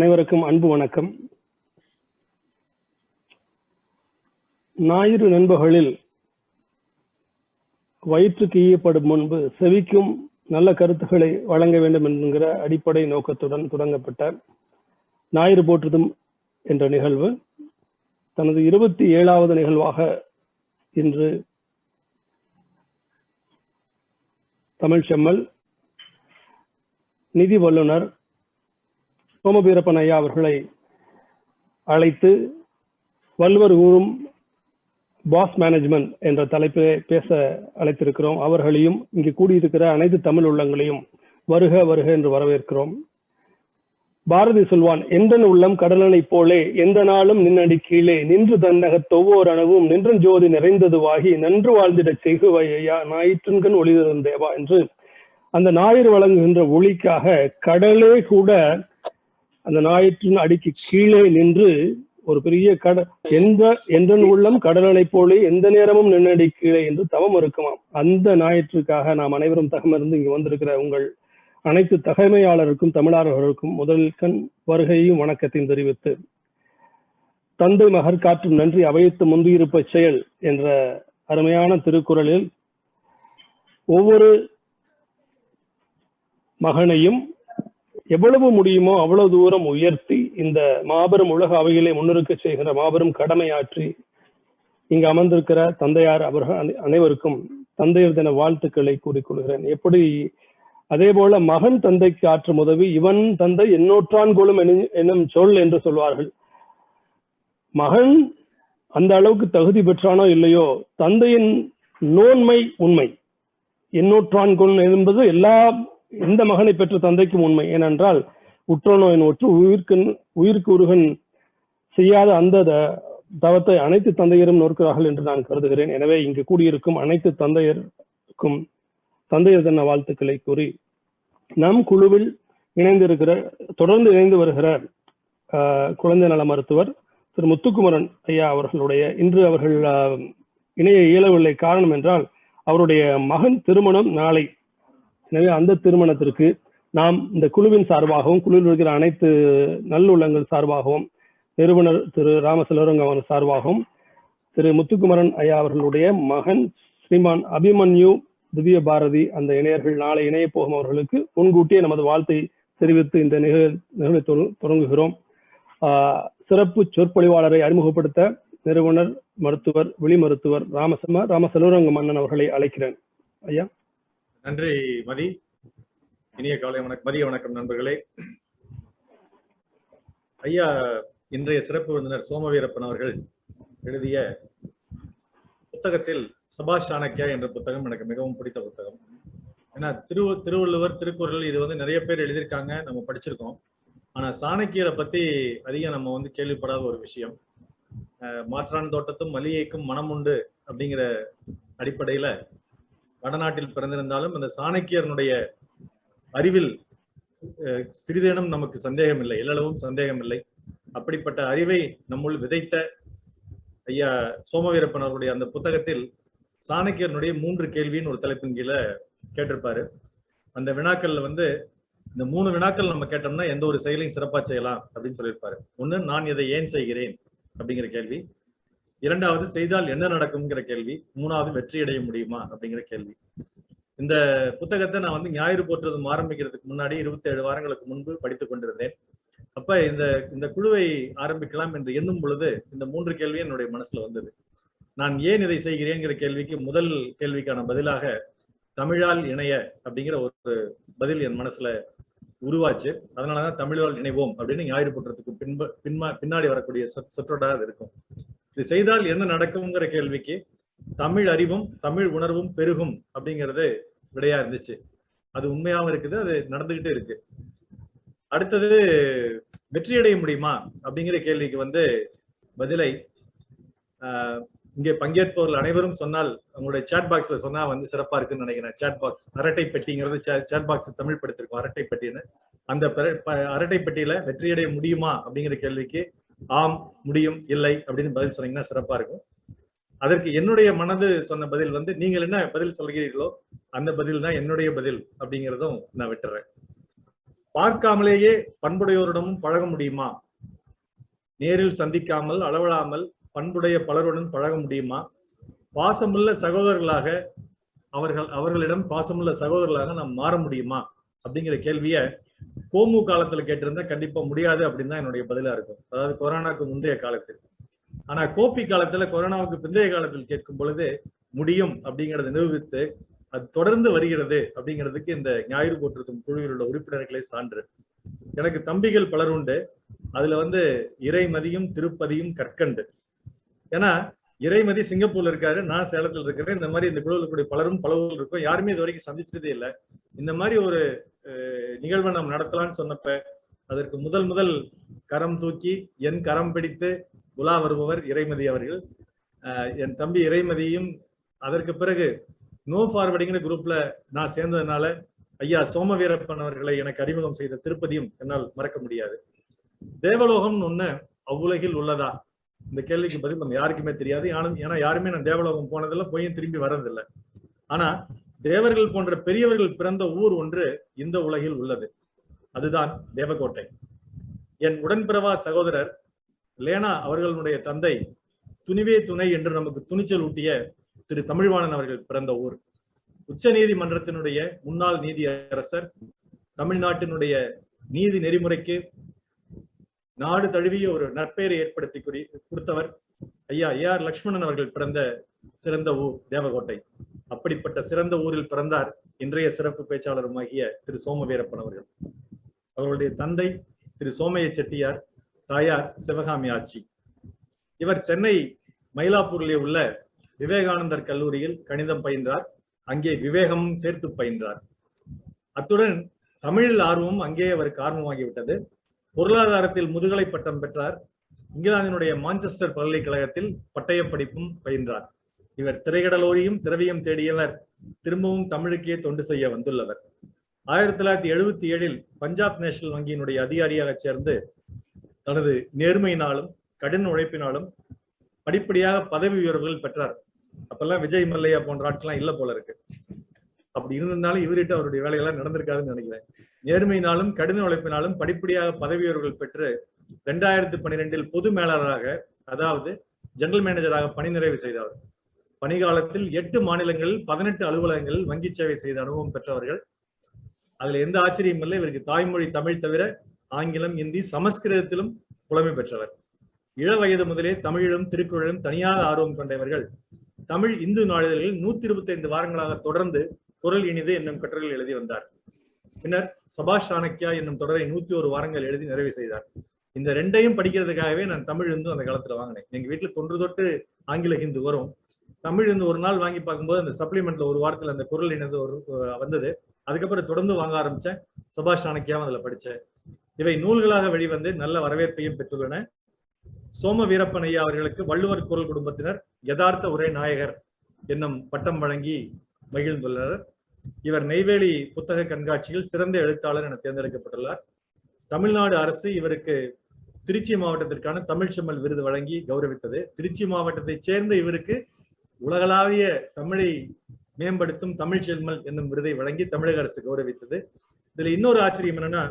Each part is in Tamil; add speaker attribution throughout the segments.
Speaker 1: அனைவருக்கும் அன்பு வணக்கம். ஞாயிறு நண்பகலில் வயிற்றுக்கு ஈயப்படும் முன்பு செவிக்கும் நல்ல கருத்துக்களை வழங்க வேண்டும் என்கிற அடிப்படை நோக்கத்துடன் தொடங்கப்பட்ட ஞாயிறு போற்றுதும் என்ற நிகழ்வு தனது 27வது நிகழ்வாக இன்று தமிழ் செம்மல் நிதி வல்லுநர் சோமவீரப்பன் ஐயா அவர்களை அழைத்து வள்ளுவர் ஊரும் பாஸ் மேனேஜ்மெண்ட் என்ற தலைப்பிலே பேச அழைத்திருக்கிறோம். அவர்களையும் இங்கு கூடியிருக்கிற அனைத்து தமிழ் உள்ளங்களையும் வருக வருக என்று வரவேற்கிறோம். பாரதி சொல்வான், எந்தன் உள்ளம் கடலனை போலே எந்த நாளும் நின்னடி கீழே நின்று தன்னகத் ஒவ்வொரு அணவும் நின்றன் ஜோதி நிறைந்ததுவாகி நன்று வாழ்ந்திடச் செய்குவை ஐயா ஞாயிற்றுங்கண் ஒளிதரும் தேவா என்று அந்த ஞாயிறு வழங்குகின்ற ஒளிக்காக கடலே கூட அந்த ஞாயிற்றின் அடிக்கு கீழே நின்று ஒரு பெரிய எந்தன் உள்ளம் கடலனை போலே எந்த நேரமும் நின்னடி கீழே என்று தவம் இருக்குமாம். அந்த ஞாயிற்றுக்காக நாம் அனைவரும் தகமிருந்து இங்கு வந்திருக்கிற உங்கள் அனைத்து தகைமையாளருக்கும் தமிழர்களுக்கும் முதல் கண் வருகையும் வணக்கத்தையும் தெரிவித்து, தந்தை மகர் காற்றும் நன்றி அவையத்து முந்தியிருப்ப செயல் என்ற அருமையான திருக்குறளில் ஒவ்வொரு மகனையும் எவ்வளவு முடியுமோ அவ்வளவு தூரம் உயர்த்தி இந்த மாபெரும் உலக அவைகளை முன்னிறுக்க செய்கிற மாபெரும் கடமையாற்றி இங்கு அமர்ந்திருக்கிற தந்தையார் அவர்கள் அனைவருக்கும் தந்தையர் தின வாழ்த்துக்களை கூறிக்கொள்கிறேன். எப்படி அதே போல மகன் தந்தைக்கு ஆற்றும் உதவி இவன் தந்தை எண்ணூற்றான் கொளும் என்னும் சொல் என்று சொல்வார்கள். மகன் அந்த அளவுக்கு தகுதி பெற்றானோ இல்லையோ, தந்தையின் நோன்மை உண்மை. எண்ணூற்றான் கொள் என்பது எந்த மகனை பெற்ற தந்தைக்கும் உண்மை. ஏனென்றால் உற்றநோயின் ஒற்று உயிருக்கு உருகன் செய்யாத அந்த தவத்தை அனைத்து தந்தையரும் நோக்கிறார்கள் என்று நான் கருதுகிறேன். எனவே இங்கு கூடியிருக்கும் அனைத்து தந்தையருக்கும் தந்தையர் தின வாழ்த்துக்களை கூறி, நம் குழுவில் தொடர்ந்து இணைந்து வருகிற குழந்தை நல மருத்துவர் திரு முத்துக்குமரன் ஐயா அவர்களுடைய இன்று அவர்கள் இணைய இயலவில்லை. காரணம் என்றால் அவருடைய மகன் திருமணம் நாளை. எனவே அந்த திருமணத்திற்கு நாம் இந்த குழுவின் சார்பாகவும் குழுவில் இருக்கிற அனைத்து நல்லுள்ளங்கள் சார்பாகவும் நிறுவனர் திரு ராமசெல்வரங்க அவர் சார்பாகவும் திரு முத்துக்குமரன் ஐயா அவர்களுடைய மகன் ஸ்ரீமான் அபிமன்யு திவ்ய பாரதி அந்த இணையர்கள் நாளை இணைய போகும் அவர்களுக்கு முன்கூட்டியே நமது வாழ்த்தை தெரிவித்து இந்த நிகழ்வை தொடங்குகிறோம். சிறப்பு சொற்பொழிவாளரை அறிமுகப்படுத்த நிறுவனர் மருத்துவர் விழி மருத்துவர் ராமசெல்வரங்க மன்னன் அவர்களை அழைக்கிறேன். ஐயா.
Speaker 2: நன்றி மதி. இனிய காலை மதிய வணக்கம் நண்பர்களே. ஐயா, இன்றைய சிறப்பு விருந்தினர் சோமவீரப்பன் அவர்கள் எழுதிய புத்தகத்தில் சபாஷ் சாணக்கியா என்ற புத்தகம் எனக்கு மிகவும் பிடித்த புத்தகம். ஏன்னா திருவள்ளுவர் திருக்குறள் இது நிறைய பேர் எழுதியிருக்காங்க, நம்ம படிச்சிருக்கோம். ஆனா சாணக்கியரை பத்தி அதிகம் நம்ம கேள்விப்படாத ஒரு விஷயம். மாற்றான் தோட்டத்தும் மல்லிகைக்கும் மனம் உண்டு அப்படிங்கிற அடிப்படையில வடநாட்டில் பிறந்திருந்தாலும் அந்த சாணக்கியனுடைய அறிவில் சிறிதேனும் நமக்கு சந்தேகம் இல்லை, எல்லளவும் சந்தேகம் இல்லை. அப்படிப்பட்ட அறிவை நம்முள் விதைத்த ஐயா சோமவீரப்பன் அவருடைய அந்த புத்தகத்தில் சாணக்கியனுடைய 3 கேள்வின்னு ஒரு தலைப்பின் கீழே கேட்டிருப்பாரு. அந்த வினாக்கள்ல இந்த 3 வினாக்கள் நம்ம கேட்டோம்னா எந்த ஒரு செயலையும் சிறப்பா செய்யலாம் அப்படின்னு சொல்லியிருப்பாரு. ஒண்ணு, நான் இதை ஏன் செய்கிறேன் அப்படிங்கிற கேள்வி. 2வது, செய்தால் என்ன நடக்கும்ங்கிற கேள்வி. 3வது, வெற்றி அடைய முடியுமா அப்படிங்கிற கேள்வி. இந்த புத்தகத்தை நான் ஞாயிறு போற்றுதும் ஆரம்பிக்கிறதுக்கு முன்னாடி 27 வாரங்களுக்கு முன்பு படித்துக் கொண்டிருந்தேன். அப்ப இந்த குழுவை ஆரம்பிக்கலாம் என்று எண்ணும் பொழுது இந்த 3 கேள்வி என்னுடைய மனசுல வந்தது. நான் ஏன் இதை செய்கிறேங்கிற கேள்விக்கு முதல் கேள்விக்கான பதிலாக தமிழால் இணைய அப்படிங்கிற ஒரு பதில் என் மனசுல உருவாச்சு. அதனாலதான் தமிழால் இணைவோம் அப்படின்னு ஞாயிறு போற்றுறதுக்கு பின்னாடி வரக்கூடிய சொற்றொடா அது இருக்கும். இது செய்தால் என்ன நடக்கும்ங்கிற கேள்விக்கு தமிழ் அறிவும் தமிழ் உணர்வும் பெருகும் அப்படிங்கிறது விடையா இருந்துச்சு. அது உண்மையாவும் இருக்குது, அது நடந்துகிட்டே இருக்கு. அடுத்தது, வெற்றியடைய முடியுமா அப்படிங்கிற கேள்விக்கு பதிலை இங்கே பங்கேற்பவர்கள் அனைவரும் சொன்னால் உங்களுடைய சாட் பாக்ஸ்ல சொன்னா சிறப்பா இருக்குன்னு நினைக்கிறேன். சாட் பாக்ஸ் அரட்டை பெட்டிங்கிறது சாட் பாக்ஸ் தமிழ் படுத்திருக்கோம், அரட்டை பெட்டின்னு. அந்த அரட்டை பெட்டியில வெற்றியடைய முடியுமா அப்படிங்கிற கேள்விக்கு ஆம், முடியும், இல்லை அப்படின்னு பதில் சொன்னீங்கன்னா சிறப்பா இருக்கும். அதற்கு என்னுடைய மனது சொன்ன பதில் நீங்கள் என்ன பதில் சொல்கிறீர்களோ அந்த பதில் தான் என்னுடைய பதில் அப்படிங்கிறதும் நான் விட்டுறேன். பார்க்காமலேயே பண்புடையோரிடமும் பழக முடியுமா? நேரில் சந்திக்காமல் அளவிடாமல் பண்புடைய பலருடன் பழக முடியுமா? பாசமுள்ள சகோதரர்களாக அவர்களிடம் பாசமுள்ள சகோதரர்களாக நாம் மாற முடியுமா அப்படிங்கிற கேள்விய கோமு காலத்துல கேட்டிருந்தா கண்டிப்பா முடியாது அப்படின்னு தான் என்னுடைய பதிலா இருக்கும். அதாவது கொரோனாவுக்கு முந்தைய காலத்தில். ஆனா கோபி காலத்துல கொரோனாவுக்கு பிந்தைய காலத்தில் கேட்கும் பொழுது முடியும் அப்படிங்கறத நிரூபித்து அது தொடர்ந்து வருகிறது அப்படிங்கிறதுக்கு இந்த ஞாயிறு போற்றிருக்கும் குழுவில் உள்ள உறுப்பினர்களே சான்று. எனக்கு தம்பிகள் பலர் உண்டு. அதுல இறைமதியும் திருப்பதியும் கற்கண்டு. ஏன்னா இறைமதி சிங்கப்பூர்ல இருக்காரு, நான் சேலத்துல இருக்கிறேன். இந்த மாதிரி இந்த குழுவில் கூடிய பலரும் பல ஊரில் இருக்கும். யாருமே இது வரைக்கும் சந்திச்சதே இல்லை. இந்த மாதிரி ஒரு நிகழ்வை நாம் நடத்தலாம்னு சொன்னப்ப அதற்கு முதல் கரம் தூக்கி என் கரம் பிடித்து உலா வருபவர் இறைமதி அவர்கள். என் தம்பி இறைமதியும் அதற்கு பிறகு நோ ஃபார்வர்டிங்கிற குரூப்ல நான் சேர்ந்ததுனால ஐயா சோம வீரப்பன் அவர்களை எனக்கு அறிமுகம் செய்த திருப்பதியும் என்னால் மறக்க முடியாது. தேவலோகம்னு ஒண்ணு அவ்வுலகில் உள்ளதா? இந்த கேள்விக்கு பதில் நம்ம யாருக்குமே தெரியாது. ஏன்னா யாருமே நான் தேவலோகம் போனதில்லை, போயும் திரும்பி வர்றதில்லை. ஆனா தேவர்கள் போன்ற பெரியவர்கள் பிறந்த ஊர் ஒன்று இந்த உலகில் உள்ளது. அதுதான் தேவக்கோட்டை. என் உடன்பிறவா சகோதரர் லேனா அவர்களுடைய தந்தை துணிவே துணை என்று நமக்கு துணிச்சல் ஊட்டிய திரு தமிழ்வாணன் அவர்கள் பிறந்த ஊர். உச்ச நீதிமன்றத்தினுடைய முன்னாள் நீதியரசர், தமிழ்நாட்டினுடைய நீதி நெறிமுறைக்கு நாடு தழுவிய ஒரு நற்பெயரை ஏற்படுத்தி கொடுத்தவர் ஐயா ஏஆர் லட்சுமணன் அவர்கள் பிறந்த சிறந்த ஊர் தேவக்கோட்டை. அப்படிப்பட்ட சிறந்த ஊரில் பிறந்தார் இன்றைய சிறப்பு பேச்சாளருமாகிய திரு சோம வீரப்பன் அவர்கள். அவர்களுடைய தந்தை திரு சோமைய செட்டியார், தாயார் சிவகாமி ஆச்சி. இவர் சென்னை மயிலாப்பூரிலே உள்ள விவேகானந்தர் கல்லூரியில் கணிதம் பயின்றார். அங்கே விவேகமும் சேர்த்து பயின்றார். அத்துடன் தமிழில் ஆர்வமும் அங்கே அவருக்கு ஆர்வமாகிவிட்டது. பொருளாதாரத்தில் முதுகலை பட்டம் பெற்றார். இங்கிலாந்தினுடைய மான்செஸ்டர் பல்கலைக்கழகத்தில் பட்டய படிப்பும் பயின்றார். இவர் திரைக்கடலோரியும் திரவியம் தேடியவர், திரும்பவும் தமிழுக்கே தொண்டு செய்ய வந்துள்ளவர். 1977 பஞ்சாப் நேஷனல் வங்கியினுடைய அதிகாரியாக சேர்ந்து தனது நேர்மையினாலும் கடின உழைப்பினாலும் படிப்படியாக பதவி உயர்வுகள் பெற்றார். அப்பெல்லாம் விஜய் மல்லையா போன்ற ஆட்கள்லாம் இல்ல போல இருக்கு. அப்படி இருந்திருந்தாலும் இவர்கிட்ட அவருடைய வேலையெல்லாம் நடந்திருக்காதுன்னு நினைக்கிறேன். நேர்மையினாலும் கடின உழைப்பினாலும் படிப்படியாக பதவி உயர்வுகள் பெற்று 2012 பொது மேலாளராக, அதாவது ஜெனரல் மேனேஜராக பணி நிறைவு செய்தவர். பணிகாலத்தில் 8 மாநிலங்களில் 18 அலுவலகங்களில் வங்கி சேவை செய்த அனுபவம் பெற்றவர்கள். அதுல எந்த ஆச்சரியம் இல்லை. இவருக்கு தாய்மொழி தமிழ் தவிர ஆங்கிலம், இந்தி, சமஸ்கிருதத்திலும் புலமை பெற்றவர். இள வயது முதலே தமிழிலும் திருக்குறளும் தனியாக ஆர்வம் கொண்டவர்கள். தமிழ் இந்து நாளிதழ்களில் 125 வாரங்களாக தொடர்ந்து குரல் இனிது என்னும் கட்டுரைகள் எழுதி வந்தார். பின்னர் சபாஷ் சாணக்கியா என்னும் தொடரை 101 வாரங்கள் எழுதி நிறைவு செய்தார். இந்த ரெண்டையும் படிக்கிறதுக்காகவே நான் தமிழ் இந்து அந்த காலத்துல வாங்கினேன். எங்க வீட்டுல தொன்று தொட்டு ஆங்கில ஹிந்து வரும். தமிழ் இந்து ஒரு நாள் வாங்கி பார்க்கும்போது அந்த சப்ளிமெண்ட்ல ஒரு வாரத்துல அந்த குரல் இனிது வந்தது. அதுக்கப்புறம் தொடர்ந்து வாங்க ஆரம்பிச்சேன். சபாஷ் சாணக்கியாவும் அதுல படிச்சேன். இவை நூல்களாக வெளிவந்து நல்ல வரவேற்பையும் பெற்றுள்ளன. சோம வீரப்பன் ஐயா அவர்களுக்கு வள்ளுவர் குரல் குடும்பத்தினர் யதார்த்த உரை நாயகர் என்னும் பட்டம் வழங்கி மகிழ்ந்துள்ளனர். இவர் நெய்வேலி புத்தக கண்காட்சியில் சிறந்த எழுத்தாளர் என தேர்ந்தெடுக்கப்பட்டுள்ளார். தமிழ்நாடு அரசு இவருக்கு திருச்சி மாவட்டத்திற்கான தமிழ் செம்மல் விருது வழங்கி கௌரவித்தது. திருச்சி மாவட்டத்தை சேர்ந்த இவருக்கு உலகளாவிய தமிழை மேம்படுத்தும் தமிழ் செம்மல் என்னும் விருதை வழங்கி தமிழக அரசு கௌரவித்தது. இதுல இன்னொரு ஆச்சரியம் என்னன்னா,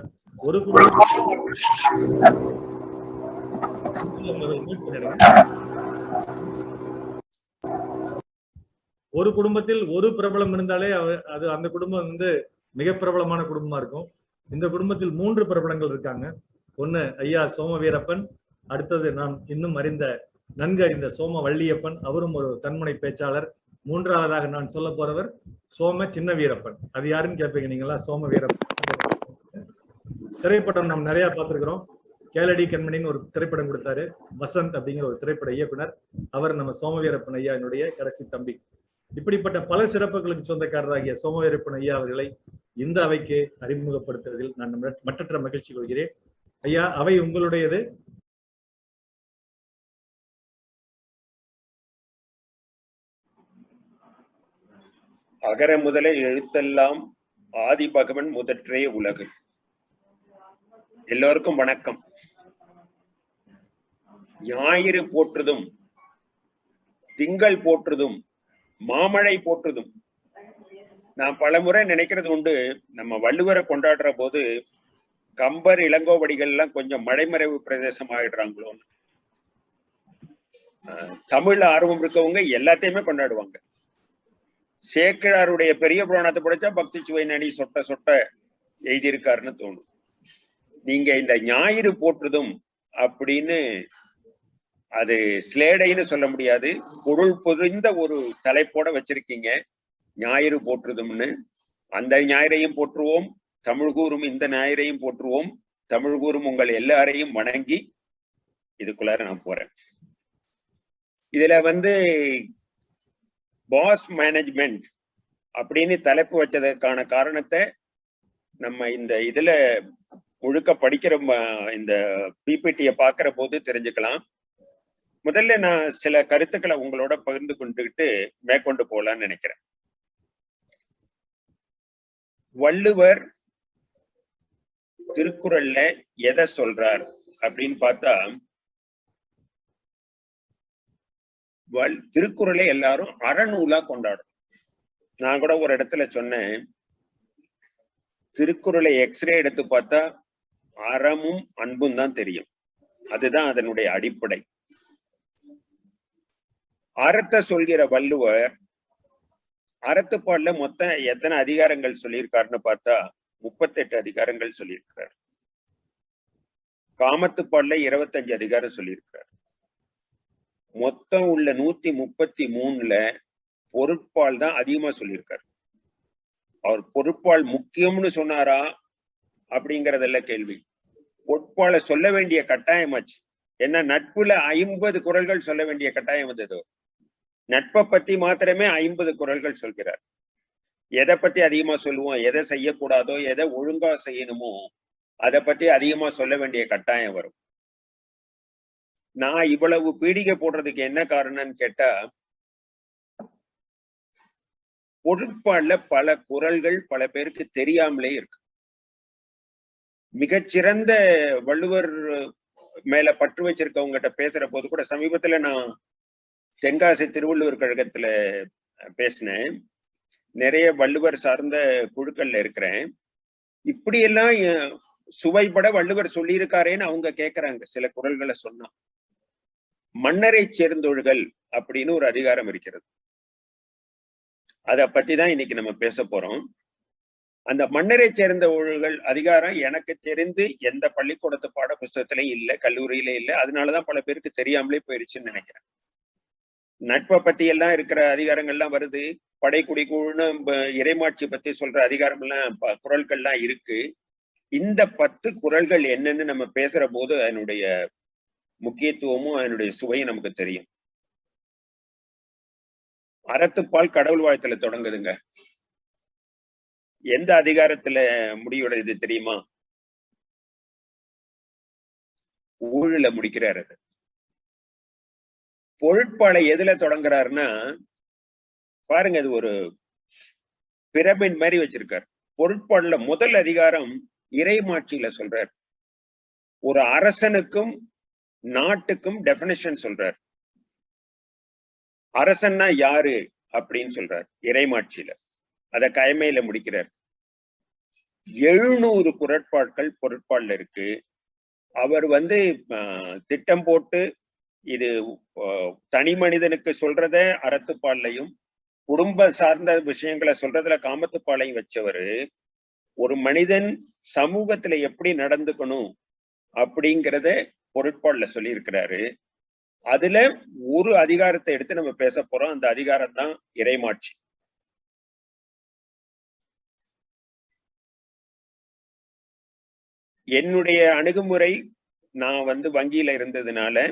Speaker 2: ஒரு குடும்பத்தில் ஒரு பிரபலம் இருந்தாலே அது அந்த குடும்பம் மிக பிரபலமான குடும்பமா இருக்கும். இந்த குடும்பத்தில் 3 பிரபலங்கள் இருக்காங்க. ஒண்ணு ஐயா சோம வீரப்பன், அடுத்தது நாம் இன்னும் நன்கு அறிந்த சோம வள்ளியப்பன், அவரும் ஒரு தன்முனை பேச்சாளர். மூன்றாவதாக நான் சொல்ல போறவர் சோம சின்ன வீரப்பன். அது யாருன்னு கேட்பீங்க நீங்களா? சோம வீரப்பன் திரைப்படம் நாம் நிறைய பார்த்திருக்கிறோம். கேலடி கண்மணின்னு ஒரு திரைப்படம் கொடுத்தாரு. வசந்த் அப்படிங்கிற ஒரு திரைப்பட இயக்குனர். அவர் நம்ம சோம வீரப்பன் ஐயா என்னுடைய கடைசி தம்பி. இப்படிப்பட்ட பல சிறப்புகளுக்கு சொந்தக்காரராகிய சோம வீரப்பன் ஐயா அவர்களை இந்த அவைக்கு அறிமுகப்படுத்துவதில் நான் மற்றற்ற மகிழ்ச்சி கொள்கிறேன். ஐயா, அவை உங்களுடையது.
Speaker 3: அகர முதல எழுத்தெல்லாம் ஆதி பகவன் முதற்றே உலகு. எல்லோருக்கும் வணக்கம். ஞாயிறு போற்றுதும், திங்கள் போற்றுதும், மாமழை போற்றுதும். நான் பலமுறை நினைக்கிறது உண்டு, நம்ம வள்ளுவரை கொண்டாடுற போது கம்பர் இளங்கோவடிகள் எல்லாம் கொஞ்சம் மழைமறைவு பிரதேசம் ஆயிடுறாங்களோன்னு. தமிழ்ல ஆர்வம் இருக்கவங்க எல்லாத்தையுமே கொண்டாடுவாங்க. சேக்கிழாருடைய பெரிய புராணத்தை படிச்சா பக்தி சுவை நடி சொட்ட சொட்ட எழுதியிருக்காருன்னு தோணும். நீங்க இந்த ஞாயிறு போற்றுதும் அப்படின்னு அது ஸ்லேடைன்னு சொல்ல முடியாது, பொருள் பொதிந்த ஒரு தலைப்போட வச்சிருக்கீங்க, ஞாயிறு போற்றுதும்னு. அந்த ஞாயிறையும் போற்றுவோம், தமிழ் கூறும் இந்த ஞாயிறையும் போற்றுவோம், தமிழ் கூறும் உங்கள் எல்லாரையும் வணங்கி இதுக்குள்ளார நான் போறேன். இதுல பாஸ் மேனேஜ்மெண்ட் அப்படின்னு தலைப்பு வச்சதற்கான காரணத்தை நம்ம இந்த இதுல முழுக்க படிக்கிற இந்த பிபிடியை பார்க்கிற போது தெரிஞ்சுக்கலாம். முதல்ல நான் சில கருத்துக்களை உங்களோட பகிர்ந்து கொண்டுகிட்டு மேற்கொண்டு போலான்னு நினைக்கிறேன். வள்ளுவர் திருக்குறள்ல எதை சொல்றார் அப்படின்னு பார்த்தா, திருக்குறளை எல்லாரும் அறநூலா கொண்டாடும். நான் கூட ஒரு இடத்துல சொன்னேன், திருக்குறளை எக்ஸ்ரே எடுத்து பார்த்தா அறமும் அன்பும் தான் தெரியும். அதுதான் அதனுடைய அடிப்படை. அறத்தை சொல்கிற வள்ளுவர் அறத்துப்பாடுல மொத்தம் எத்தனை அதிகாரங்கள் சொல்லியிருக்காருன்னு பார்த்தா 38 அதிகாரங்கள் சொல்லியிருக்கிறார். காமத்துப்பாடுல 25 அதிகாரம் சொல்லியிருக்கிறார். மொத்தம் உள்ள 133ல பொருட்பால் தான் அதிகமா சொல்லியிருக்காரு. அவர் பொருட்பால் முக்கியம்னு சொன்னாரா அப்படிங்கறதெல்லாம் கேள்வி. பொருட்பாலை சொல்ல வேண்டிய கட்டாயமாச்சு. ஏன்னா நட்புல 50 குறள்கள் சொல்ல வேண்டிய கட்டாயம் வந்தது. நட்பை பத்தி மாத்திரமே 50 குறள்கள் சொல்கிறார். எதை பத்தி அதிகமா சொல்லுவோம், எதை செய்யக்கூடாதோ, எதை ஒழுங்கா செய்யணுமோ அதை பத்தி அதிகமா சொல்ல வேண்டிய கட்டாயம் வரும். நான் இவ்வளவு பீடிகை போடுறதுக்கு என்ன காரணம்னு கேட்டா, பொருட்பாடுல பல குறள்கள் பல பேருக்கு தெரியாமலே இருக்கு. மிகச்சிறந்த வள்ளுவர் மேல பற்று வச்சிருக்கவங்ககிட்ட பேசுற போது கூட, சமீபத்துல நான் தென்காசி திருவள்ளுவர் கழகத்துல பேசினேன். நிறைய வள்ளுவர் சார்ந்த குழுக்கள்ல இருக்கிறேன். இப்படியெல்லாம் சுவைபட வள்ளுவர் சொல்லியிருக்காரேன்னு அவங்க கேட்கிறாங்க. சில குறள்களை சொன்னா, மன்னரை சேர்ந்தொழுகல் அப்படின்னு ஒரு அதிகாரம் இருக்கிறது. அதை பத்தி தான் இன்னைக்கு நம்ம பேச போறோம். அந்த மன்னரை சேர்ந்த ஒழுகல் அதிகாரம் எனக்கு தெரிந்து எந்த பள்ளிக்கூடத்து பாட புஸ்தகத்திலையும் இல்லை, கல்லூரியில இல்லை. அதனாலதான் பல பேருக்கு தெரியாமலே போயிருச்சுன்னு நினைக்கிறேன். நட்பை பத்தி எல்லாம் இருக்கிற அதிகாரங்கள்லாம் வருது. படைக்குடி குழுன்னு இறைமாட்சி பத்தி சொல்ற அதிகாரம் எல்லாம் குறள்கள்லாம் இருக்கு. இந்த 10 குறள்கள் என்னன்னு நம்ம பேசுற போது அதனுடைய முக்கியத்துவமும் அதனுடைய சுவையும் நமக்கு தெரியும். அறத்துப்பால் கடவுள் வாழ்த்துல தொடங்குதுங்க. எந்த அதிகாரத்துல முடிவுடையது தெரியுமா? ஊழல முடிக்கிறாரு. பொருட்பாலை எதுல தொடங்குறாருன்னா பாருங்க, அது ஒரு பிரமிட் மாதிரி வச்சிருக்காரு. பொருட்பாடுல முதல் அதிகாரம் இறைமாட்சியில சொல்றார். ஒரு அரசனுக்கும் நாட்டுக்கும் டெபினிஷன் சொல்றார். அரசன்னா யாரு அப்படின்னு சொல்றார் இறைமாட்சியில. அத கைமையில முடிக்கிறார். 700 குறட்பாட்கள் பொருட்பாடுல இருக்கு. அவர் திட்டம் போட்டு இது தனி மனிதனுக்கு சொல்றத அறத்துப்பாலையும், குடும்ப சார்ந்த விஷயங்களை சொல்றதுல காமத்துப்பாலையும் வச்சவரு. ஒரு மனிதன் சமூகத்துல எப்படி நடந்துக்கணும் அப்படிங்கிறத பொருட்பாடுல சொல்லி இருக்கிறாரு. அதுல ஒரு அதிகாரத்தை எடுத்து நம்ம பேச போறோம். அந்த அதிகாரம் தான் இறைமாட்சி. என்னுடைய அணுகுமுறை, நான் வங்கியில இருந்ததுனால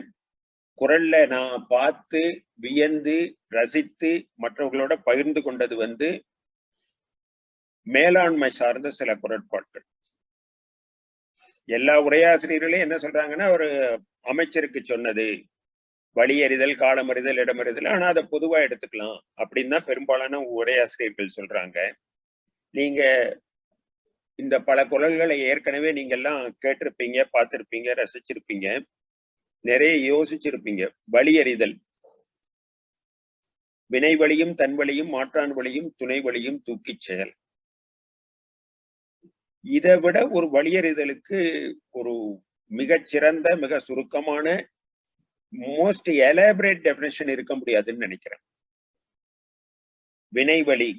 Speaker 3: குறள்ல நான் பார்த்து வியந்து ரசித்து மற்றவர்களோட பகிர்ந்து கொண்டது மேலாண்மை சார்ந்த சில குறட்பாட்கள். எல்லா உரையாசிரியர்களையும் என்ன சொல்றாங்கன்னா, ஒரு அமைச்சருக்கு சொன்னது வழியறிதல், காலமறிதல், இடமறிதல், ஆனா அதை பொதுவா எடுத்துக்கலாம் அப்படின்னு தான் பெரும்பாலான உரையாசிரியர்கள் சொல்றாங்க. நீங்க இந்த பல குறள்களை ஏற்கனவே நீங்க எல்லாம் கேட்டிருப்பீங்க, பார்த்திருப்பீங்க, ரசிச்சிருப்பீங்க, நிறைய யோசிச்சிருப்பீங்க. வழியறிதல், வினை வழியும் தன் வழியும் மாற்றான் வழியும் துணை வழியும் தூக்கி செயல். இதை விட ஒரு வழியறிதலுக்கு ஒரு மிகச்சிறந்த மிக சுருக்கமான மோஸ்ட் எலாபரேட் டெபினிஷன் இருக்க முடியாதுன்னு நினைக்கிறேன். வினைவழி,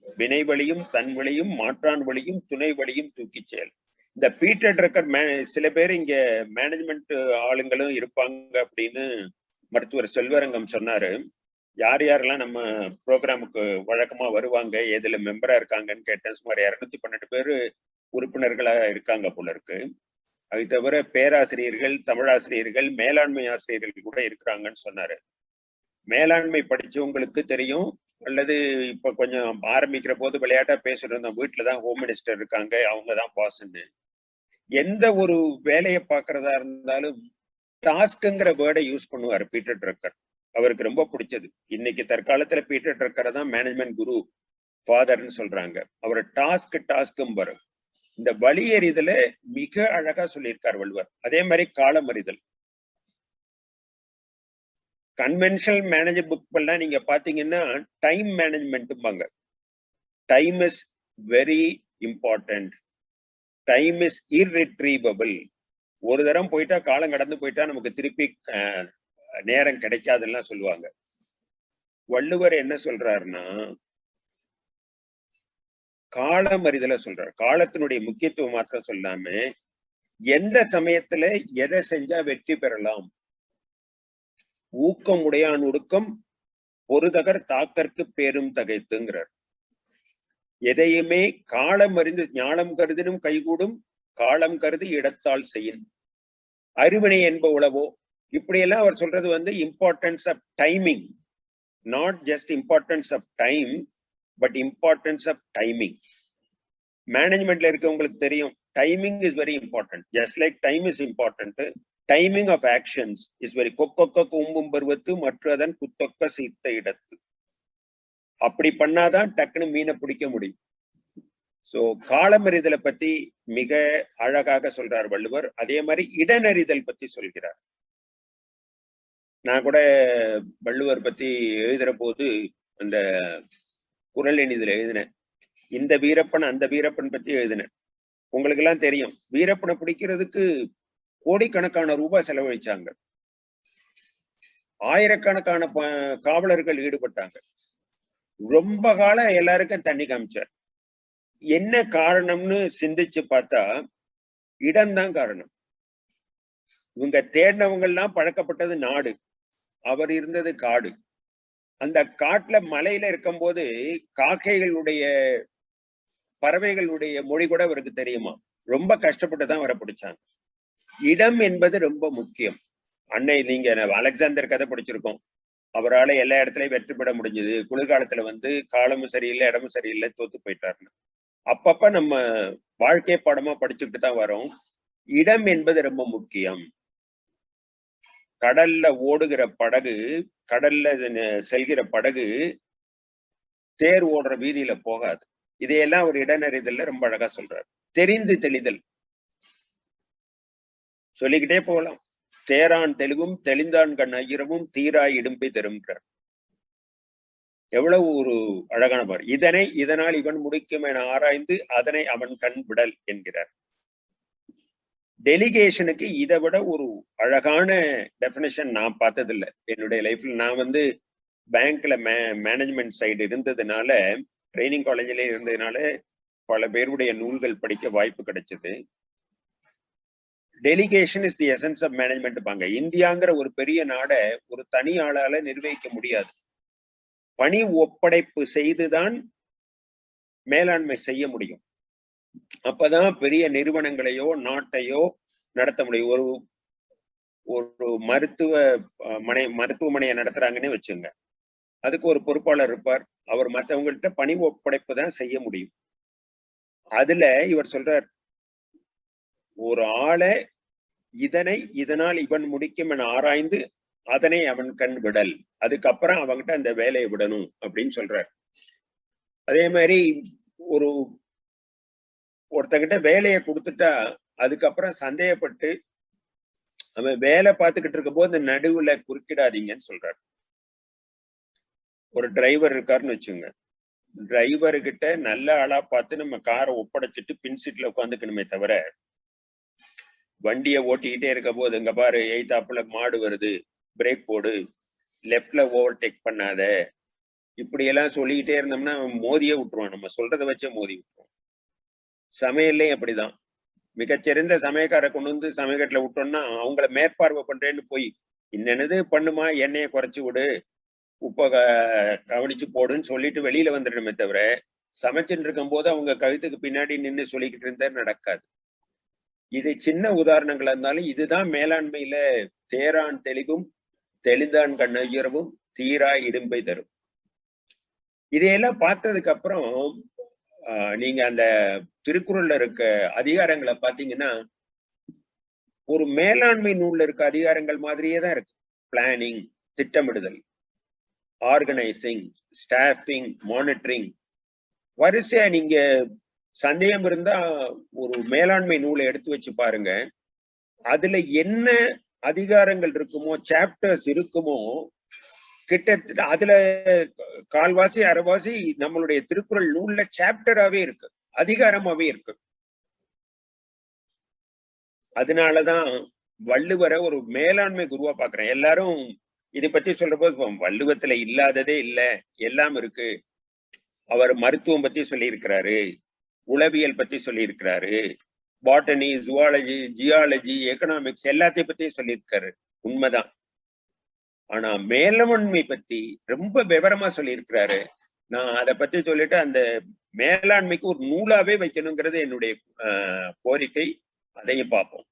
Speaker 3: வினைவழியும் தன்வழியும் மாற்றான் வழியும் துணை வழியும் தூக்கி செயல். இந்த பீட்டர் ட்ரக்கர் சில பேர் இங்க மேனேஜ்மெண்ட் ஆளுங்களும் இருப்பாங்க அப்படின்னு மருத்துவர் செல்வரங்கம் சொன்னாரு. யார் யாரெல்லாம் நம்ம ப்ரோக்ராமுக்கு வழக்கமா வருவாங்க, எதுல மெம்பரா இருக்காங்கன்னு கேட்டேன். சுமார் 212 பேர் உறுப்பினர்களா இருக்காங்க போல இருக்கு. அது தவிர பேராசிரியர்கள், தமிழாசிரியர்கள், மேலாண்மை ஆசிரியர்கள் கூட இருக்கிறாங்கன்னு சொன்னாரு. மேலாண்மை படிச்சவங்களுக்கு தெரியும், அல்லது இப்ப கொஞ்சம் ஆரம்பிக்கிற போது விளையாட்டா பேசுறோம், வீட்டுலதான் ஹோம் மினிஸ்டர் இருக்காங்க, அவங்கதான் பாஸ்ன்னு. எந்த ஒரு வேலையை பார்க்கறதா இருந்தாலும் டாஸ்க்ங்கிற வேர்டை யூஸ் பண்ணுவாரு பீட்டர் ட்ரக்கர். அவருக்கு ரொம்ப பிடிச்சது. இன்னைக்கு தற்காலத்துல பீட்டர் ட்ரக்கரை தான் மேனேஜ்மெண்ட் குரு ஃபாதர்ன்னு சொல்றாங்க. அவர் டாஸ்க்கும் வரும். இந்த வழியறிதல மிக அழகா சொல்லியிருக்கார் வள்ளுவர். அதே மாதிரி காலமறிதல். கன்வென்ஷனல் மேனேஜர் புக் எல்லாம் நீங்க பாத்தீங்கன்னா டைம் மேனேஜ்மெண்ட்பாங்க. Time is very important, time is irretrievable. ஒரு தரம் போயிட்டா, காலம் கடந்து போயிட்டா நமக்கு திருப்பி நேரம் கிடைக்காதுன்னா சொல்லுவாங்க. வள்ளுவர் என்ன சொல்றாருன்னா காலமறிதலை சொல்றார். காலத்தினுடைய முக்கியத்துவம் மாத்திரம் சொல்லாம எந்த சமயத்துல எதை செஞ்சா வெற்றி பெறலாம், ஊக்கம் உடையான் ஒடுக்கம் பொருதகர் தாக்கற்கு பேரும் தகைத்துங்கிறார். எதையுமே காலம் அறிந்து ஞானம் கருதினும் கைகூடும், காலம் கருதி இடத்தால் செய்யும், அறிவினை என்ப உளவோ. இப்படியெல்லாம் அவர் சொல்றது importance of timing. Not just importance of time, but importance of timing. மேனேஜ்மெண்ட்ல இருக்கவங்களுக்கு தெரியும், timing is very important. Just like time is important, timing of actions is very. கொக்கொக்க கூம்பும் பருவத்து மற்றதன் குத்தொக்க சீத்த இடத்து. அப்படி பண்ணாதான் டக்குன்னு மீனை பிடிக்க முடியும். சோ காலமறிதலை பத்தி மிக அழகாக சொல்றார் வள்ளுவர். அதே மாதிரி இடனறிதல் பத்தி சொல்கிறார். நான் கூட வள்ளுவர் பத்தி எழுதுற போது அந்த குறள் எண்ணிதல் எழுதினேன். இந்த வீரப்பன் அந்த வீரப்பன் பத்தி எழுதினேன். உங்களுக்கு எல்லாம் தெரியும், வீரப்பனை பிடிக்கிறதுக்கு கோடிக்கணக்கான ரூபாய் செலவழிச்சாங்க. ஆயிரக்கணக்கான காவலர்கள் ஈடுபட்டாங்க. ரொம்ப காலம் எல்லாருக்கும் தண்ணி காமிச்சார். என்ன காரணம்னு சிந்திச்சு பார்த்தா இடம்தான் காரணம். இவங்க தேடினவங்க எல்லாம் பழக்கப்பட்டது நாடு, அவர் இருந்தது காடு. அந்த காட்டுல மலையில இருக்கும் போது காக்கைகளுடைய பறவைகளுடைய மொழி கூட அவருக்கு தெரியுமா. ரொம்ப கஷ்டப்பட்டுதான் வர பிடிச்சாங்க. இடம் என்பது ரொம்ப முக்கியம். அன்னை நீங்க அலெக்சாந்தர் கதை படிச்சிருக்கோம். அவரால் எல்லா இடத்துலயும் வெற்றி பெற முடிஞ்சது. குளிர்காலத்துல காலமும் சரியில்லை, இடமும் சரியில்லை, தோத்து போயிட்டாருன்னு. அப்பப்ப நம்ம வாழ்க்கை பாடமா படிச்சுக்கிட்டு தான் வரோம். இடம் என்பது ரொம்ப முக்கியம். கடல்ல ஓடுகிற படகு, கடல்ல செல்கிற படகு தேர் ஓடுற வீதியில போகாது. இதையெல்லாம் ஒரு இடனறிதல்ல ரொம்ப அழகா சொல்றாரு. தெரிந்து தெளிதல் சொல்லிக்கிட்டே போகலாம். தேரான் தெளிவும் தெளிந்தான் கண் ஐயரவும் தீராய் இடும்பை தரும்ன்றார். எவ்வளவு ஒரு அழகான பார். இதனால் இவன் முடிக்கும் என ஆராய்ந்து அதனை அவன் கண் விடல் என்கிறார். டெலிகேஷனுக்கு இதை விட ஒரு அழகான டெபினிஷன் நான் பார்த்ததில்லை என்னுடைய லைஃப்ல. நான் பேங்க்ல மேனேஜ்மெண்ட் சைடு இருந்ததுனால, ட்ரைனிங் காலேஜ்ல இருந்ததுனால பல பேருடைய நூல்கள் படிக்க வாய்ப்பு கிடைச்சது. Delegation is the essence of management பாங்க. இந்தியாங்கிற ஒரு பெரிய நாடை ஒரு தனி ஆளால நிர்வகிக்க முடியாது. பணி ஒப்படைப்பு செய்துதான் மேலாண்மை செய்ய முடியும். அப்பதான் பெரிய நிறுவனங்களையோ நாட்டையோ நடத்த முடியும். ஒரு மருத்துவமனையை நடத்துறாங்கன்னு வச்சுங்க, அதுக்கு ஒரு பொறுப்பாளர் இருப்பார். அவர் மற்றவங்கள்ட்ட பணி ஒப்படைப்பு தான் செய்ய முடியும். அதுல இவர் சொல்றார், ஒரு ஆளை இதனால் இவன் முடிக்கும் என ஆராய்ந்து அதனை அவன் கண் விடல், அதுக்கப்புறம் அவங்கிட்ட அந்த வேலையை விடணும் அப்படின்னு சொல்றார். அதே மாதிரி ஒருத்தங்கிட்ட வேலையை கொடுத்துட்டா அதுக்கப்புறம் சந்தேகப்பட்டு அவன் வேலை பார்த்துக்கிட்டு இருக்கும் போது நடுவுல குறுக்கிடாதீங்கன்னு சொல்றாரு. ஒரு டிரைவர் இருக்காருன்னு வச்சுங்க, டிரைவர்கிட்ட நல்ல ஆளா பார்த்து நம்ம காரை ஒப்படைச்சிட்டு பின் சீட்ல உட்காந்துக்கணுமே தவிர, வண்டியை ஓட்டிக்கிட்டே இருக்க போது இங்க பாரு எய்தாப்புல மாடு வருது, பிரேக் போடு, லெப்ட்ல ஓவர்டேக் பண்ணாத, இப்படி எல்லாம் சொல்லிக்கிட்டே இருந்தோம்னா மோதியே விட்டுருவான். நம்ம சொல்றதை வச்சே மோதி விட்டுருவோம். சமையல்லையும் அப்படிதான். மிகச்சிறந்த சமயக்காரை கொண்டு வந்து சமயக்கட்டுல விட்டோம்னா அவங்கள மேற்பார்வை பண்றேன்னு போய் என்னென்னது பண்ணுமா, எண்ணெயை குறைச்சு விடு, உப்ப கவனிச்சு போடுன்னு சொல்லிட்டு வெளியில வந்துடணுமே தவிர, சமைச்சுட்டு இருக்கும் போது அவங்க கழுத்துக்கு பின்னாடி நின்று சொல்லிக்கிட்டு இருந்தா நடக்காது. இது சின்ன உதாரணங்களா இருந்தாலும் இதுதான் மேலாண்மையில தேரான் தெளிவும் தெளிந்தான் கண்ணுயரவும் தீரா இடும்பை தரும். இதையெல்லாம் பார்த்ததுக்கு அப்புறம் நீங்க அந்த திருக்குறள்ல இருக்க அதிகாரங்களை பாத்தீங்கன்னா ஒரு மேலாண்மை நூல்ல இருக்க அதிகாரங்கள் மாதிரியே தான் இருக்கு. பிளானிங், திட்டமிடுதல், ஆர்கனைசிங், ஸ்டாஃபிங், மானிட்டரிங். வரிசையா நீங்க சந்தேகம் இருந்தா ஒரு மேலாண்மை நூலை எடுத்து வச்சு பாருங்க. அதுல என்ன அதிகாரங்கள் இருக்குமோ, சாப்டர்ஸ் இருக்குமோ, கிட்டத்தட்ட அதுல கால்வாசி அரைவாசி நம்மளுடைய திருக்குறள் நூல்ல சாப்டராவே இருக்கு, அதிகாரமாவே இருக்கு. அதனாலதான் வள்ளுவரை ஒரு மேலாண்மை குருவா பாக்குறேன். எல்லாரும் இதை பத்தி சொல்றப்போ வள்ளுவத்துல இல்லாததே இல்ல, எல்லாம் இருக்கு. அவர் மருத்துவம் பத்தி சொல்லியிருக்கிறாரு, உளவியல் பத்தி சொல்லியிருக்கிறாரு, பாட்டனி, ஜுவாலஜி, ஜியாலஜி, எக்கனாமிக்ஸ் எல்லாத்தையும் பத்தி சொல்லியிருக்காரு. உண்மைதான். ஆனா மேலாண்மை பத்தி ரொம்ப விவரமா சொல்லியிருக்கிறாரு. நான் அதை பத்தி சொல்லிட்டு அந்த மேலாண்மைக்கு ஒரு நூலாவே வைக்கணுங்கிறது என்னுடைய கோரிக்கை. அதையும் பார்ப்போம்.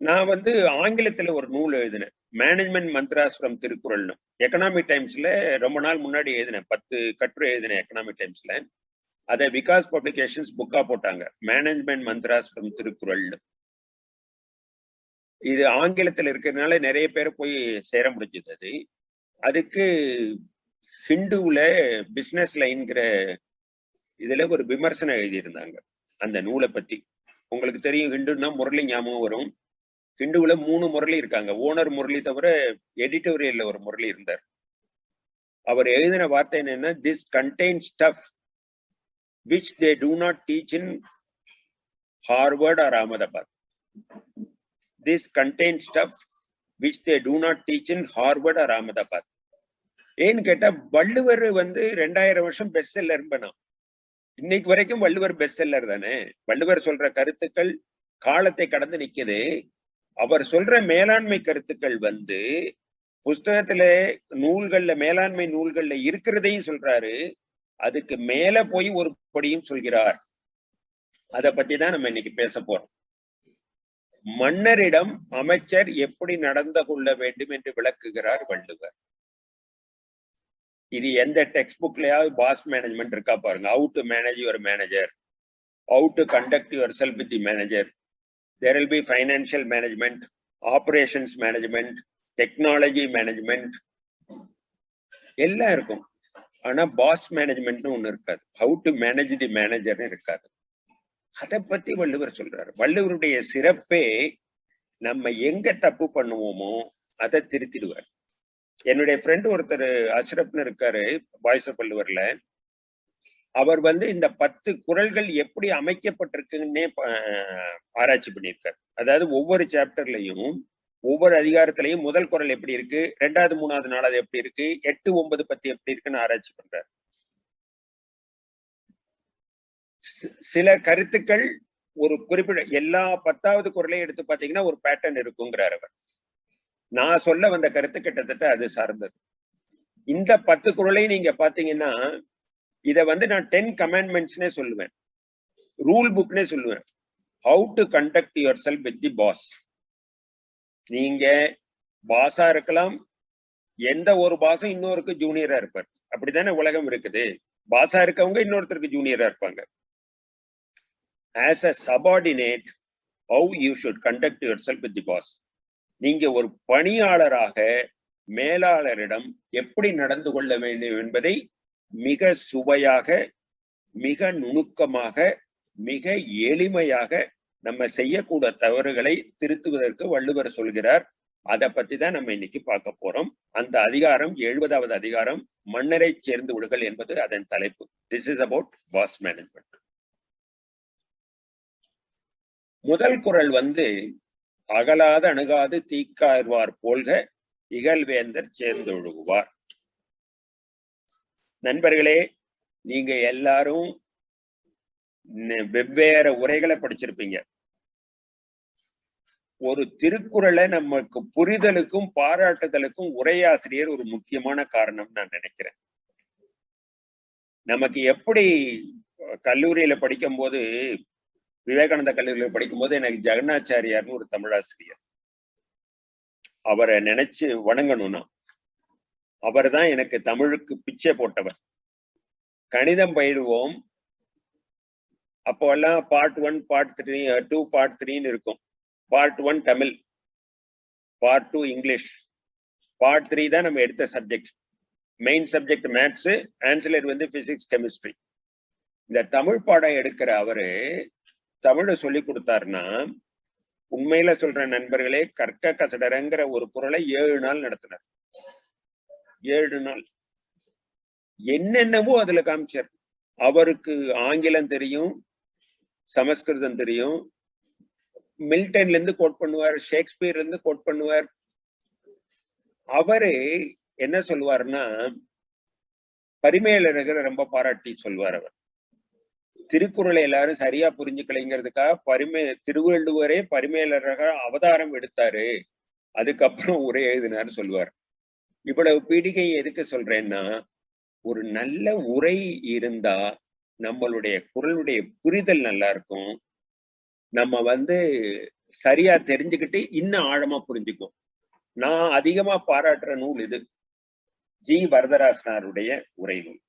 Speaker 3: நான் ஆங்கிலத்துல ஒரு நூல் எழுதினேன், மேனேஜ்மெண்ட் மந்த்ராஸ் ஃப்ரம் திருக்குறள்னு. எக்கனாமிக் டைம்ஸ்ல ரொம்ப நாள் முன்னாடி எழுதினேன், 10 கட்டுரை எழுதினேன் எக்கனாமிக் டைம்ஸ்ல. அதை விகாஸ் பப்ளிகேஷன்ஸ் புக்கா போட்டாங்க, மேனேஜ்மெண்ட் மந்த்ராஸ் ஃப்ரம் திருக்குறள்னு. இது ஆங்கிலத்துல இருக்கிறதுனால நிறைய பேர் போய் சேர முடிஞ்சது. அதுக்கு ஹிந்துல பிசினஸ் லைன்கிற இதுல ஒரு விமர்சனம் எழுதியிருந்தாங்க அந்த நூலை பத்தி. உங்களுக்கு தெரியும், ஹிந்துன்னா முரளி ஞாபகம் வரும். ஹிந்துல 3 முரளி இருக்காங்க. ஓனர் முரளி தவிர எடிட்டோரியல்ல ஒரு முரளி இருந்தார். அவர் எழுதின வார்த்தை என்னன்னா, this contain stuff which they do not teach in Harvard or Ahmedabad. This contains stuff which they do not teach in Harvard or Ahmedabad. ஏன்னு கேட்டா, வள்ளுவர் 2000 வருஷம் பெஸ்ட் செல்லர் பண்ணோம். இன்னைக்கு வரைக்கும் வள்ளுவர் பெஸ்ட் செல்லர் தானே. வள்ளுவர் சொல்ற கருத்துக்கள் காலத்தை கடந்து நிக்குது. அவர் சொல்ற மேலாண்மை கருத்துக்கள் புஸ்தகத்துல நூல்கள்ல, மேலாண்மை நூல்கள்ல இருக்கிறதையும் சொல்றாரு, அதுக்கு மேல போய் ஒரு படியும் சொல்கிறார். அதை பத்தி தான் நம்ம இன்னைக்கு பேச போறோம். மன்னரிடம் அமைச்சர் எப்படி நடந்து கொள்ள வேண்டும் என்று விளக்குகிறார் வள்ளுவர். இது எந்த டெக்ஸ்ட் புக்லயாவது பாஸ் மேனேஜ்மெண்ட் இருக்கா பாருங்க. How to manage your manager, how to conduct yourself with the manager. There will be financial management, operations management, technology management எல்லாம் இருக்கும். ஆனா பாஸ் மேனேஜ்மெண்ட்னு ஒண்ணு இருக்காது. ஹவு டு மேனேஜ் தி மேனேஜர்னு இருக்காது. அதை பத்தி வள்ளுவர் சொல்றாரு. வள்ளுவருடைய சிறப்பே நம்ம எங்க தப்பு பண்ணுவோமோ அதை திருத்திடுவார். என்னுடைய ஃப்ரெண்ட் ஒருத்தர் அஷ்ரப்னு இருக்காரு, வாய்ஸ் ஆஃப் வள்ளுவர்ல. அவர் இந்த 10 குறள்கள் எப்படி அமைக்கப்பட்டிருக்குன்னே ஆராய்ச்சி பண்ணியிருக்காரு. அதாவது ஒவ்வொரு சாப்டர்லையும் ஒவ்வொரு அதிகாரத்திலையும் முதல் குறள் எப்படி இருக்கு, 2வது 3வது 4வது எப்படி இருக்கு, 8 9 10 எப்படி இருக்குன்னு ஆராய்ச்சி பண்றாரு. சில கருத்துக்கள் ஒரு குறிப்பிட்ட எல்லா 10வது குறளையும் எடுத்து பாத்தீங்கன்னா ஒரு பேட்டர்ன் இருக்குங்கிறார் அவர். நான் சொல்ல வந்த கருத்து கிட்டத்தட்ட அது சார்ந்தது. இந்த 10 குறளையும் நீங்க பாத்தீங்கன்னா இத நான் 10 கமாண்ட்மெண்ட்ஸ்னே சொல்லுவேன், ரூல் புக்னே சொல்லுவேன். How to conduct yourself with the boss. நீங்க பாஸா இருக்கலாம், எந்த ஒரு பாஸும் இன்னொருக்கு ஜூனியரா இருப்பார். அப்படித்தானே உலகம் இருக்குது. பாஸா இருக்கவங்க இன்னொருத்தருக்கு ஜூனியரா இருப்பாங்க. As a subordinate, how you should conduct yourself with the boss. நீங்க ஒரு பணியாளராக மேலாளரிடம் எப்படி நடந்து கொள்ள வேண்டும் என்பதை மிக சுவையாக, மிக நுணுக்கமாக, மிக எளிமையாக நம்ம செய்யக்கூடிய தவறுகளை திருத்துவதற்கு வள்ளுவர் சொல்கிறார். அதை பத்தி தான் நம்ம இன்னைக்கு பார்க்க போறோம். அந்த அதிகாரம் 70வது அதிகாரம், மன்னரை சேர்ந்து விடுகள் என்பது அதன் தலைப்பு. This is about was management. முதல் குறள் அகலாத அணுகாது தீக்காய்வார் போல்க இகழ்வேந்தர் சேர்ந்தொழுகுவார். நண்பர்களே, நீங்க எல்லாரும் வெவ்வேறு உரைகளை படிச்சிருப்பீங்க. ஒரு திருக்குறளை நமக்கு புரிதலுக்கும் பாராட்டுதலுக்கும் உரையாசிரியர் ஒரு முக்கியமான காரணம் நான் நினைக்கிறேன். நமக்கு எப்படி கல்லூரியில படிக்கும் போது, விவேகானந்த கல்லூரியில படிக்கும் போது எனக்கு ஜெகநாச்சாரியார்னு ஒரு தமிழாசிரியர், அவரை நினைச்சு வணங்கணும்னா அவர் தான் எனக்கு தமிழுக்கு பிச்சை போட்டவர். கணிதம் பயிடுவோம், அப்போ எல்லாம் பார்ட் 1 பார்ட் 3 2 பார்ட் 3ன்னு இருக்கும். Part 1 Tamil, part 2 English, part 3 தான் நம்ம எடுத்த subject. Main subject maths, ancillary physics chemistry. இந்த தமிழ் பாடம் எடுக்கிற அவரு தமிழை சொல்லி கொடுத்தாருன்னா, உண்மையில சொல்ற நண்பர்களே, கற்க கசடரங்கிற ஒரு குறளை 7 நாள் நடத்தினார். 7 நாள் என்னென்னவோ அதுல காமிச்சார். அவருக்கு ஆங்கிலம் தெரியும், சமஸ்கிருதம் தெரியும், மில்டன்ல இருந்து கோட் பண்ணுவார், ஷேக்ஸ்பியர்ல இருந்து கோட் பண்ணுவார். அவரு என்ன சொல்லுவாருன்னா, பரிமேலழகரை ரொம்ப பாராட்டி சொல்வார். அவர் திருக்குறளை எல்லாரும் சரியா புரிஞ்சுக்கலைங்கிறதுக்காக திருவள்ளுவரே பரிமேலழகர் அவதாரம் எடுத்தாரு, அதுக்கப்புறம் உரை எழுதினாரு சொல்லுவார். இவ்வளவு பீடிகை எதுக்கு சொல்றேன்னா, ஒரு நல்ல உரை இருந்தா நம்மளுடைய குறளுடைய புரிதல் நல்லா இருக்கும். நம்ம சரியா தெரிஞ்சுக்கிட்டு இன்னும் ஆழமா புரிஞ்சுக்கும். நான் அதிகமா பாராட்டுற நூல் இது, ஜி வரதராசனாருடைய உரை நூல்.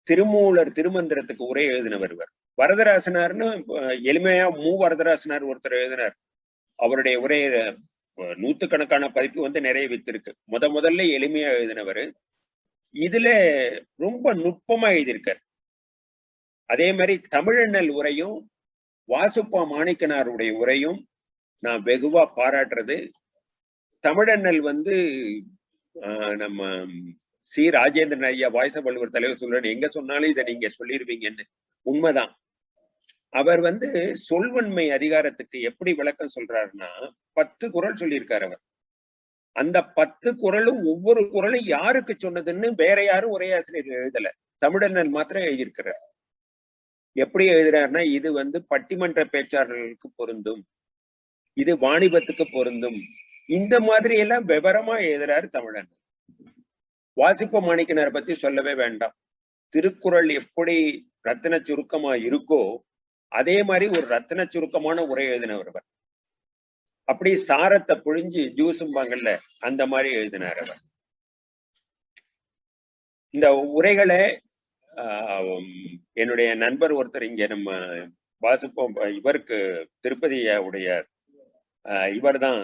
Speaker 3: திருமூலர் திருமந்திரத்துக்கு உரை எழுதினவர் இவர். வரதராசனார்னு எளிமையா வரதராசனார் ஒருத்தர் எழுதினார். அவருடைய உரைய நூத்துக்கணக்கான பதிப்பு நிறைய வித்திருக்கு. முதல்ல எளிமையா எழுதினவர். இதுல ரொம்ப நுட்பமா எழுதியிருக்கார். அதே மாதிரி தமிழண்ணல் உரையும் வாசுப்பா மாணிக்கனாருடைய உரையும் நான் வெகுவா பாராட்டுறது. தமிழண்ணல் நம்ம சி ராஜேந்திரன் ஐயா வாய்ஸ் ஆஃப் வள்ளுவர் தலைவர் சொல்றேன், எங்க சொன்னாலும் இதை நீங்க சொல்லிருவீங்கன்னு. உண்மைதான். அவர் சொல்வன்மை அதிகாரத்துக்கு எப்படி விளக்கம் சொல்றாருன்னா, 10 குறள் சொல்லியிருக்காரு அவர். அந்த 10 குறளும் ஒவ்வொரு குறளும் யாருக்கு சொன்னதுன்னு வேற யாரும் உரையாசிரியர் எழுதல, தமிழண்ணல் மாத்திரம் எழுதியிருக்கிறார். எப்படி எழுதுறாருன்னா, இது பட்டிமன்ற பேச்சாளர்களுக்கு பொருந்தும், இது வாணிபத்துக்கு பொருந்தும், இந்த மாதிரி எல்லாம் விவரமா எழுதுறாரு தமிழண்ணல். வாசிப்ப மாணிக்கனாரை பத்தி சொல்லவே வேண்டாம். திருக்குறள் எப்படி ரத்தின சுருக்கமா இருக்கோ அதே மாதிரி ஒரு ரத்தின சுருக்கமான உரை எழுதினவர் அவர். அப்படி சாரத்தை புழிஞ்சு ஜூசும்பாங்கல்ல, அந்த மாதிரி எழுதினார் அவர். இந்த உரைகளை என்னுடைய நண்பர் ஒருத்தர் இங்க நம்ம வாசிப்போம், இவருக்கு திருப்பதியுடைய இவர் தான்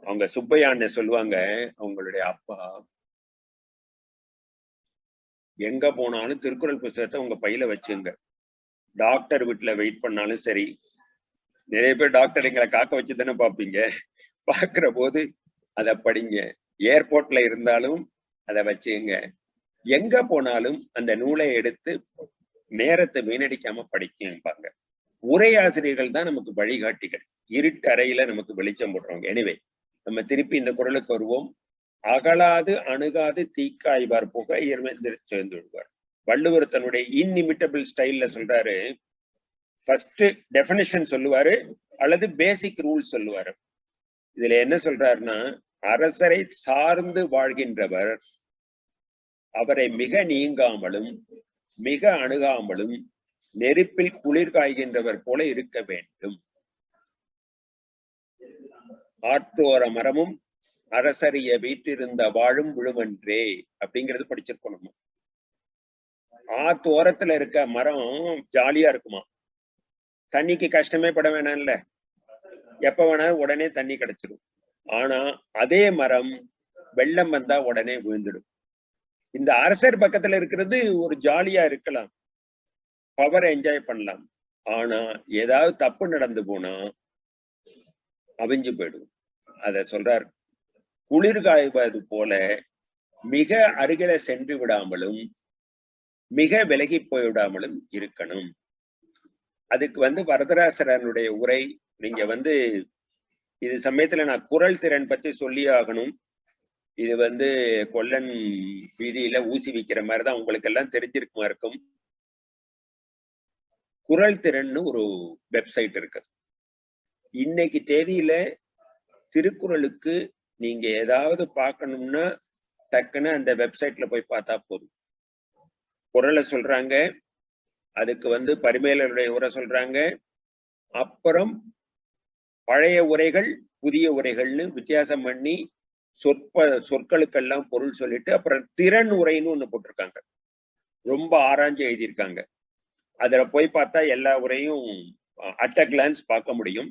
Speaker 3: அவங்க சுப்பையான்னு சொல்லுவாங்க, அவங்களுடைய அப்பா. எங்க போனாலும் திருக்குறள் புத்தகத்தை உங்க பையில வச்சுங்க. டாக்டர் வீட்டுல வெயிட் பண்ணாலும் சரி, நிறைய பேர் டாக்டர் எங்களை காக்க வச்சு தானே பார்ப்பீங்க, பார்க்கிற போது அதை படிங்க. ஏர்போர்ட்ல இருந்தாலும் அதை வச்சுங்க. எங்க போனாலும் அந்த நூலை எடுத்து நேரத்தை வீணடிக்காம படிப்பாங்க. உரையாசிரியர்கள் தான் நமக்கு வழிகாட்டிகள், இருட்டு அறையில நமக்கு வெளிச்சம் போடுறவங்க. எனவே நம்ம திருப்பி இந்த குறளுக்கு வருவோம். அகலாது அணுகாது தீக்காய்வார் போக சேர்ந்து விடுவார். வள்ளுவர் தன்னுடைய இன்இமிட்டபிள் ஸ்டைல்ல சொல்றாரு. ஃபர்ஸ்ட் டெஃபினிஷன் சொல்லுவாரு, அல்லது பேசிக் ரூல் சொல்லுவாரு. இதுல என்ன சொல்றாருன்னா, அரசரை சார்ந்து வாழ்கின்றவர் அவரை மிக நீங்காமலும் மிக அணுகாமலும் நெருப்பில் குளிர் காய்கின்றவர் போல இருக்க வேண்டும். ஆற்றோர மரமும் அரசரிய வீட்டிருந்த வாழும் விழுமன்றே அப்படிங்கிறது படிச்சிருக்கணும். ஆத்தோரத்துல இருக்க மரம் ஜாலியா இருக்குமா, தண்ணிக்கு கஷ்டமே பட வேணாம்ல, எப்ப வேணாலும் உடனே தண்ணி கிடைச்சிடும். ஆனா அதே மரம் வெள்ளம் வந்தா உடனே விழுந்துடும். இந்த அரசர் பக்கத்துல இருக்கிறது ஒரு ஜாலியா இருக்கலாம், பவரை என்ஜாய் பண்ணலாம். ஆனா ஏதாவது தப்பு நடந்து போனா அவிஞ்சு போயிடும். அத சொல்றார், குளிர் காய்வது போல மிக அருகில சென்று விடாமலும் மிக விலகி போய்விடாமலும் இருக்கணும். அதுக்கு வரதராசரனுடைய உரை, நீங்க இது சமயத்துல நான் குரல் திறன் பத்தி சொல்லி ஆகணும். இது கொல்லன் வீதியில ஊசி விக்கிற மாதிரிதான், உங்களுக்கு எல்லாம் தெரிஞ்சிருக்குமா இருக்கும். குரல் திறன்னு ஒரு வெப்சைட் இருக்கு. இன்னைக்கு தேதியில திருக்குறளுக்கு நீங்க ஏதாவது பார்க்கணும்னா டக்குன்னு அந்த வெப்சைட்ல போய் பார்த்தா போதும். குறளை சொல்றாங்க, அதுக்கு பரிமேலருடைய உரை சொல்றாங்க, அப்புறம் பழைய உரைகள் புதிய உரைகள்னு வித்தியாசம் பண்ணி சொற்களுக்கெல்லாம் பொருள் சொல்லிட்டு அப்புறம் திறன் உரைன்னு ஒண்ணு போட்டிருக்காங்க. ரொம்ப ஆராய்ச்சி எழுதியிருக்காங்க. அதுல போய் பார்த்தா எல்லா உரையும் அட் அ கிளான்ஸ் பார்க்க முடியும்.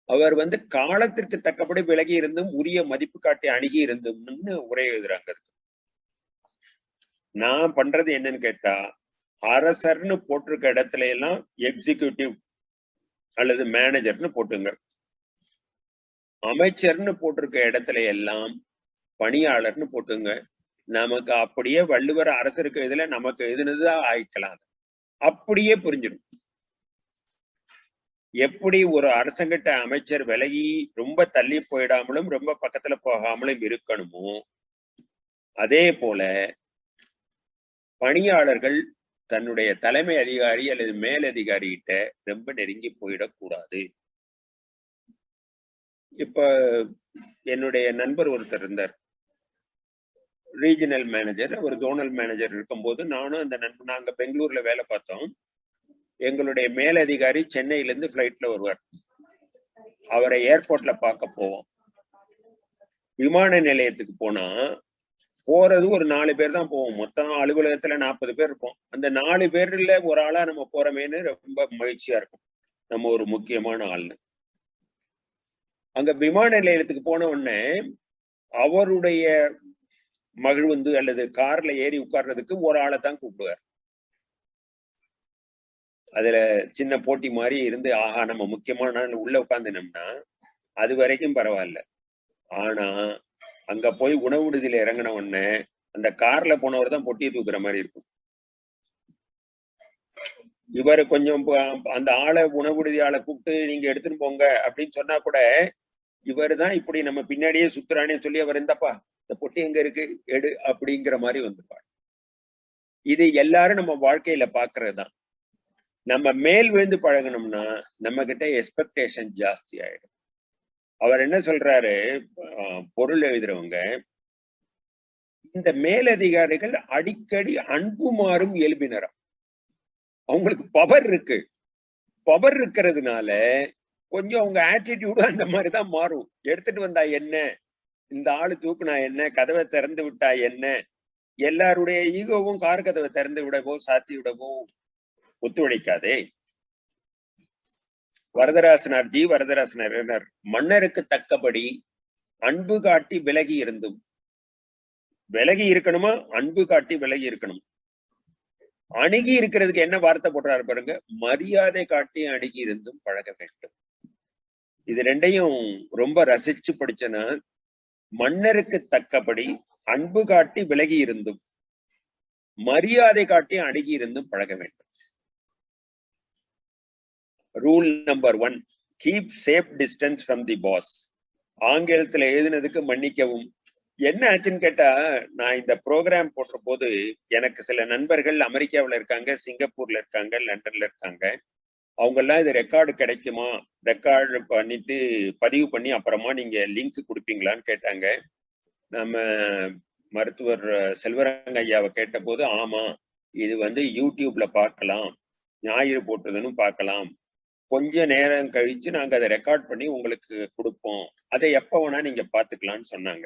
Speaker 3: அவர் காலத்திற்கு தக்கபடி விலகி இருந்தும் உரிய மதிப்பு காட்டி அணுகி இருந்தும்னு உரை எழுதுறாங்க. நான் பண்றது என்னன்னு கேட்டா, அரசர்னு போட்டிருக்க இடத்துல எல்லாம் எக்ஸிகியூட்டிவ் அல்லது மேனேஜர்னு போட்டுங்க, அமைச்சர்னு போட்டிருக்க இடத்துல எல்லாம் பணியாளர்னு போட்டுங்க. நமக்கு அப்படியே வள்ளுவர் அரசருக்கு இதுல நமக்கு எதுனதுதான் ஆயிக்கலாம், அப்படியே புரிஞ்சிடும். எப்படி ஒரு அரசங்கிட்ட அமைச்சர் விலகி ரொம்ப தள்ளி போயிடாமலும் ரொம்ப பக்கத்துல போகாமலும் இருக்கணுமோ, அதே போல பணியாளர்கள் தன்னுடைய தலைமை அதிகாரி அல்லது மேலதிகாரி கிட்ட ரொம்ப நெருங்கி போயிடக்கூடாது. இப்ப என்னுடைய நண்பர் ஒருத்தர் இருந்தார், ரீஜனல் மேனேஜர், ஒரு ஜோனல் மேனேஜர் இருக்கும்போது நானும் அந்த நண்பர், நாங்க பெங்களூர்ல வேலை பார்த்தோம். எங்களுடைய மேலதிகாரி சென்னையில இருந்து பிளைட்ல வருவார். அவரை ஏர்போர்ட்ல பார்க்க போவோம். விமான நிலையத்துக்கு போனா போறது ஒரு 4 பேர் தான் போவோம். மொத்தம் அலுவலகத்துல 40 பேர் இருப்போம். அந்த 4 பேர்ல ஒரு ஆளா நம்ம போறோமேன்னு ரொம்ப மகிழ்ச்சியா இருக்கும், நம்ம ஒரு முக்கியமான ஆள்னு. அங்க விமான நிலையத்துக்கு போன உடனே அவருடைய மகிழ்வு அல்லது கார்ல ஏறி உட்கார்றதுக்கு ஒரு ஆளை தான் கூப்பிடுவார். அதுல சின்ன போட்டி மாதிரி இருந்து, ஆஹா நம்ம முக்கியமான உள்ள உட்கார்ந்துனோம்னா அது வரைக்கும் பரவாயில்ல. ஆனா அங்க போய் உணவு விடுதியில இறங்கின உடனே அந்த கார்ல போனவர் தான் பொட்டியை தூக்குற மாதிரி இருக்கும். இவர் கொஞ்சம் அந்த ஆளை உணவு விடுதி ஆளை கூப்பிட்டு நீங்க எடுத்துன்னு போங்க அப்படின்னு சொன்னா கூட, இவர் தான் இப்படி நம்ம பின்னாடியே சுத்துறானே சொல்லி அவர் இந்தப்பா இந்த பொட்டி எங்க இருக்கு எடு அப்படிங்கிற மாதிரி வந்துப்பார். இது எல்லாரும் நம்ம வாழ்க்கையில பாக்குறதுதான். நம்ம மேல் விழுந்து பழகணும்னா நம்ம கிட்ட எக்ஸ்பெக்டேஷன் ஜாஸ்தி ஆயிடும். அவர் என்ன சொல்றாரு, பொருள் எழுதுறவங்க, இந்த மேலதிகாரிகள் அடிக்கடி அன்பு மாறும் இயல்பினரும், அவங்களுக்கு பவர் இருக்கு. பவர் இருக்கிறதுனால கொஞ்சம் அவங்க ஆட்டிடியூடு அந்த மாதிரிதான் மாறும். எடுத்துட்டு வந்தா என்ன, இந்த ஆளு தூக்குனா என்ன, கதவை திறந்து விட்டா என்ன, எல்லாருடைய ஈகோவும் கார் கதவை திறந்து விடவோ சாத்தி விடவோ ஒத்துழைக்காதே. வரதராசனார் ஜி வரதராசனார் மன்னருக்கு தக்கபடி அன்பு காட்டி விலகி இருந்தும், விலகி இருக்கணுமா, அன்பு காட்டி விலகி இருக்கணும். அணுகி இருக்கிறதுக்கு என்ன வார்த்தை போடுறாரு பாருங்க, மரியாதை காட்டி அணுகி இருந்தும் பழக வேண்டும். இது ரெண்டையும் ரொம்ப ரசிச்சு படிச்சனா, மன்னருக்கு தக்கபடி அன்பு காட்டி விலகி இருந்தும் மரியாதை காட்டி அணுகி இருந்தும் பழக வேண்டும். Rule number 1, keep safe distance from the boss. ஆங்கிலத்துல எழுதினதுக்கு மன்னிக்கவும். என்ன ஆச்சுன்னு கேட்டா, நான் இந்த ப்ரோக்ராம் போடுற போது எனக்கு சில நண்பர்கள் அமெரிக்காவில் இருக்காங்க, சிங்கப்பூர்ல இருக்காங்க, லண்டன்ல இருக்காங்க. அவங்க எல்லாம் இது ரெக்கார்டு கிடைக்குமா, ரெக்கார்டு பண்ணிட்டு பதிவு பண்ணி அப்புறமா நீங்க லிங்க் கொடுப்பீங்களான்னு கேட்டாங்க. நம்ம மருத்துவர் செல்வரங்க ஐயாவை கேட்ட போது, ஆமா இது யூடியூப்ல பார்க்கலாம், ஞாயிறு போட்டதுன்னு பார்க்கலாம், கொஞ்ச நேரம் கழிச்சு நாங்க அதை ரெக்கார்ட் பண்ணி உங்களுக்கு கொடுப்போம், அதை எப்ப வேணா நீங்க பாத்துக்கலாம்னு சொன்னாங்க.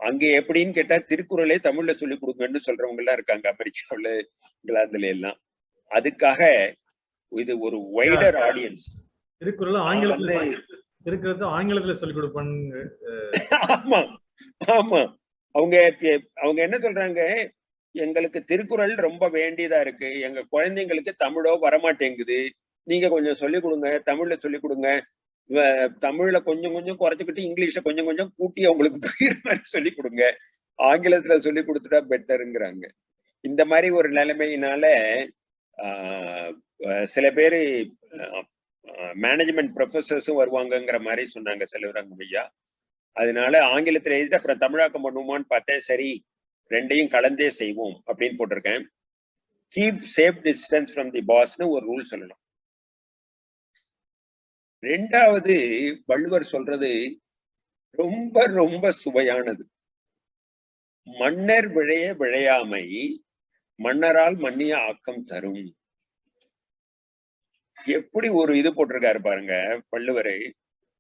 Speaker 3: அங்க எப்படின்னு கேட்டா, திருக்குறளே தமிழ்ல சொல்லி கொடுங்கன்னு சொல்றவங்க எல்லாம் இருக்காங்க அமெரிக்காவுல, இங்கிலாந்துல எல்லாம். அதுக்காக இது ஒரு வைடர் ஆடியன்ஸ்.
Speaker 2: திருக்குறள் ஆங்கிலத்துல சொல்லி கொடுப்பாங்க.
Speaker 3: ஆமா ஆமா, அவங்க என்ன சொல்றாங்க, எங்களுக்கு திருக்குறள் ரொம்ப வேண்டியதா இருக்கு, எங்க குழந்தைங்களுக்கு தமிழோ வரமாட்டேங்குது, நீங்க கொஞ்சம் சொல்லிக் கொடுங்க, தமிழ்ல சொல்லிக் கொடுங்க தமிழ்ல கொஞ்சம் கொஞ்சம் குறைச்சுக்கிட்டு இங்கிலீஷ்ல கொஞ்சம் கொஞ்சம் கூட்டி அவங்களுக்கு புரியுற மாதிரி சொல்லி கொடுங்க, ஆங்கிலத்துல சொல்லி கொடுத்துட்டா பெட்டருங்கிறாங்க. இந்த மாதிரி ஒரு நிலைமையினால சில பேரு மேனேஜ்மெண்ட் ப்ரொஃபசர்ஸும் வருவாங்கங்கிற மாதிரி சொன்னாங்க செல்வரங்கம் ஐயா. அதனால ஆங்கிலத்துல எழுதி அப்புறம் தமிழாக்கம் பண்ணுவோமான்னு பார்த்தேன். சரி, ரெண்டையும் கலந்தே செய்வோம் அப்படின்னு போட்டிருக்கேன். Keep safe distance from the பாஸ்னு ஒரு ரூல் சொல்லணும். ரெண்டாவது, வள்ளுவர் சொல்றது ரொம்ப ரொம்ப சுவையானது. மன்னர் விழைய விழையாமை மன்னரால் மன்னிய ஆக்கம் தரும். எப்படி ஒரு இது போட்டிருக்காரு பாருங்க வள்ளுவரை.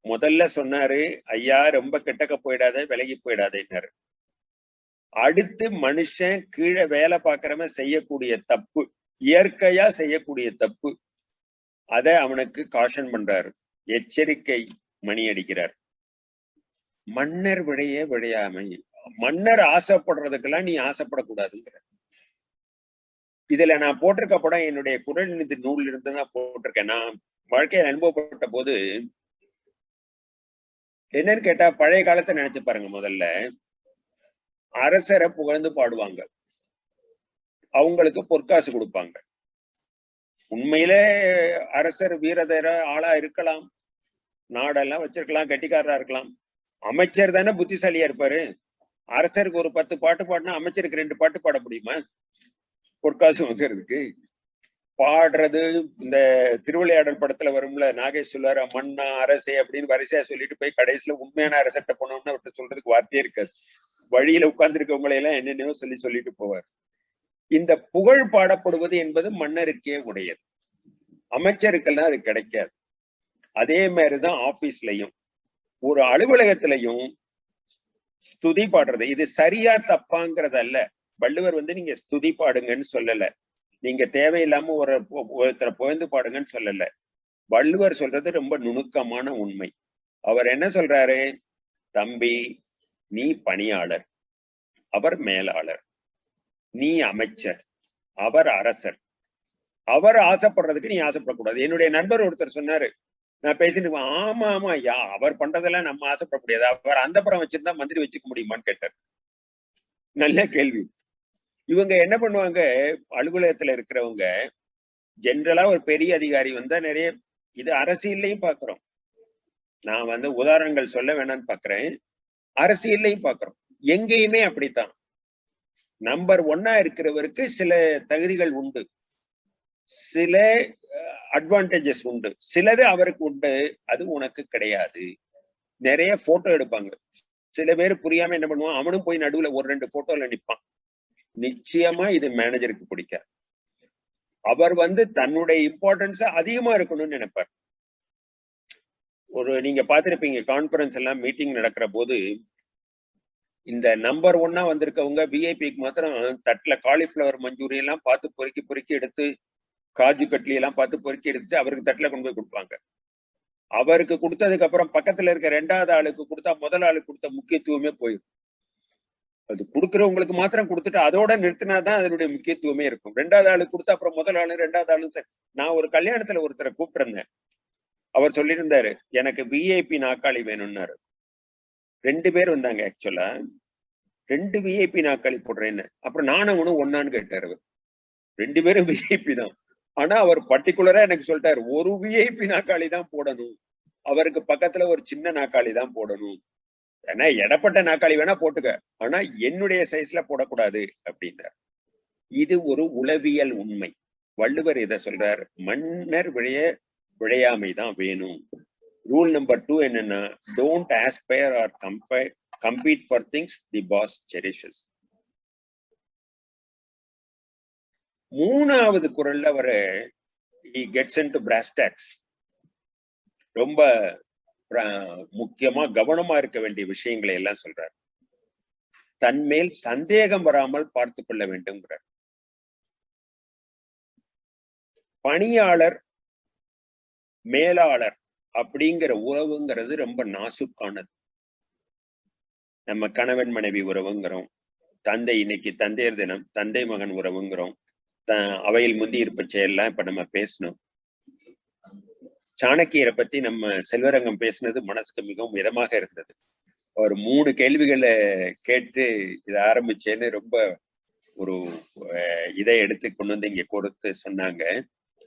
Speaker 3: முதல்ல சொன்னாரு, ஐயா ரொம்ப கெட்டக்க போயிடாத, விலகி போயிடாதேன்னாரு. அடுத்து மனுஷன் கீழே வேலை பார்க்கறவன் செய்யக்கூடிய தப்பு, இயற்கையா செய்யக்கூடிய தப்பு, அத அவனுக்கு காஷன் பண்றாரு, எச்சரிக்கை மணி அடிக்கிறார். மன்னர் விழைய விழையாமை, மன்னர் ஆசைப்படுறதுக்கெல்லாம் நீ ஆசைப்படக்கூடாதுங்கிற. இதுல நான் போட்டிருக்க படம் என்னுடைய குரல் நிதி நூல் இருந்துதான் போட்டிருக்கேன். நான் வாழ்க்கையை அனுபவப்பட்ட போது என்னன்னு கேட்டா, பழைய காலத்தை நினைச்சு பாருங்க. முதல்ல அரசரை புகழ்ந்து பாடுவாங்க, அவங்களுக்கு பொற்காசு கொடுப்பாங்க. உண்மையிலே அரசர் வீரதர ஆளா இருக்கலாம், நாடெல்லாம் வச்சிருக்கலாம், கெட்டிக்காரரா இருக்கலாம். அமைச்சர் தானே புத்திசாலியா இருப்பாரு. அரசருக்கு ஒரு 10 பாட்டு பாடினா அமைச்சருக்கு 2 பாட்டு பாட முடியுமா பொற்காசு வைக்கிறதுக்கு? பாடுறது இந்த திருவிளையாடல் படத்துல வரும்ல, நாகேஷ் சொல்லுவாரு மன்னா அரசே அப்படின்னு வரிசையா சொல்லிட்டு போய் கடைசியில உண்மையான அரசர்கிட்ட போனோம்னு அவர்கிட்ட சொல்றதுக்கு வார்த்தையே இருக்காது. வழியில உட்கார்ந்து இருக்கவங்களை எல்லாம் என்னென்னவோ சொல்லிட்டு போவார். இந்த புகழ் பாடப்படுவது என்பது மன்னருக்கே உடையது, அமைச்சருக்கெல்லாம் அது கிடைக்காது. அதே மாதிரிதான் ஆபீஸ்லயும் ஒரு அலுவலகத்திலையும் ஸ்துதி பாடுறது. இது சரியா தப்பாங்கிறது அல்ல. வள்ளுவர் நீங்க ஸ்துதி பாடுங்கன்னு சொல்லல, நீங்க தேவையில்லாம ஒருத்தரை புகழ்ந்து பாடுங்கன்னு சொல்லல. வள்ளுவர் சொல்றது ரொம்ப நுணுக்கமான உண்மை. அவர் என்ன சொல்றாரு, தம்பி நீ பணியாளர், அவர் மேலாளர், நீ அமைச்சர், அவர் அரசர். அவர் ஆசைப்படுறதுக்கு நீ ஆசைப்படக்கூடாது. என்னுடைய நண்பர் ஒருத்தர் சொன்னாரு, நான் பேசிட்டு, ஆமா ஆமா ஐயா, அவர் பண்றதெல்லாம் நம்ம ஆசைப்பட முடியாது, அவர் அந்த படம் வச்சிருந்தா மந்திரி வச்சுக்க முடியுமான்னு கேட்டார். நல்ல கேள்வி. இவங்க என்ன பண்ணுவாங்க, அலுவலகத்துல இருக்கிறவங்க ஜென்ரலா ஒரு பெரிய அதிகாரி வந்தா நிறைய, இது அரசியல்லையும் பாக்குறோம், நான் உதாரணங்கள் சொல்ல வேணாம்னு பாக்குறேன், அரசியல்லையும் பாக்குறோம், எங்கேயுமே அப்படித்தான். நம்பர் 1 இருக்கிறவருக்கு சில தகுதிகள் உண்டு, சில அட்வான்டேஜஸ் உண்டு, சிலது அவருக்கு உண்டு, அது உனக்கு கிடையாது. நிறைய போட்டோ எடுப்பாங்க. சில பேர் புரியாம என்ன பண்ணுவான், அவனும் போய் நடுவுல ஒரு 2 போட்டோல நிப்பான். நிச்சயமா இது மேனேஜருக்கு பிடிக்காது. அவர் தன்னுடைய இம்பார்ட்டன்ஸ் அதிகமா இருக்கணும்னு நினைப்பார். நீங்க பார்த்திருப்பீங்க, கான்பரன்ஸ் எல்லாம் மீட்டிங் நடக்கிற போது இந்த நம்பர் 1 வந்திருக்கவங்க விஐபிக்கு மாத்திரம் தட்டுல காலிஃபிளவர் மஞ்சூரி எல்லாம் பார்த்து பொறுக்கி பொறுக்கி எடுத்து, காஜு கட்லி எல்லாம் பார்த்து பொறுக்கி எடுத்து அவருக்கு தட்டுல கொண்டு போய் கொடுப்பாங்க. அவருக்கு கொடுத்ததுக்கு அப்புறம் பக்கத்துல இருக்க 2வது ஆளுக்கு கொடுத்தா முதல் ஆளுக்கு கொடுத்த முக்கியத்துவமே போயிடும். அது கொடுக்குறவங்களுக்கு மாத்திரம் கொடுத்துட்டு அதோட நிறுத்தினாதான் அதனுடைய முக்கியத்துவமே இருக்கும். 2வது ஆளுக்கு கொடுத்தா அப்புறம் முதல் ஆளு 2வது ஆளு. நான் ஒரு கல்யாணத்துல ஒருத்தரை கூப்பிட்டிருந்தேன். அவர் சொல்லியிருந்தாரு, எனக்கு விஐபி நாற்காலி வேணும்னாரு. 2 பேர் வந்தாங்க. ஆக்சுவலா 2 விஐபி நாற்காலி போடுறேன்னு. அப்புறம் நானும் ஒன்னான்னு கேட்டாரு. 2 பேரும் விஐபி தான். ஆனா அவர் பர்டிகுலரா எனக்கு சொல்லிட்டாரு, ஒரு விஐபி நாற்காலி தான் போடணும், அவருக்கு பக்கத்துல ஒரு சின்ன நாற்காலி தான் போடணும், ஏன்னா எடப்பட்ட நாற்காலி வேணா போட்டுக்க, ஆனா என்னுடைய சைஸ்ல போடக்கூடாது அப்படின்னார். இது ஒரு உளவியல் உண்மை. வள்ளுவர் இதை சொல்றார், மன்னர் விழையாமை தான் வேணும். ரூல் நம்பர் 2 என்னன்னா, don't aspire or compete for things the boss cherishes. 3வது குறள்ல அவர் he gets into brass tacks. ரொம்ப முக்கியமா கவனமா இருக்க வேண்டிய விஷயங்களை எல்லாம் சொல்றார். தன்மேல் சந்தேகம் வராமல் பார்த்து கொள்ள வேண்டும்ங்கிறார். பணியாளர் மேலாளர் அப்படிங்கிற உறவுங்கிறது ரொம்ப நாசுக்கானது. நம்ம கணவன் மனைவி உறவுங்கிறோம், தந்தை, இன்னைக்கு தந்தையர் தினம், தந்தை மகன் உறவுங்கிறோம், அவையில் முந்தி இருப்ப செயல்லாம் இப்ப நம்ம பேசணும். சாணக்கியரை பத்தி நம்ம செல்வரங்கம் பேசினது மனசுக்கு மிகவும் இதமாக இருந்தது. ஒரு 3 கேள்விகளை கேட்டு இதை ஆரம்பிச்சேன்னு ரொம்ப ஒரு இதை எடுத்து கொண்டு வந்து இங்க கொடுத்து சொன்னாங்க.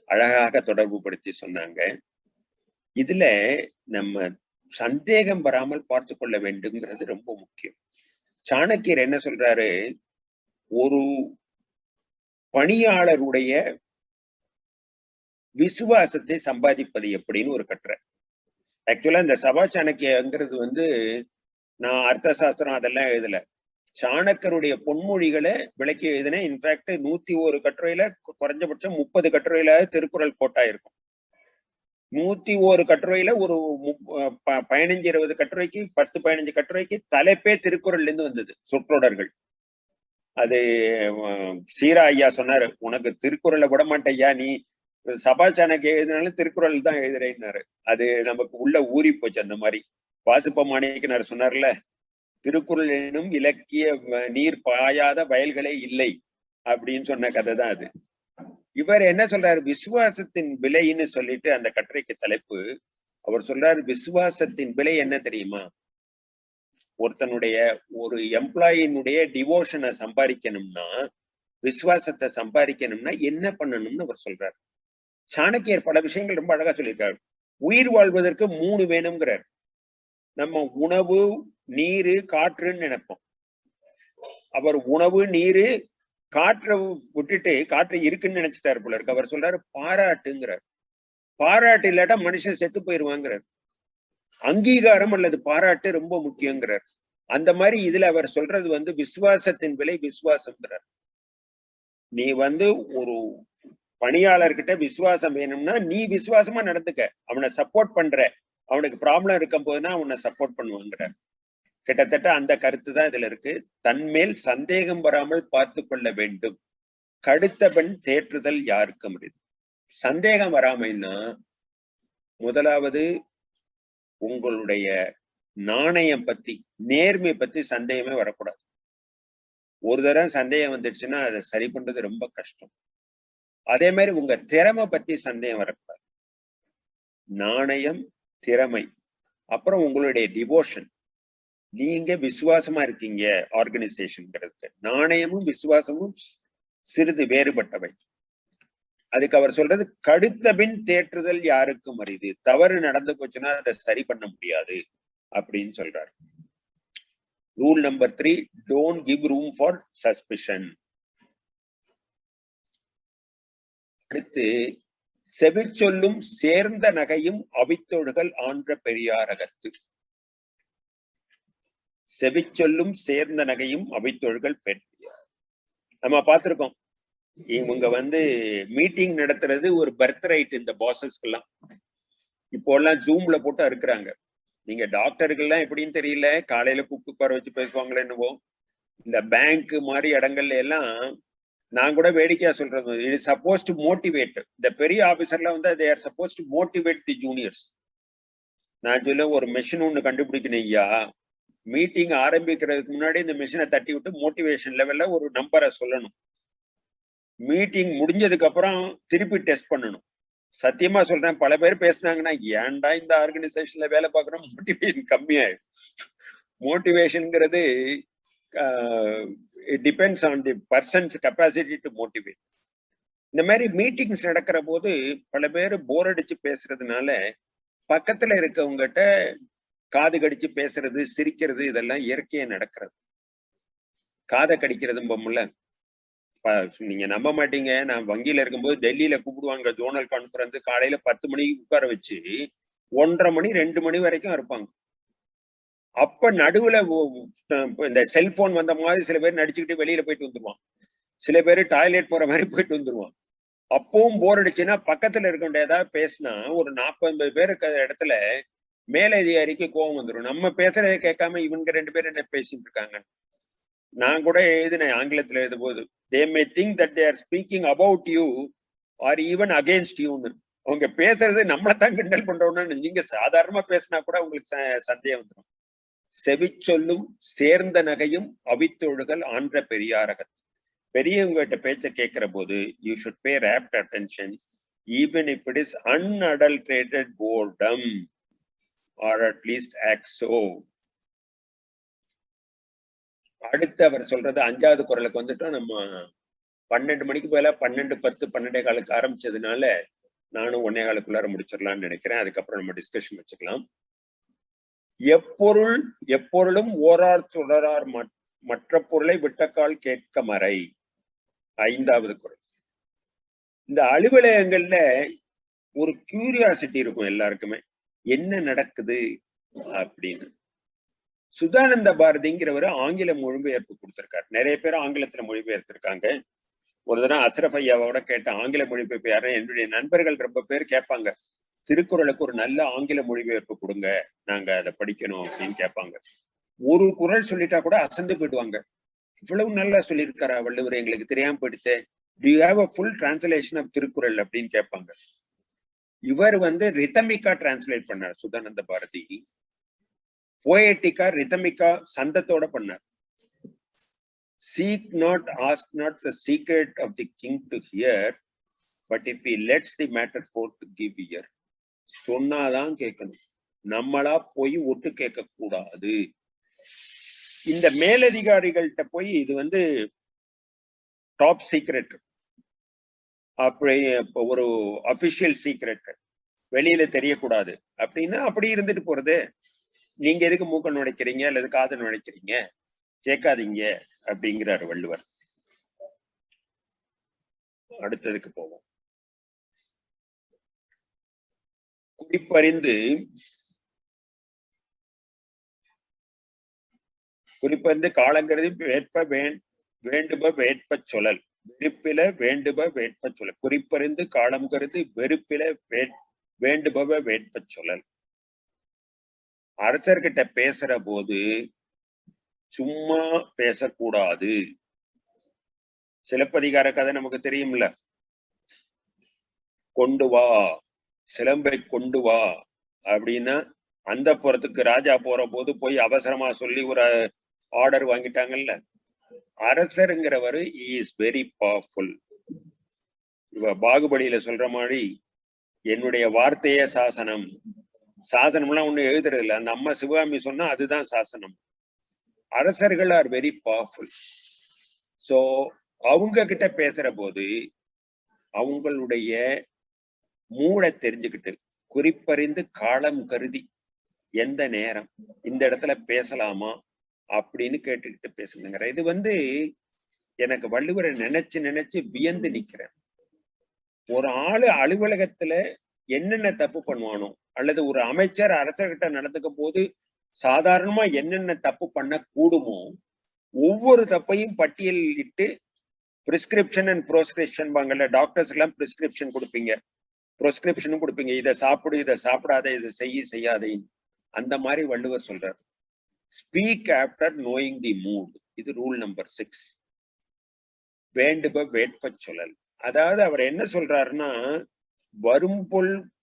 Speaker 3: அழகாக தொடர்பு படுத்தி சொன்னாங்க. இதுல நம்ம சந்தேகம் வராமல் பார்த்து கொள்ள வேண்டும்ங்கிறது ரொம்ப முக்கியம். சாணக்கியர் என்ன சொல்றாரு, ஒரு பணியாளருடைய விசுவாசத்தை சம்பாதிப்பது எப்படின்னு ஒரு கட்டுரை. ஆக்சுவலா இந்த சபா சாணக்கியங்கிறது வந்து நான் அர்த்த சாஸ்திரம் அதெல்லாம் எழுதல, சாணக்கருடைய பொன்மொழிகளை விளக்கி எழுதினேன். இன்ஃபேக்ட் 101 கட்டுரையில குறைஞ்சபட்சம் 30 கட்டுரையில திருக்குறள் கோட்டா இருக்கும். 101 கட்டுரையில ஒரு 15-20 கட்டுரைக்கு 10-15 கட்டுரைக்கு தலைப்பே திருக்குறள்ல இருந்து வந்தது, சொற்றொடர்கள். அது சீரா ஐயா சொன்னாரு, உனக்கு திருக்குறளை விட மாட்டேயா, நீ சபா சாணக்கிய எழுதினாலும் திருக்குறள் தான் எழுதுறேன்னாரு. அது நமக்கு உள்ள ஊறி போச்சு. அந்த மாதிரி வாசுப்ப மாணிக்கனார் சொன்னார்ல, திருக்குறள் எனும் இலக்கிய நீர் பாயாத வயல்களே இல்லை அப்படின்னு சொன்ன கதை தான் அது. இவர் என்ன சொல்றாரு, விசுவாசத்தின் விலைன்னு சொல்லிட்டு அந்த கட்டுரைக்கு தலைப்பு அவர் சொல்றாரு, விசுவாசத்தின் விலை என்ன தெரியுமா, ஒருத்தனுடைய ஒரு எம்ப்ளாயினுடைய டிவோஷனை சம்பாதிக்கணும்னா, விசுவாசத்தை சம்பாதிக்கணும்னா என்ன பண்ணணும்னு அவர் சொல்றாரு. சாணக்கியர் பல விஷயங்கள் ரொம்ப அழகா சொல்லியிருக்காரு. உயிர் வாழ்வதற்கு 3 வேணுங்கிறார். நம்ம உணவு, நீரு, காற்றுன்னு நினைப்போம். அவர் உணவு, நீரு, காற்றை விட்டுட்டு காற்று இருக்குன்னு நினைச்சிட்டாரு போல இருக்கு. அவர் சொல்றாரு பாராட்டுங்கிறார். பாராட்டு இல்லாட்டா மனுஷன் செத்து போயிருவாங்கிறார். அங்கீகாரம் அல்லது பாராட்டு ரொம்ப முக்கியங்கிறார். அந்த மாதிரி இதுல அவர் சொல்றது வந்து விசுவாசத்தின் விலை விசுவாசம்ங்கிறார். நீ வந்து ஒரு பணியாளர்கிட்ட விசுவாசம் வேணும்னா நீ விசுவாசமா நடந்துக்க, அவனை சப்போர்ட் பண்ற, அவனுக்கு ப்ராப்ளம் இருக்கும் போதுதான் அவனை சப்போர்ட் பண்ணுவாங்கிறார். கிட்டத்தட்ட அந்த கருத்து தான் இதுல இருக்கு. தன்மேல் சந்தேகம் வராமல் பார்த்து கொள்ள வேண்டும், கடுத்தவன் தேற்றுதல் யாருக்கு முடியுது. சந்தேகம் வராமைன்னா முதலாவது உங்களுடைய நாணயம் பத்தி, நேர்மை பத்தி சந்தேகமே வரக்கூடாது. ஒரு தடவை சந்தேகம் வந்துடுச்சுன்னா அதை சரி பண்றது ரொம்ப கஷ்டம். அதே மாதிரி உங்க திறமை பத்தி சந்தேகம் வரக்கூடாது. நாணயம், திறமை, அப்புறம் உங்களுடைய டிவோஷன், நீங்க விசுவாசமா இருக்கீங்க ஆர்கனைசேஷன்ங்கிறதுக்கு. நாணயமும் விசுவாசமும் சிறிது வேறுபட்டவை. அதுக்கு அவர் சொல்றது கடுத்த பின் தேற்றுதல் யாருக்கும் அரிது, தவறு நடந்து போச்சுன்னா அதை சரி பண்ண முடியாது அப்படின்னு சொல்றாரு. Rule number 3, don't give room for suspicion. அடுத்து, செவிச்சொல்லும் சேர்ந்த நகையும் அவித்தொழுகள் ஆன்ற பெரியாரகத்து. செவிச்சொல்லும் சேர்ந்த நகையும் அவித்தொழுகள் பெரியார். நம்ம பார்த்திருக்கோம், இவங்க வந்து மீட்டிங் நடத்துறது ஒரு பர்த் ரைட் இந்த பாசஸ்க்கெல்லாம். இப்போ எல்லாம் ஜூம்ல போட்டு அறுக்குறாங்க. நீங்க டாக்டர்கள்லாம் எப்படின்னு தெரியல, காலையில கூப்பிட்டு உட்கார வச்சு பேசுவாங்களே என்னவோ. இந்த பேங்க் மாதிரி இடங்கள்ல எல்லாம் நான் கூட வேடிக்கையா சொல்றது, it is suppose to motivate. இந்த பெரிய ஆபீசர்ல வந்து they are supposed to motivate the juniors. நான் சொல்ல ஒரு மெஷின் ஒண்ணு கண்டுபிடிக்கணும் ஐயா, மீட்டிங் ஆரம்பிக்கிறதுக்கு முன்னாடி இந்த மிஷினை தட்டி விட்டு மோட்டிவேஷன் லெவல்ல ஒரு நம்பரை சொல்லணும். மீட்டிங் முடிஞ்சதுக்கு அப்புறம் திருப்பி டெஸ்ட் பண்ணணும். சத்தியமா சொல்றேன், பல பேர் பேசினாங்கன்னா ஏன்டா இந்த ஆர்கனைசேஷன்ல வேலை பார்க்கறோம், மோட்டிவேஷன் கம்மியாயிடும். மோட்டிவேஷன்ங்கிறது it depends on the person's capacity to motivate. இந்த மாதிரி மீட்டிங்ஸ் நடக்கிற போது பல பேர் போர் அடிச்சு பேசுறதுனால பக்கத்துல இருக்கவங்ககிட்ட காது கடிச்சு பேசுறது, சிரிக்கிறது, இதெல்லாம் இயற்கையா நடக்கிறது. காதை கடிக்கிறதும் பொம்முல நீங்க நம்ப மாட்டீங்க, நான் வங்கியில இருக்கும்போது டெல்லியில கூப்பிடுவாங்க ஜோனல் கான்ஃபரன்ஸ். காலையில 10 மணிக்கு உட்கார வச்சு 1:30 மணி 2 மணி வரைக்கும் இருப்பாங்க. அப்ப நடுவுல இந்த செல்போன் வந்த மாதிரி சில பேர் நடிச்சுக்கிட்டு வெளியில போயிட்டு வந்துருவான், சில பேர் டாய்லெட் போற மாதிரி போயிட்டு வந்துருவான். அப்பவும் போர் அடிச்சுன்னா பக்கத்துல இருக்க ஏதாவது பேசினா ஒரு 40-50 பேர் இருக்கிற இடத்துல மேலதிகாரிக்கு கோபம் வந்துடும். நம்ம பேசுறதை கேட்காம இவங்க 2 பேரும் என்ன பேசிட்டு இருக்காங்க. நான் கூட எழுதினேன் ஆங்கிலத்துல எழுதும் போது, they may think that they are speaking about you or even against you. அவங்க பேசுறது நம்மளத்தான் கிண்டல் பண்றோம்னு நீங்க சாதாரணமா பேசினா கூட உங்களுக்கு சந்தேகம் வந்துடும். செவிச்சொல்லும் சேர்ந்த நகையும் அவித்தொழுகள் ஆன்ற பெரியாரகத். பெரியவங்ககிட்ட பேச்ச கேட்கிற போது you should pay raped attention. even if it is unadulterated boredom, or at least act so. அடுத்து அவர் சொல்றது 5வது குறளுக்கு வந்துட்டோம். நம்ம 12 மணிக்கு போல 12:10 12:15 ஆரம்பிச்சதுனால நானும் 1:15 முடிச்சிடலாம்னு நினைக்கிறேன். அதுக்கப்புறம் நம்ம டிஸ்கஷன் வச்சுக்கலாம். எப்பொருளும் ஓரார் தொடரார் மற்ற பொருளை விட்டக்கால் கேட்க மறை. 5வது குறள். இந்த அலுவலகங்கள்ல ஒரு கியூரியாசிட்டி இருக்கும் எல்லாருக்குமே, என்ன நடக்குது அப்படின்னு. சுதானந்த பாரதிங்கிறவர் ஆங்கில மொழிபெயர்ப்பு கொடுத்திருக்காரு. நிறைய பேர் ஆங்கிலத்துல மொழிபெயர்த்திருக்காங்க. ஒரு தடவை அஸ்ரஃப் ஐயாவோட கேட்ட ஆங்கில மொழிபெயர்ப்பு யாரும் என்னுடைய நண்பர்கள் ரொம்ப பேர் கேட்பாங்க, திருக்குறளுக்கு ஒரு நல்ல ஆங்கில மொழிபெயர்ப்பு கொடுங்க, நாங்க அதை படிக்கணும் அப்படின்னு கேட்பாங்க. ஒரு குறள் சொல்லிட்டா கூட அசந்து போயிடுவாங்க, இவ்வளவு நல்லா சொல்லியிருக்காரா வள்ளுவர், எங்களுக்கு தெரியாம போயிடுச்சு, do you have a full translation of Thirukkural அப்படின்னு கேட்பாங்க. இவர் ரிதமிக்கா டிரான்ஸ்லேட் பண்ணார் சுதானந்த பாரதி. போயட்டிக்கா ரிதமிக்கா சந்தத்தோட பண்ணார். Seek not, ask not the secret of the king to hear, but if he lets the matter forth to give ear. சொன்னாதான் கேட்கணும், நம்மளா போய் ஒட்டு கேட்க கூடாது. இந்த மேலதிகாரிகள்கிட்ட போய் இது டாப் சீக்ரெட், அப்படி ஒரு அபிஷியல் சீக்ரெட், வெளியில தெரியக்கூடாது அப்படின்னா அப்படி இருந்துட்டு போறது. நீங்க எதுக்கு மூக்க நுழைக்கிறீங்க அல்லது காதை நுழைக்கிறீங்க, கேட்காதீங்க அப்படிங்கிறார் வள்ளுவர். அடுத்ததுக்கு போவோம். குறிப்பறிந்து காலங்கிறது வேண்டுப வேட்ப சொல்லல், வெறுப்பில வேண்டுப வேட்ப சொல்லல். குறிப்பறிந்து காலம் கருது வெறுப்பில வேண்டுபவ வேட்ப சொல்லல். அரசர்கிட்ட பேசுற போது சும்மா பேசக்கூடாது. சிலப்பதிகார கதை நமக்கு தெரியும்ல, கொண்டு வா சிலம்பை கொண்டு வா அப்படின்னா அந்த புறத்துக்கு ராஜா போற போது போய் அவசரமா சொல்லி ஒரு ஆர்டர் வாங்கிட்டாங்கல்ல. அரசருங்கிறவரு இஸ் வெரி பவர்ஃபுல். இவ பாகுபலியில சொல்ற மாதிரி என்னுடைய வார்த்தையே சாசனம். சாசனம்லாம் ஒண்ணு எழுதுறது இல்லை, அந்த அம்மா சிவகாமி சொன்னா அதுதான் சாசனம். அரசர்கள் ஆர் வெரி பவர்ஃபுல். சோ அவங்க கிட்ட பேசுற போது அவங்களுடைய மூளை தெரிஞ்சுக்கிட்டு குறிப்பறிந்து காலம் கருதி எந்த நேரம் இந்த இடத்துல பேசலாமா அப்படின்னு கேட்டுக்கிட்டு பேசணுங்கிற இது எனக்கு வள்ளுவரை நினைச்சு வியந்து நிக்கிறேன். ஒரு ஆளு அலுவலகத்துல என்னென்ன தப்பு பண்ணுவானோ, அல்லது ஒரு அமைச்சர் அரசர்கிட்ட நடந்துக்கும் போது சாதாரணமா என்னென்ன தப்பு பண்ண கூடுமோ ஒவ்வொரு தப்பையும் பட்டியலிட்டு பிரிஸ்கிரிப்ஷன் அண்ட் ப்ரோஸ்கிரிப்ஷன் வாங்கல. டாக்டர்ஸ் எல்லாம் பிரிஸ்கிரிப்ஷன் கொடுப்பீங்க, ப்ரோஸ்கிரிப்ஷனும் கொடுப்பீங்க, இதை சாப்பிடு இதை சாப்பிடாத இதை செய்யாதே. அந்த மாதிரி வள்ளுவர் சொல்றார், speak after knowing the mood. இது ரூல் நம்பர் 6. வேண்டுப வேட்ப சொல்லல். அதாவது அவர் என்ன சொல்றாருன்னா,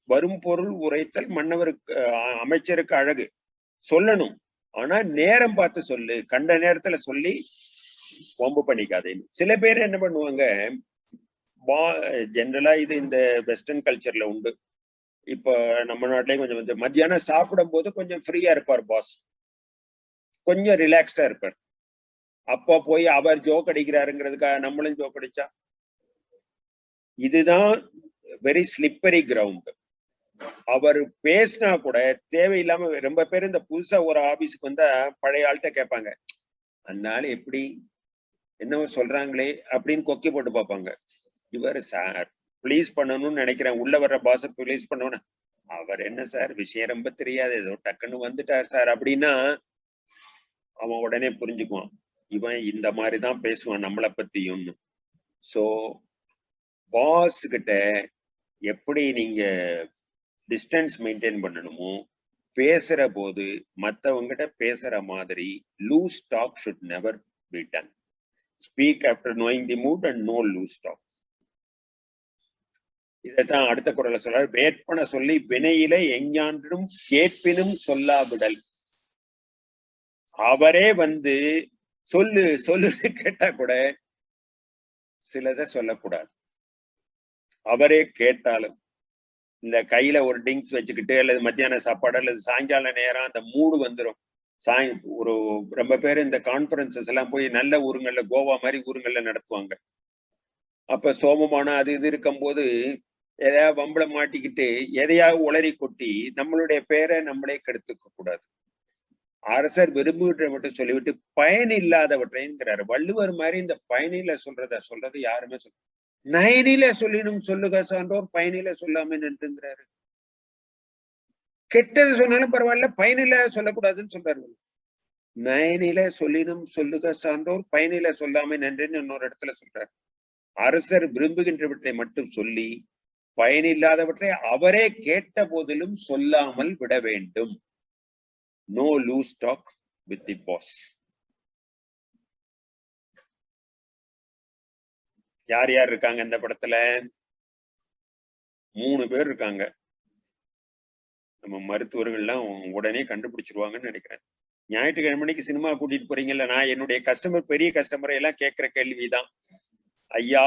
Speaker 3: வரும் பொருள் உரைத்தல் மன்னவருக்கு அமைச்சருக்கு அழகு, சொல்லணும், ஆனா நேரம் பார்த்து சொல்லு, கண்ட நேரத்துல சொல்லி வம்பு பண்ணிக்காதேன்னு. சில பேர் என்ன பண்ணுவாங்க, ஜென்ரலா இது இந்த வெஸ்டர்ன் கல்ச்சர்ல உண்டு. இப்ப நம்ம நாட்டிலேயே கொஞ்சம் மத்தியானம் சாப்பிடும் போது கொஞ்சம் ஃப்ரீயா இருப்பார் பாஸ், கொஞ்சம் ரிலாக்ஸ்டா இருப்பார். அப்ப போய் அவர் ஜோக் அடிக்கிறாருங்கிறதுக்காக நம்மளும் ஜோக் அடிச்சா இதுதான் வெரி ஸ்லிப்பரி கிரவுண்ட். அவர் பேசினா கூட தேவையில்லாம ரொம்ப பேர் இந்த புதுசா ஒரு ஆபீஸுக்கு வந்தா பழைய ஆள்கிட்ட கேட்பாங்க, அதனால எப்படி என்னவோ சொல்றாங்களே அப்படின்னு கொக்கி போட்டு பார்ப்பாங்க. இவர் சார் ப்ளீஸ் பண்ணணும்னு நினைக்கிறேன், உள்ள வர்ற பாஸ ப்ளீஸ் பண்ணணும். அவர் என்ன சார் விஷயம் ரொம்ப தெரியாது, ஏதோ டக்குன்னு வந்துட்டார் சார் அப்படின்னா அவன் உடனே புரிஞ்சுக்குவான், இவன் இந்த மாதிரிதான் பேசுவான் நம்மளை பத்தியும். சோ பாஸ் கிட்ட எப்படி நீங்க டிஸ்டன்ஸ் மெயின்டைன் பண்ணணுமோ, பேசுற போது மற்றவங்கிட்ட பேசுற மாதிரி loose talk should never be done. Speak after knowing the mood and no loose talk. இதைத்தான் அடுத்த குறளை சொல்றாரு, வேட்பன சொல்லி வினையில எஞ்ஞான்றும் கேட்பினும் சொல்லாவிடல். அவரே சொல்லு கேட்டா கூட சிலதை சொல்லக்கூடாது. அவரே கேட்டாலும் இந்த கையில ஒரு டிங்ஸ் வச்சுக்கிட்டு அல்லது மத்தியான சாப்பாடு அல்லது சாயங்கால நேரம் அந்த மூடு வந்துடும். ஒரு ரொம்ப பேர் இந்த கான்பரன்சஸ் எல்லாம் போய் நல்ல ஊருங்கள்ல, கோவா மாதிரி ஊருங்கள்ல நடத்துவாங்க. அப்ப சோமமான அது இது இருக்கும்போது எதையாவது வம்பள மாட்டிக்கிட்டு எதையாவது உளறி கொட்டி நம்மளுடைய பேரை நம்மளே கெடுத்துக்க கூடாது. அரசர் விரும்புகின்ற மட்டும் சொல்லிவிட்டு பயன் இல்லாதவற்றைங்கிறாரு. வள்ளுவர் மாதிரி இந்த பயனில சொல்றது யாருமே சொல்ல. நயனில சொல்லினும் சொல்லுக சான்றோர் பயனில சொல்லாம நின்றுங்கிறாரு. கெட்டது சொன்னாலும் பரவாயில்ல, பயனில சொல்லக்கூடாதுன்னு சொல்றாரு. நயனில சொல்லினும் சொல்லுக சான்றோர் பயனில சொல்லாம நின்றுன்னு இன்னொரு இடத்துல சொல்றாரு. அரசர் விரும்புகின்றவற்றை மட்டும் சொல்லி பயனில்லாதவற்றை அவரே கேட்ட போதிலும் சொல்லாமல் விட வேண்டும். No loose talk with the boss. யார் யார் இருக்காங்க இந்த படத்துல? 3 பேர் இருக்காங்க. நம்ம மருத்துவர்கள்லாம் உடனே கண்டுபிடிச்சிருவாங்கன்னு நினைக்கிறேன். ஞாயிற்றுக்கிழமைக்கு சினிமா கூட்டிட்டு போறீங்கல்ல, நான் என்னுடைய கஸ்டமர், பெரிய கஸ்டமரை எல்லாம் கேட்கிற கேள்விதான், ஐயா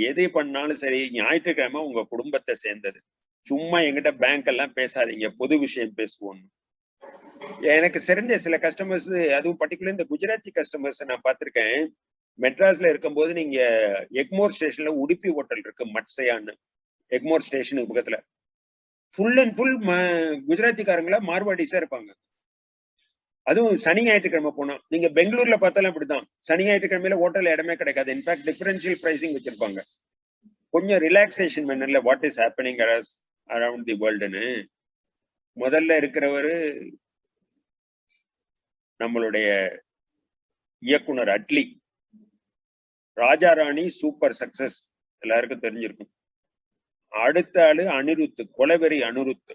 Speaker 3: எது பண்ணாலும் சரி ஞாயிற்றுக்கிழமை உங்க குடும்பத்தை சேர்ந்தது, சும்மா எங்கிட்ட பேங்க் எல்லாம் பேசாதீங்க, பொது விஷயம் பேசுவோம். எனக்கு தெரிஞ்ச சில கஸ்டமர்ஸ், அதுவும் பர்டிகுலர் இந்த குஜராத்தி கஸ்டமர்ஸ் நான் பார்த்திருக்கேன். மெட்ராஸ்ல இருக்கும்போது நீங்க எக்மோர் ஸ்டேஷன்ல உடுப்பி ஹோட்டல் இருக்கு, மட்சையான்னு, எக்மோர் ஸ்டேஷனுக்கு பக்கத்துல. ஃபுல் அண்ட் ஃபுல் குஜராத்திக்காரங்களா மார்வாடிஸா இருப்பாங்க. அதுவும் சனி ஞாயிற்றுக்கிழமை போனா, நீங்க பெங்களூர்ல பார்த்தாலும் அப்படிதான், சனி ஞாயிற்றுக்கிழமையில ஹோட்டல் இடமே கிடைக்காது. இன்ஃபேக்ட் டிஃபரன்ஷியல் பிரைசிங் வச்சிருப்பாங்க. கொஞ்சம் ரிலாக்ஸேஷன் வேணும்ல, what is happening around the வேர்ல்டுன்னு. முதல்ல இருக்கிறவரு நம்மளுடைய இயக்குனர் அட்லி. ராஜா ராணி சூப்பர் சக்சஸ், எல்லாருக்கும் தெரிஞ்சிருக்கும். அடுத்த ஆளு அனிருத், கொலவெறி அனிருத்.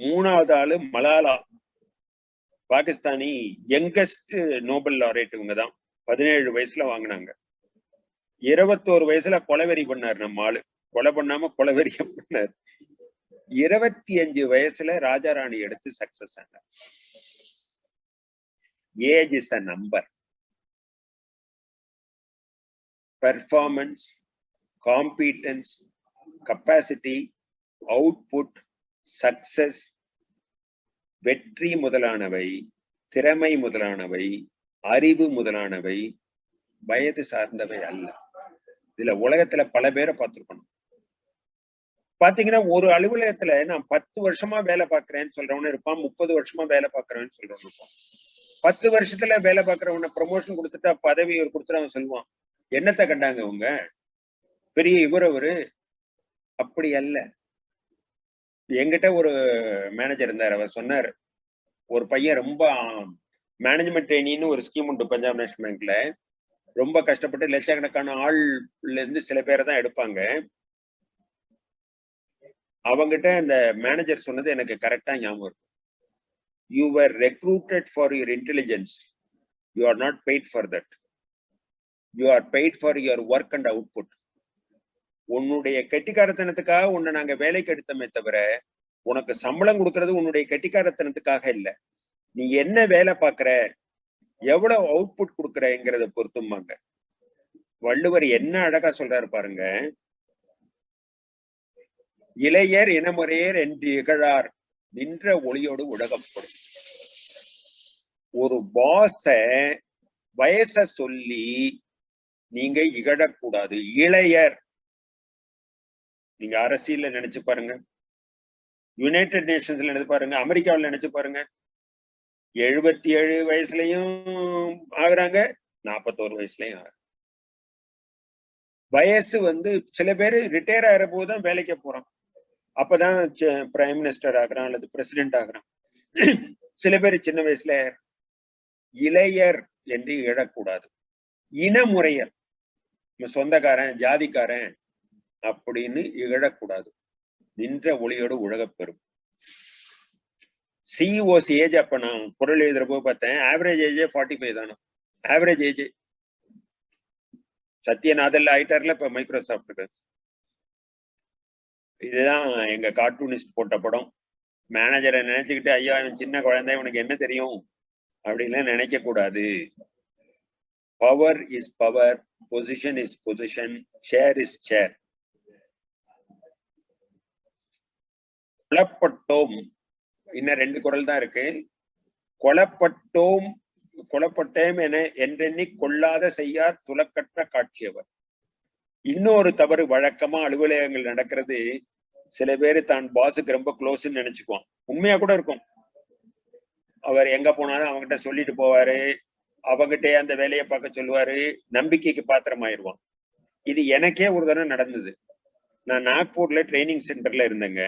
Speaker 3: 3வது ஆளு Malala, Pakistani youngest Nobel laureate. இவங்கதான் 17 வயசுல வாங்கினாங்க. 21 வயசுல கொலவெறி பண்ணார் நம்ம ஆளு. கொலை பண்ணாம கொலவெறிய பண்ணார். 25 வயசுல ராஜா ராணி எடுத்து சக்சஸ் ஆனார். Age is a number. Performance, competence, capacity, output, success, வெற்றி முதலானவை, திறமை முதலானவை, அறிவு முதலானவை வயது சார்ந்தவை அல்ல. இதுல உலகத்துல பல பேரை பார்த்திருக்கணும். பாத்தீங்கன்னா ஒரு அலுவலகத்துல நான் 10 வருஷமா வேலை பார்க்கிறேன்னு சொல்றவனு இருப்பான், 30 வருஷமா வேலை பார்க்கறவன்னு சொல்றவனு இருப்பான். 10 வருஷத்துல வேலை பார்க்கறவன ப்ரமோஷன் கொடுத்துட்டா, பதவி கொடுத்துட்டு அவன் சொல்லுவான், என்னத்தை கண்டாங்க அவங்க, பெரிய இவரு. அப்படி அல்ல. என்கிட்ட ஒரு மேனேஜர் இருந்தார். அவர் சொன்னார், ஒரு பையன் ரொம்ப மேனேஜ்மெண்ட் ட்ரெயினின்னு ஒரு ஸ்கீம் உண்டு பஞ்சாப் நேஷனல் பேங்க்ல. ரொம்ப கஷ்டப்பட்டு லட்சக்கணக்கான ஆள்ல இருந்து சில பேரை தான் எடுப்பாங்க. அவங்கிட்ட அந்த மேனேஜர் சொன்னது எனக்கு கரெக்டா ஞாபகம் இருக்கு. You were recruited for your intelligence, you are not paid for that, you are paid for your work and output. உன்னுடைய கெட்டிக்காரத்தனத்துக்காக உன்னை நாங்க வேலைக்கு எடுத்தோமே தவிர உனக்கு சம்பளம் கொடுக்கறது உன்னுடைய கெட்டிக்காரத்தனத்துக்காக இல்ல. நீ என்ன வேலை பார்க்கற, எவ்வளவு அவுட்புட் கொடுக்கறங்கிறத பொறுத்துமாங்க. வள்ளுவர் என்ன அழகா சொல்றாரு பாருங்க. இளையர் இனமுறையர் என்று இகழார், நின்ற ஒளியோடு உலகப்படும். ஒரு பாஸ வயச சொல்லி நீங்க இகழக்கூடாது. இளையர், நீங்க அரசியல்ல நினைச்சு பாருங்க, யுனைடெட் நேஷன்ஸ்ல நினைச்சு பாருங்க, அமெரிக்காவில் நினைச்சு பாருங்க. 77 வயசுலயும் ஆகுறாங்க, 41 வயசுலயும் ஆகுறாங்க. வயசு சில பேரு ரிட்டையர் ஆகிற போதுதான் வேலைக்கு போறான், அப்பதான் பிரைம் மினிஸ்டர் ஆகுறான் அல்லது பிரசிடென்ட் ஆகுறான். சில பேர் சின்ன வயசுல. இளையர் என்று இழக்கூடாது. இனமுறையர், சொந்தக்காரன் ஜாதிக்காரன் அப்படின்னு இழக்கூடாது. நின்ற ஒளியோடு உலகப்பெறும். சிஓசி ஏஜ், அப்ப நான் குரல் எழுதுற போது பார்த்தேன், ஆவரேஜ் ஏஜே 45 தானே. ஆவரேஜ் ஏஜ் சத்யநாதல்ல ஆயிட்டார்ல இப்ப மைக்ரோசாப்டுக்கு. இதுதான் எங்க கார்ட்டூனிஸ்ட் போட்ட படம். மேனேஜரை நினைச்சுக்கிட்டு, ஐயா இவன் சின்ன குழந்தை, இவனுக்கு என்ன தெரியும் அப்படின்லாம் நினைக்க கூடாது. Power is power, position is position, chair is chair. கொலப்பட்டோம், இன்னும் 2 குறள் தான் இருக்கு. கொலப்பட்டோம் கொலப்பட்டேம் என என்றெண்ணி கொள்ளாத செய்யார் துலக்கற்ற காட்சியவர். இன்னொரு தவறு வழக்கமா அலுவலகங்கள் நடக்கிறது, சில பேரு தான் பாஸுக்கு ரொம்ப க்ளோஸ்ன்னு நினைச்சுக்குவான். உண்மையா கூட இருக்கும். அவர் எங்க போனாலும் அவங்ககிட்ட சொல்லிட்டு போவாரு, அவங்கிட்டே அந்த வேலையை பார்க்க சொல்லுவாரு, நம்பிக்கைக்கு பாத்திரம் ஆயிடுவான். இது எனக்கே ஒரு தடவை நடந்தது. நான் நாக்பூர்ல ட்ரைனிங் சென்டர்ல இருந்தேங்க.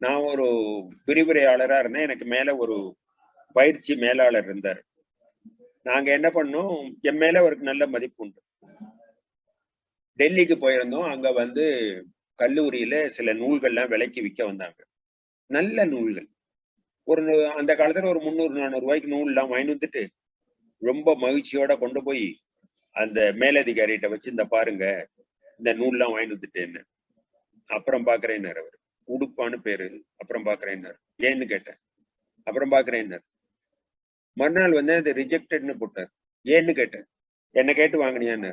Speaker 3: நான் ஒரு விரிவுரையாளரா இருந்தேன். எனக்கு மேல ஒரு பயிற்சி மேலாளர் இருந்தார். நாங்க என்ன பண்ணோம், என் மேல அவருக்கு நல்ல மதிப்பு உண்டு. டெல்லிக்கு போயிருந்தோம். அங்க வந்து கல்லூரியில சில நூல்கள்லாம் விலைக்கு விற்க வந்தாங்க. நல்ல நூல்கள். அந்த காலத்துல ஒரு 300-400 ரூபாய்க்கு நூல் எல்லாம் வாங்கி வந்துட்டு ரொம்ப மகிழ்ச்சியோட கொண்டு போய் அந்த மேலதிகாரிகிட்ட வச்சு, இந்த பாருங்க இந்த நூல்லாம் வாங்கி வந்துட்டேன்னு. அப்புறம் பாக்குறேன்னாரு அவர். உடுப்பான்னு பேரு. அப்புறம் பாக்குறேன்னாரு. ஏன்னு கேட்டேன். அப்புறம் பாக்குறேன்னாரு. மறுநாள் வந்து அது ரிஜெக்டட்னு போட்டார். ஏன்னு கேட்டேன். என்ன கேட்டு வாங்கினியான்னு.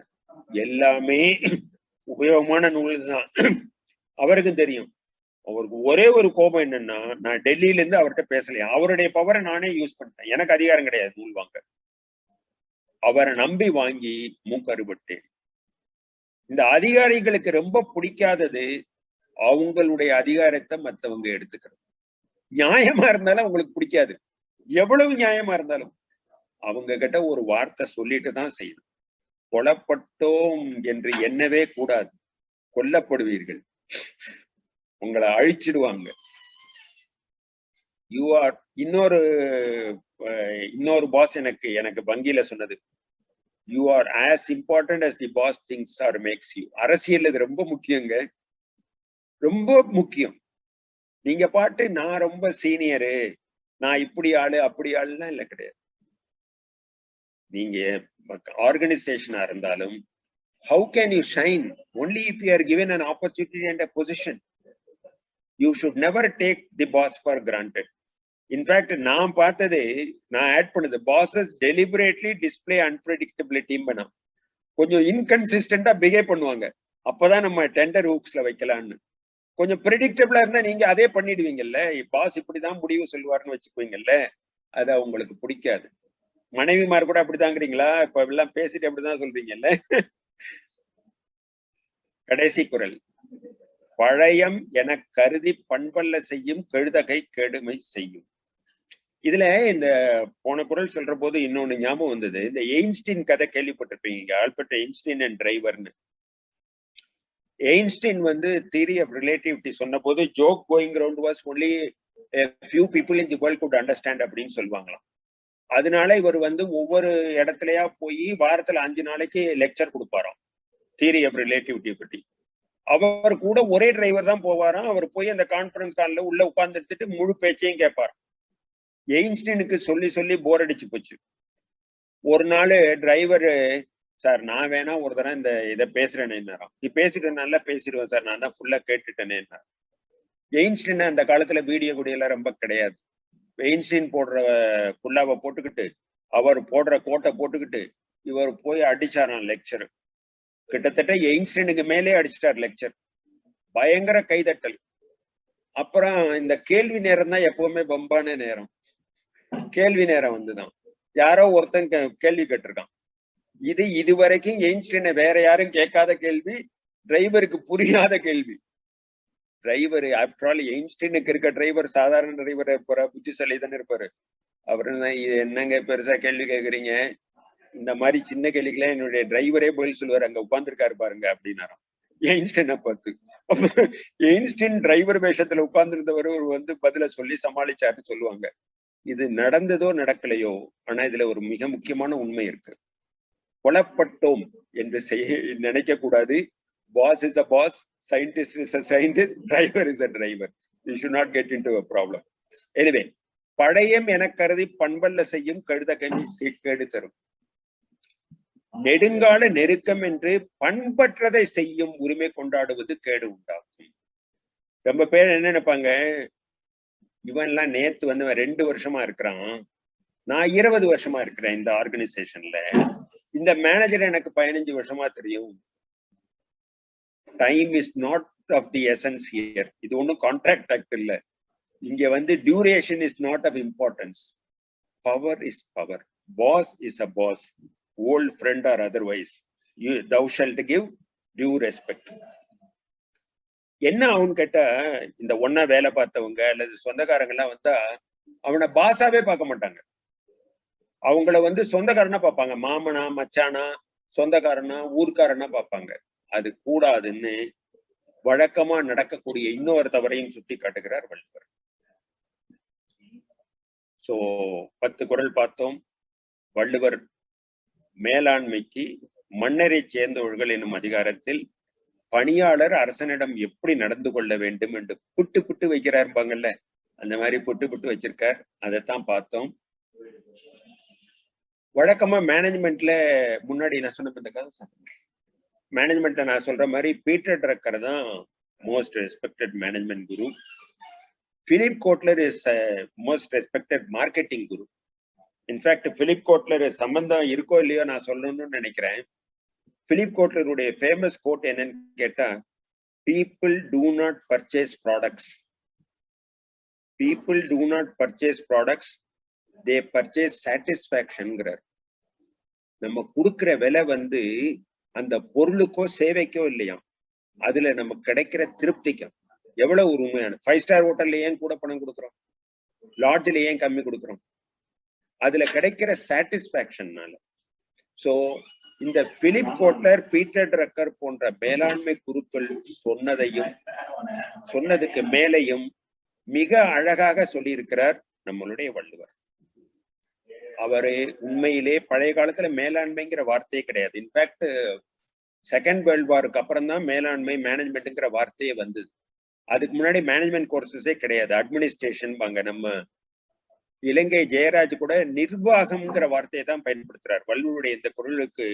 Speaker 3: எல்லாமே உபயோகமான நூல் தான். அவருக்கும் தெரியும். அவருக்கு ஒரே ஒரு கோபம் என்னன்னா, நான் டெல்லியில இருந்து அவர்கிட்ட பேசலையா, அவருடைய பவரை நானே யூஸ் பண்ணிட்டேன். எனக்கு அதிகாரம் கிடையாது நூல் வாங்க. அவரை நம்பி வாங்கி மூக்கறுபட்டேன். இந்த அதிகாரிகளுக்கு ரொம்ப பிடிக்காதது அவங்களுடைய அதிகாரத்தை மத்தவங்க எடுத்துக்கிறது. நியாயமா இருந்தாலும் அவங்களுக்கு பிடிக்காது. எவ்வளவு நியாயமா இருந்தாலும் அவங்க கிட்ட ஒரு வார்த்தை சொல்லிட்டு தான் செய்யணும். கொல்லப்பட்டோம் என்று எண்ணவே கூடாது. கொல்லப்படுவீர்கள். உங்களை அழிச்சிடுவாங்க. இன்னொரு பாஸ் எனக்கு வங்கியில சொன்னது, you are as important as the boss thinks or makes you. அரசியல் இது ரொம்ப முக்கியங்க, ரொம்ப முக்கியம். நீங்க பாட்டு நான் ரொம்ப சீனியரு, நான் இப்படி ஆளு அப்படி ஆளுலாம் இல்ல, கிடையாது. நீங்க ஆர்கனைசேஷனா இருந்தாலும் how can you shine only if you are given an opportunity and a position. You should never take the boss for granted. In fact, நான் பார்த்தது, நான் ஆட் பண்ணது, bosses deliberately display unpredictability. கொஞ்சம் இன்கன்சிஸ்டன்டா பிஹேவ் பண்ணுவாங்க. அப்பதான் நம்ம டெண்டர் ஹூக்ஸ்ல வைக்கலாம்னு. கொஞ்சம் ப்ரெடிக்டபிளா இருந்தா நீங்க அதே பண்ணிடுவீங்கல்ல. பாஸ் இப்படிதான் முடிவு சொல்லுவாருன்னு வச்சுக்குவீங்கல்ல. அது அவங்களுக்கு பிடிக்காது. மனைவிமார் கூட அப்படிதாங்கிறீங்களா? இப்ப எல்லாம் பேசிட்டு அப்படிதான் சொல்றீங்கல்ல. கடைசி குறள், பழையம் என கருதி பண்பல்ல செய்யும் கெழுதகை கெடுமை செய்யும். இதுல இந்த போன குறள் சொல்ற போது இன்னொன்னு ஞாபகம் வந்தது. இந்த எயின்ஸ்டீன் கதை கேள்விப்பட்டிருப்பீங்க, ஆல்பர்ட் எயின்ஸ்டீன் அண்ட் டிரைவர்னு. எயின்ஸ்டீன் வந்து தியரி ஆஃப் ரிலேட்டிவிட்டி சொன்ன போது, joke going round was only a few people in the world could understand அப்படின்னு சொல்லுவாங்களாம். அதனால இவர் வந்து ஒவ்வொரு இடத்துலயா போய் வாரத்துல 5 நாளைக்கு லெக்சர் கொடுப்பாராம் தியரி ஆஃப் ரிலேட்டிவிட்டி பற்றி. அவர் கூட ஒரே டிரைவர் தான் போவாராம். அவர் போய் அந்த கான்பரன்ஸ் கால்ல உள்ள உட்கார்ந்து எடுத்துட்டு முழு பேச்சையும் கேட்பார். எயின்ஸ்டீனுக்கு சொல்லி சொல்லி போர் அடிச்சு போச்சு. ஒரு நாள் டிரைவர், சார் நான் வேணா ஒரு தடவை இந்த இதை பேசுறேன்னு, நீ பேசிட்டு நல்லா பேசிடுவேன் சார், நான் தான் ஃபுல்லா கேட்டுட்டேனே. எயின்ஸ்டீன் அந்த காலத்துல வீடியோ குடியெல்லாம் ரொம்ப கிடையாது. எயின்ஸ்டீன் போடுற குல்லாவை போட்டுக்கிட்டு, அவர் போடுற கோட்டை போட்டுக்கிட்டு இவர் போய் அடிச்சாராம் லெக்சர். கிட்டத்தட்ட எயின்ஸ்டீனுக்கு மேலே அடிச்சிட்டார் லெக்சர். பயங்கர கைதட்டல். அப்புறம் இந்த கேள்வி நேரம் தான் எப்பவுமே பம்பான நேரம். கேள்வி நேரம் வந்துதான் யாரோ ஒருத்தன் கேள்வி கேட்டிருக்கான். இதுவரைக்கும் எயின்ஸ்டீனை வேற யாரும் கேட்காத கேள்வி, டிரைவருக்கு புரியாத கேள்வி. டிரைவர் ஆஃப்டர் ஆல் எயின்ஸ்டீனுக்கு இருக்க டிரைவர் சாதாரண டிரைவர் புத்திசாலி தானே இருப்பாரு. அவரு இது என்னங்க பெருசா கேள்வி கேட்குறீங்க, இந்த மாதிரி சின்ன கேள்விக்கெல்லாம் என்னுடைய டிரைவரே பதில் சொல்லுவாரு, அங்க உட்கார்ந்துருக்காரு பாருங்க அப்படின்னாராம் எயின்ஸ்டீனை பார்த்து. எயின்ஸ்டீன் டிரைவர் வேஷத்துல உட்கார்ந்துருந்தவர் வந்து பதில சொல்லி சமாளிச்சாருன்னு சொல்லுவாங்க. இது நடந்ததோ நடக்கலையோ, ஆனா இதுல ஒரு மிக முக்கியமான உண்மை இருக்கு. கொல்லப்பட்டோம் என்று நினைக்க கூடாது. Boss is a boss, scientist is a scientist, driver is a driver. You should not get into a problem. Anyway, பழையம் என கருதி பண்பல்ல செய்யும் கழுதகை கேடு தரும். நெடுங்கால நெருக்கம் என்று பண்பற்றதை செய்யும் உரிமை கொண்டாடுவது கேடு உண்டாகும். ரொம்ப பேர் என்ன நினைப்பாங்க, இவன்லாம் நேத்து வந்து 2 வருஷமா இருக்கிறான், நான் 20 வருஷமா இருக்கிறேன் இந்த ஆர்கனைசேஷன்ல, இந்த மேனேஜர் எனக்கு 15 வருஷமா தெரியும். Time is not of the essence here. இது ஒன்றும் கான்ட்ராக்ட் ஆக்ட் இல்ல. இங்க வந்து duration is not of importance. Power is power. Boss is a boss. Old friend or otherwise thou shalt give due respect. என்ன அவன் கேட்டா, இந்த ஒன்னா வேலை பார்த்தவங்க அல்லது சொந்தக்காரங்க எல்லாம் வந்தா அவனை பாசாவே பார்க்க மாட்டாங்க. அவங்கள வந்து சொந்தக்காரனா பார்ப்பாங்க. மாமனா, மச்சானா, சொந்தக்காரனா, ஊர்க்காரனா பார்ப்பாங்க. அது கூடாதுன்னு வழக்கமா நடக்கக்கூடிய இன்னொரு தவறையும் சுட்டி காட்டுகிறார் வள்ளுவர். சோ 10 குறள் பார்த்தோம். வள்ளுவர் மேலாண்மைக்கு மன்னரை சேர்ந்தவர்கள் என்னும் அதிகாரத்தில் பணியாளர் அரசனிடம் எப்படி நடந்து கொள்ள வேண்டும் என்று புட்டு புட்டு வைக்கிறாருப்பாங்கல்ல, அந்த மாதிரி புட்டு புட்டு வச்சிருக்கார். அதைத்தான் பார்த்தோம். வழக்கமா மேனேஜ்மெண்ட்ல முன்னாடி நான் சொன்ன மேனேஜ்மெண்ட்ல நான் சொல்ற மாதிரி பீட்டர் ட்ரக்கர் தான் most respected management guru. Philip Kotler is most respected marketing guru. In fact Philip Kotler சம்பந்தம் இருக்கோ இல்லையோ நான் சொல்லணும்னு நினைக்கிறேன். பிலிப் கோட்லருடைய ஃபேமஸ் கோட் என்னன்னு கேட்டா, people do not purchase products. People do not purchase products. They purchase satisfaction-ங்கிறார். நம்ம கொடுக்கிற விலை வந்து அந்த பொருளுக்கோ சேவைக்கோ இல்லையா, அதுல நமக்கு கிடைக்கிற திருப்திக்கும். எவ்வளவு ஒரு உண்மையான 5 ஸ்டார் ஹோட்டல்ல ஏன் கூட பணம் கொடுக்குறோம், லாட்ஜ்ல ஏன் கம்மி கொடுக்குறோம், அதுல கிடைக்கிற சாட்டிஸ்பாக்சன்னால. சோ இந்த பிலிப் கோட்லர், பீட்டர் ட்ரக்கர் போன்ற மேலாண்மை குருக்கள் சொன்னதுக்கு மேலையும் மிக அழகாக சொல்லியிருக்கிறார் நம்மளுடைய வள்ளுவர். அவரு உண்மையிலே பழைய காலத்துல மேலாண்மைங்கிற வார்த்தையே கிடையாது. இன்ஃபேக்ட் செகண்ட் வேர்ல்ட் வாருக்கு அப்புறம் தான் மேலாண்மை, மேனேஜ்மெண்ட்ங்கிற வார்த்தையே வந்தது. அதுக்கு முன்னாடி மேனேஜ்மெண்ட் கோர்சஸே கிடையாது. அட்மினிஸ்ட்ரேஷன் பாங்க. நம்ம இலங்கை ஜெயராஜ் கூட நிர்வாகம்ங்கிற வார்த்தையை தான் பயன்படுத்துறார். வள்ளுவருடைய இந்த குறளுக்கு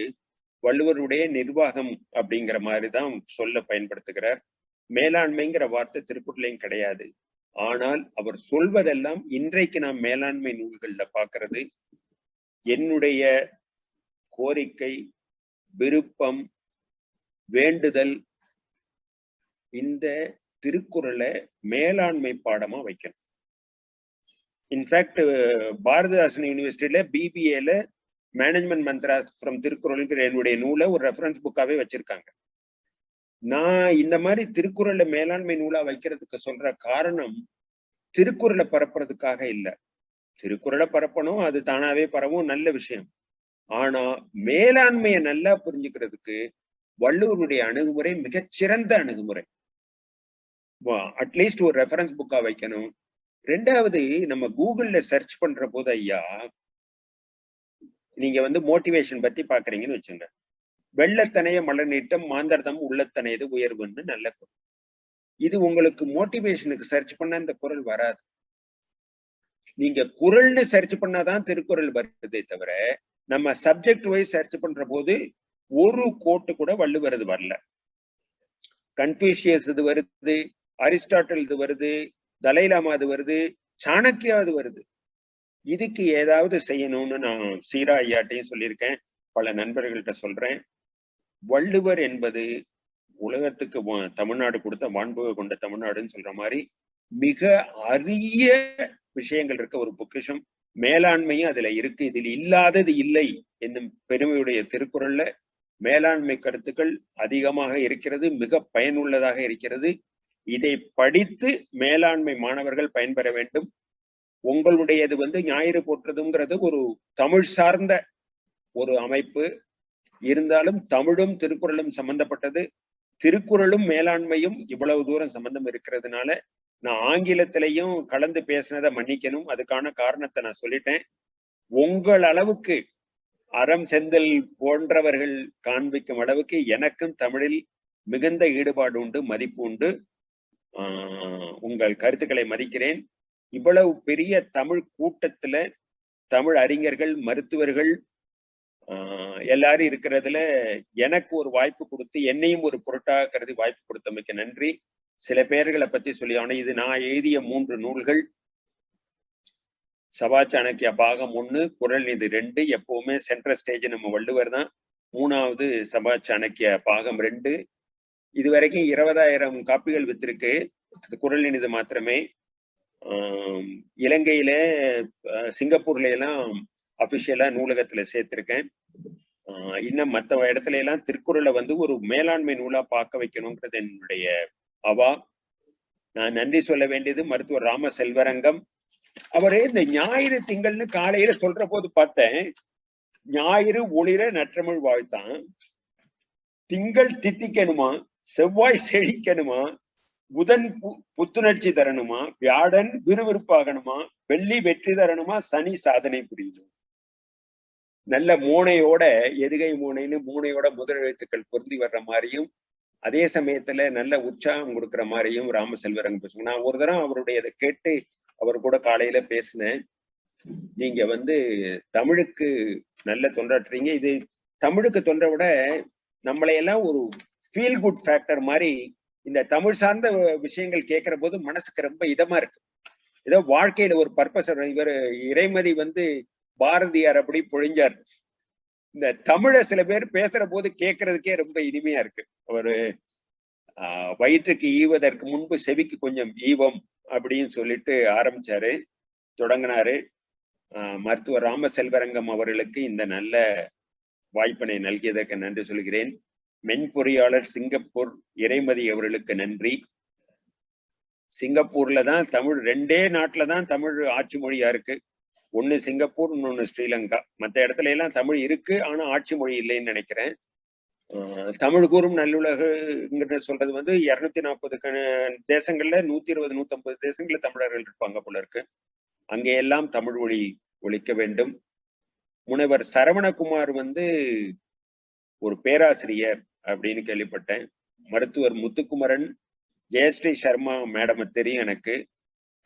Speaker 3: வள்ளுவருடைய நிர்வாகம் அப்படிங்கிற மாதிரி தான் சொல்ல பயன்படுத்துகிறார். மேலாண்மைங்கிற வார்த்தை திருக்குறளையும் கிடையாது. ஆனால் அவர் சொல்வதெல்லாம் இன்றைக்கு நாம் மேலாண்மை நூல்கள்ல பார்க்கிறது. என்னுடைய கோரிக்கை, விருப்பம், வேண்டுதல், இந்த திருக்குறளை மேலாண்மை பாடமா வைக்கணும். இன்ஃபேக்ட் பாரதிதாசன் யூனிவர்சிட்டியில பிபிஏல மேனேஜ்மெண்ட் மந்த்ரா ஃப்ரம் திருக்குறளுங்கிற என்னுடைய நூலை ஒரு ரெஃபரன்ஸ் புக்காவே வச்சிருக்காங்க. நான் இந்த மாதிரி திருக்குறளை மேலாண்மை நூலா வைக்கிறதுக்கு சொல்ற காரணம் திருக்குறளை பரப்புறதுக்காக இல்ல. திருக்குறளை பரப்பணும், அது தானாவே பரவும், நல்ல விஷயம். ஆனா மேலாண்மையை நல்லா புரிஞ்சுக்கிறதுக்கு வள்ளுவருடைய அணுகுமுறை மிகச்சிறந்த அணுகுமுறை. அட்லீஸ்ட் ஒரு ரெஃபரன்ஸ் புக்கா வைக்கணும். ரெண்டாவது, நம்ம கூகுள்ல சர்ச் பண்ற போது ஐயா, நீங்க வந்து மோட்டிவேஷன் பத்தி பாக்குறீங்கன்னு வச்சுங்க. வெள்ளத்தனைய மலர் நீட்டம் மாந்தர்தம் உள்ளத்தனையது உயர்வுன்னு நல்ல குரல். இது உங்களுக்கு மோட்டிவேஷனுக்கு சர்ச் பண்ண இந்த குறள் வராது. நீங்க குறள்னு சர்ச் பண்ணாதான் திருக்குறள் வருதே தவிர, நம்ம சப்ஜெக்ட் வைஸ் சர்ச் பண்ற போது ஒரு கோட்டு கூட வள்ளுவரது வரல. கன்ஃபூஷியஸ் இது வருது, அரிஸ்டாட்டில் இது வருது, தலைலாமா அது வருது, சாணக்கியா அது வருது. இதுக்கு ஏதாவது செய்யணும்னு நான் சீரா ஐயாட்டையும் சொல்லியிருக்கேன், பல நண்பர்கள்ட்ட சொல்றேன். வள்ளுவர் என்பது உலகத்துக்கு தமிழ்நாடு கொடுத்த மாண்புக கொண்ட தமிழ்நாடுன்னு சொல்ற மாதிரி மிக அரிய விஷயங்கள் இருக்க ஒரு பொக்கிஷம். மேலாண்மையும் அதுல இருக்கு. இதில் இல்லாதது இல்லை என்னும் பெருமையுடைய திருக்குறள்ல மேலாண்மை கருத்துக்கள் அதிகமாக இருக்கிறது, மிக பயனுள்ளதாக இருக்கிறது. இதை படித்து மேலாண்மை மாணவர்கள் பயன்பெற வேண்டும். உங்களுடையது வந்து ஞாயிறு போற்றுறதுங்கிறது ஒரு தமிழ் சார்ந்த ஒரு அமைப்பு இருந்தாலும் தமிழும் திருக்குறளும் சம்பந்தப்பட்டது. திருக்குறளும் மேலாண்மையும் இவ்வளவு தூரம் சம்பந்தம் இருக்கிறதுனால நான் ஆங்கிலத்திலையும் கலந்து பேசினதை மன்னிக்கணும். அதுக்கான காரணத்தை நான் சொல்லிட்டேன். உங்கள் அளவுக்கு அறம் செந்தல் போன்றவர்கள் காண்பிக்கும் அளவுக்கு எனக்கும் தமிழில் மிகுந்த ஈடுபாடு உண்டு, மதிப்பு உண்டு. உங்கள் கருத்துக்களை மதிக்கிறேன். இவ்வளவு பெரிய தமிழ் கூட்டத்துல தமிழ் அறிஞர்கள், மருத்துவர்கள் எல்லாரும் இருக்கிறதுல எனக்கு ஒரு வாய்ப்பு கொடுத்து, என்னையும் ஒரு பொருட்டாக கருதி வாய்ப்பு கொடுத்தமைக்கு நன்றி. சில பேர்களை பத்தி சொல்லி, ஆனா இது நான் எழுதிய 3 நூல்கள். சபா சாணக்கியா பாகம் 1 குறள் நிதி 2 எப்பவுமே சென்ட்ரல் ஸ்டேஜ் நம்ம வள்ளுவர் தான். 3வது சபா சாணக்கியா பாகம் 2. இதுவரைக்கும் 20,000 காப்பிகள் வித்திருக்கு குறள் நிதி மாத்திரமே. இலங்கையில சிங்கப்பூர்ல எல்லாம் அபிஷியலா நூலகத்துல சேர்த்திருக்கேன். இன்னும் மற்ற இடத்துல எல்லாம் திருக்குறளை வந்து ஒரு மேலாண்மை நூலா பார்க்க வைக்கணும்ன்றது என்னுடைய அவா. நான் நன்றி சொல்ல வேண்டியது மருத்துவர் ராம செல்வரங்கம். அவரே இந்த ஞாயிறு திங்கள்னு காலையில சொல்ற போது பார்த்தேன், ஞாயிறு ஒளிர நற்றமிழ் வாழ்த்தான், திங்கள் தித்திக்கணுமா, செவ்வாய் செழிக்கணுமா, புதன் புத்துணர்ச்சி தரணுமா, வியாழன் விறுவிறுப்பாகணுமா, வெள்ளி வெற்றி தரணுமா, சனி சாதனை புரியணும். நல்ல மூனையோட எதுகை மூனைன்னு மூனையோட முதல் எழுத்துக்கள் பொருந்தி வர்ற மாதிரியும் அதே சமயத்துல நல்ல உற்சாகம் கொடுக்குற மாதிரியும் ராம செல்வரங்கம் பேசுவாங்க. நான் ஒரு தரம் அவருடைய இதை கேட்டு அவர் கூட காலையில பேசினேன். நீங்க வந்து தமிழுக்கு நல்ல தொண்டாற்றுறீங்க. இது தமிழுக்கு தொண்டை விட நம்மளையெல்லாம் ஒரு ஃபீல் குட் ஃபேக்டர் மாதிரி இந்த தமிழ் சார்ந்த விஷயங்கள் கேட்கிற போது மனசுக்கு ரொம்ப இதமா இருக்கு. ஏதோ வாழ்க்கையில ஒரு பர்பஸ். இவர் இறைமதி வந்து பாரதியார் அப்படி பொழிஞ்சார். இந்த தமிழை சில பேர் பேசுற போது கேட்கறதுக்கே ரொம்ப இனிமையா இருக்கு. அவரு வயிற்றுக்கு ஈவதற்கு முன்பு செவிக்கு கொஞ்சம் ஈவம் அப்படின்னு சொல்லிட்டு ஆரம்பிச்சாரு, தொடங்கினாரு. மருத்துவர் ராம செல்வரங்கம் அவர்களுக்கு இந்த நல்ல வாய்ப்பினை நல்கியதற்கு நன்றி சொல்கிறேன். மென்பொறியாளர் சிங்கப்பூர் இறைமதி அவர்களுக்கு நன்றி. சிங்கப்பூர்ல தான் தமிழ், 2 நாட்டுல தான் தமிழ் ஆட்சி மொழியா இருக்கு. ஒண்ணு சிங்கப்பூர், இன்னொன்னு ஸ்ரீலங்கா. மற்ற இடத்துல எல்லாம் தமிழ் இருக்கு, ஆனா ஆட்சி மொழி இல்லைன்னு நினைக்கிறேன். தமிழ் கூறும் நல்லுலகுங்கிற சொல்றது வந்து 240 தேசங்கள்ல 120, 150 தேசங்கள்ல தமிழர்கள் இருப்பாங்க போல இருக்கு. அங்கெல்லாம் தமிழ் மொழி ஒலிக்க வேண்டும். முனைவர் சரவணகுமார் வந்து ஒரு பேராசிரியர் அப்படின்னு கேள்விப்பட்டேன். மருத்துவர் முத்துக்குமரன், ஜெயஸ்ரீ சர்மா மேடம் தெரியும் எனக்கு,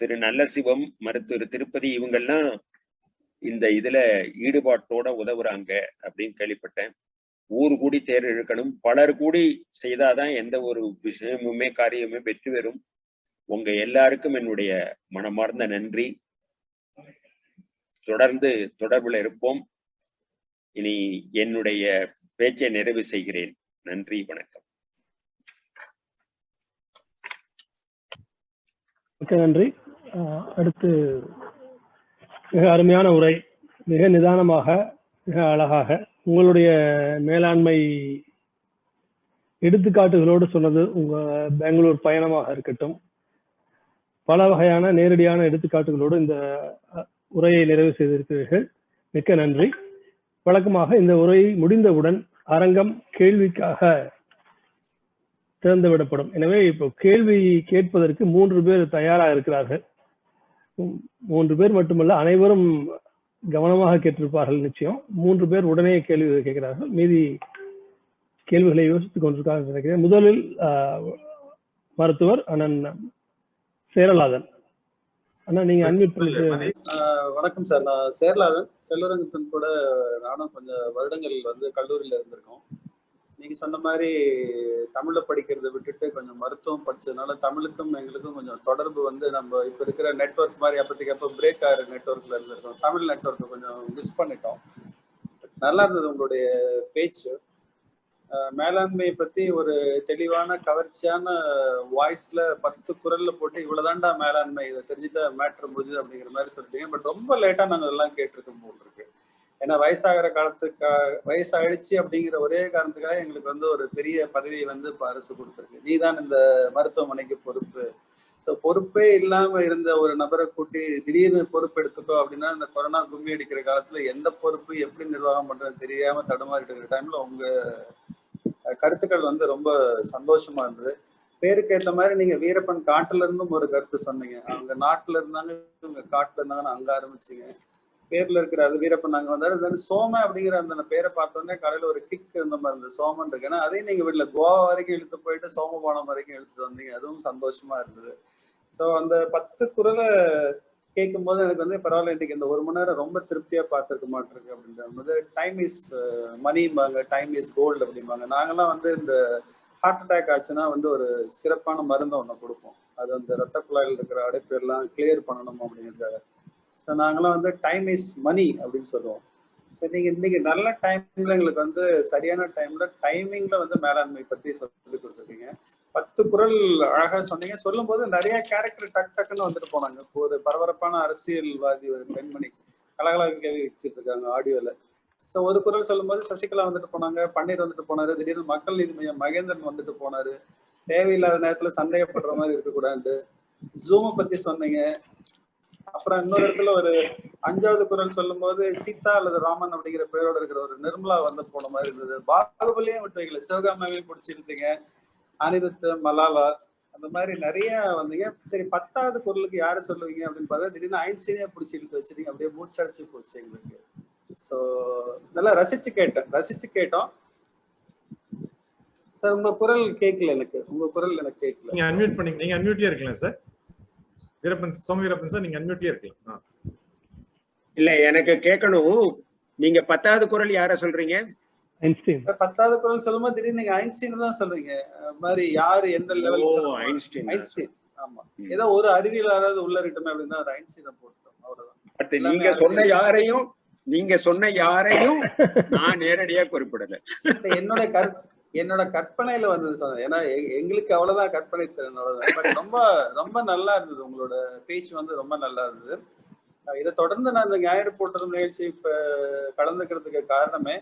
Speaker 3: திரு நல்லசிவம், மருத்துவர் திருப்பதி, இவங்கெல்லாம் இந்த இதுல ஈடுபாட்டோட உதவுறாங்க அப்படின்னு கேள்விப்பட்டேன். ஊர் கூடி தேர் இழுக்கணும், பலர் கூடி செய்தாதான் எந்த ஒரு விஷயமுமே காரியமே வெற்றி பெறும். உங்க எல்லாருக்கும் என்னுடைய மனமார்ந்த நன்றி. தொடர்ந்து தொடர்புல இருப்போம். இனி என்னுடைய பேச்சை நிறைவு செய்கிறேன். நன்றி, வணக்கம்.
Speaker 1: நன்றி. அடுத்து மிக அருமையான உரை, மிக நிதானமாக, மிக அழகாக உங்களுடைய மேலாண்மை எடுத்துக்காட்டுகளோடு சொன்னது. உங்க பெங்களூர் பயணமாக இருக்கட்டும், பல வகையான நேரடியான எடுத்துக்காட்டுகளோடு இந்த உரையை நிறைவு செய்திருக்கிறீர்கள். மிக்க நன்றி. வழக்கமாக இந்த உரை முடிந்தவுடன் அரங்கம் கேள்விக்காக திறந்து விடப்படும். எனவே இப்போ கேள்வி கேட்பதற்கு 3 பேர் தயாராக இருக்கிறார்கள். 3 பேர் மட்டுமல்ல, அனைவரும் கவனமாக கேட்டிருப்பார்கள் நிச்சயம். 3 பேர் உடனே கேள்வி கேட்கிறார்கள். மீதி கேள்விகளை யோசித்துக் கொண்டிருக்காங்க நினைக்கிறேன். முதலில் மருத்துவர் அண்ணன் சேரலாதன். அண்ணா, நீங்க அன்மியூட் பண்ணிட்டு.
Speaker 4: வணக்கம் சார், நான் சேரலாதன். செல்வரங்கத்தின் கூட நானும் கொஞ்சம் வருடங்கள் வந்து கல்லூரியில இருந்திருக்கோம். நீங்க சொன்ன மாதிரி தமிழ்ல படிக்கிறத விட்டுட்டு கொஞ்சம் மருத்துவம் படிச்சதுனால தமிழுக்கும் எங்களுக்கும் கொஞ்சம் தொடர்பு வந்து நம்ம இப்ப இருக்கிற நெட்வொர்க் மாதிரி அப்போதைக்கு அப்போ பிரேக் ஆகிற நெட்வொர்க்ல இருந்திருக்கோம். தமிழ் நெட்வொர்க்கை கொஞ்சம் மிஸ் பண்ணிட்டோம். நல்லா இருந்தது உங்களுடைய பேச்சு. மேலாண்மையை பத்தி ஒரு தெளிவான கவர்ச்சியான வாய்ஸ்ல 10 குரல்ல போட்டு இவ்வளவுதான்டா மேலாண்மை, இதை தெரிஞ்சுட்டா மேட்ரு முடியுது அப்படிங்கிற மாதிரி சொல்லிட்டீங்க. பட் ரொம்ப லேட்டா நாங்க அதெல்லாம் கேட்டிருக்கோம் போல் இருக்கு. ஏன்னா வயசாகிற வயசாயிடுச்சு அப்படிங்கிற ஒரே காரணத்துக்காக எங்களுக்கு வந்து ஒரு பெரிய பதவியை வந்து இப்ப அரசு கொடுத்துருக்கு. நீதான் இந்த மருத்துவமனைக்கு பொறுப்பு. ஸோ பொறுப்பே இல்லாம இருந்த ஒரு நபரை கூட்டி திடீர்னு பொறுப்பு எடுத்துக்கோ அப்படின்னா, இந்த கொரோனா கும்மி அடிக்கிற காலத்துல எந்த பொறுப்பு எப்படி நிர்வாகம் பண்றது தெரியாம தடுமாறிட்டு இருக்கிற டைம்ல உங்க கருத்துக்கள் வந்து ரொம்ப சந்தோஷமா இருந்தது. பேருக்கு ஏற்ற மாதிரி நீங்க வீரப்பன் காட்டுல இருந்தும் ஒரு கருத்து சொன்னீங்க. அவங்க நாட்டுல இருந்தாங்க, இவங்க காட்டுல இருந்தாங்கன்னு அங்க ஆரம்பிச்சீங்க. பேர்ல இருக்கிற அது வீரப்பன் நாங்க வந்தாரு. சோம அப்படிங்கிற அந்த பேரை பார்த்தோன்னே கடையில ஒரு கிக் இருந்த மாதிரி இருந்தது. சோமன் இருக்கு. ஏன்னா அதையும் நீங்க வீட்டுல கோவா வரைக்கும் இழுத்து போயிட்டு சோமபானம் வரைக்கும் எடுத்துட்டு வந்தீங்க. அதுவும் சந்தோஷமா இருந்தது. ஸோ அந்த 10 குரலை கேட்கும் போது எனக்கு வந்து பரவாயில்ல, இன்னைக்கு இந்த 1 மணி நேரம் ரொம்ப திருப்தியா பார்த்துருக்க மாட்டிருக்கு அப்படின்றது. டைம் இஸ் மணிம்பாங்க, டைம் இஸ் கோல்டு அப்படிம்பாங்க. நாங்கெல்லாம் வந்து இந்த ஹார்ட் அட்டாக் ஆச்சுன்னா வந்து ஒரு சிறப்பான மருந்து ஒன்று கொடுப்போம். அது அந்த ரத்த குழாயில் இருக்கிற அடைப்பு எல்லாம் கிளியர் பண்ணணும் அப்படிங்கிறதுக்காக. ஸோ நாங்களாம் வந்து டைம் இஸ் மணி அப்படின்னு சொல்லுவோம். ஸோ நீங்கள் இன்னைக்கு நல்ல டைம்ல எங்களுக்கு வந்து சரியான டைம்ல டைமிங்ல வந்து மேலாண்மை பற்றி சொல்லி கொடுத்துருக்கீங்க. 10 குறள் அழகா சொன்னீங்க. சொல்லும்போது நிறைய கேரக்டர் டக்குன்னு வந்துட்டு போனாங்க. ஒரு பரபரப்பான அரசியல்வாதி ஒரு பெண்மணி கலகலா கேள்வி வச்சுட்டு இருக்காங்க ஆடியோல. ஸோ ஒரு குறள் சொல்லும்போது சசிகலா வந்துட்டு போனாங்க, பன்னீர் வந்துட்டு போனாரு, திடீர்னு மக்கள் நீதி மையம் மகேந்திரன் வந்துட்டு போனாரு. தேவையில்லாத நேரத்துல சந்தேகப்படுற மாதிரி இருக்கக்கூடாது. ஜூமை பத்தி சொன்னீங்க. அப்புறம் இன்னொரு இடத்துல ஒரு 5வது குறள் சொல்லும் போது சீதா அல்லது ராமன் அப்படிங்கிற பேரோட இருக்கிற ஒரு நிர்மலா வந்து போன மாதிரி இருந்தது. பாகுபலியும் விட்டு வைக்கல, சிவகாமியையும் பிடிச்சிருந்தீங்க, அனிருத், மலாலா, அந்த மாதிரி நிறைய வந்தீங்க. சரி 10வது குறளுக்கு யாரு சொல்லுவீங்க அப்படின்னு பார்த்தா திடீர்னு ஐன்ஸ்டீனே பிடிச்சி இழுத்து வச்சிருக்கீங்க. அப்படியே மூச்சடைச்சு போச்சு எங்களுக்கு. ஸோ நல்லா ரசிச்சு கேட்டோம் சார். உங்க குரல் கேட்கல எனக்கு, உங்க குரல் எனக்கு கேட்கல.
Speaker 2: நீங்க அன்மியூட் பண்ணி, நீங்க அன்மியூட்லயே இருக்கலாம் சார். வீரப்பன், சோம வீரப்பன் சார், நீங்க அன்மியூட்லயே இருக்கலாம்.
Speaker 3: இல்ல எனக்கு கேட்கணும். நீங்க 10வது குறள் யார சொல்றீங்க?
Speaker 1: ஐன்ஸ்டீன்.
Speaker 4: 10வது குறள் சொல்லும்போது திடீர்னு நீங்க ஐன்ஸ்டீன் தான் சொல்றீங்க. மாதிரி யாரு எந்த லெவல்? ஐன்ஸ்டீன். ஆமா, ஏதோ ஒரு அறிவியலாவது உள்ள இருக்கட்டும் அப்படின்னு தான் ஐன்ஸ்டீனை போட்டோம், அவ்வளவுதான்.
Speaker 3: பட் நீங்க சொன்ன யாரையும் நான் நேரடியா குறிப்பிடல.
Speaker 4: என்னோட கற்பனையில வந்தது சார். ஏன்னா எங்களுக்கு அவ்வளவுதான் கற்பனை திறன், அவ்வளவுதான். பட் ரொம்ப ரொம்ப நல்லா இருந்தது உங்களோட பேச்சு வந்து, ரொம்ப நல்லா இருந்தது. இதை தொடர்ந்து நான் இந்த ஞாயிறு போட்டதும் நிகழ்ச்சி இப்ப கலந்துக்கிறதுக்கு காரணமே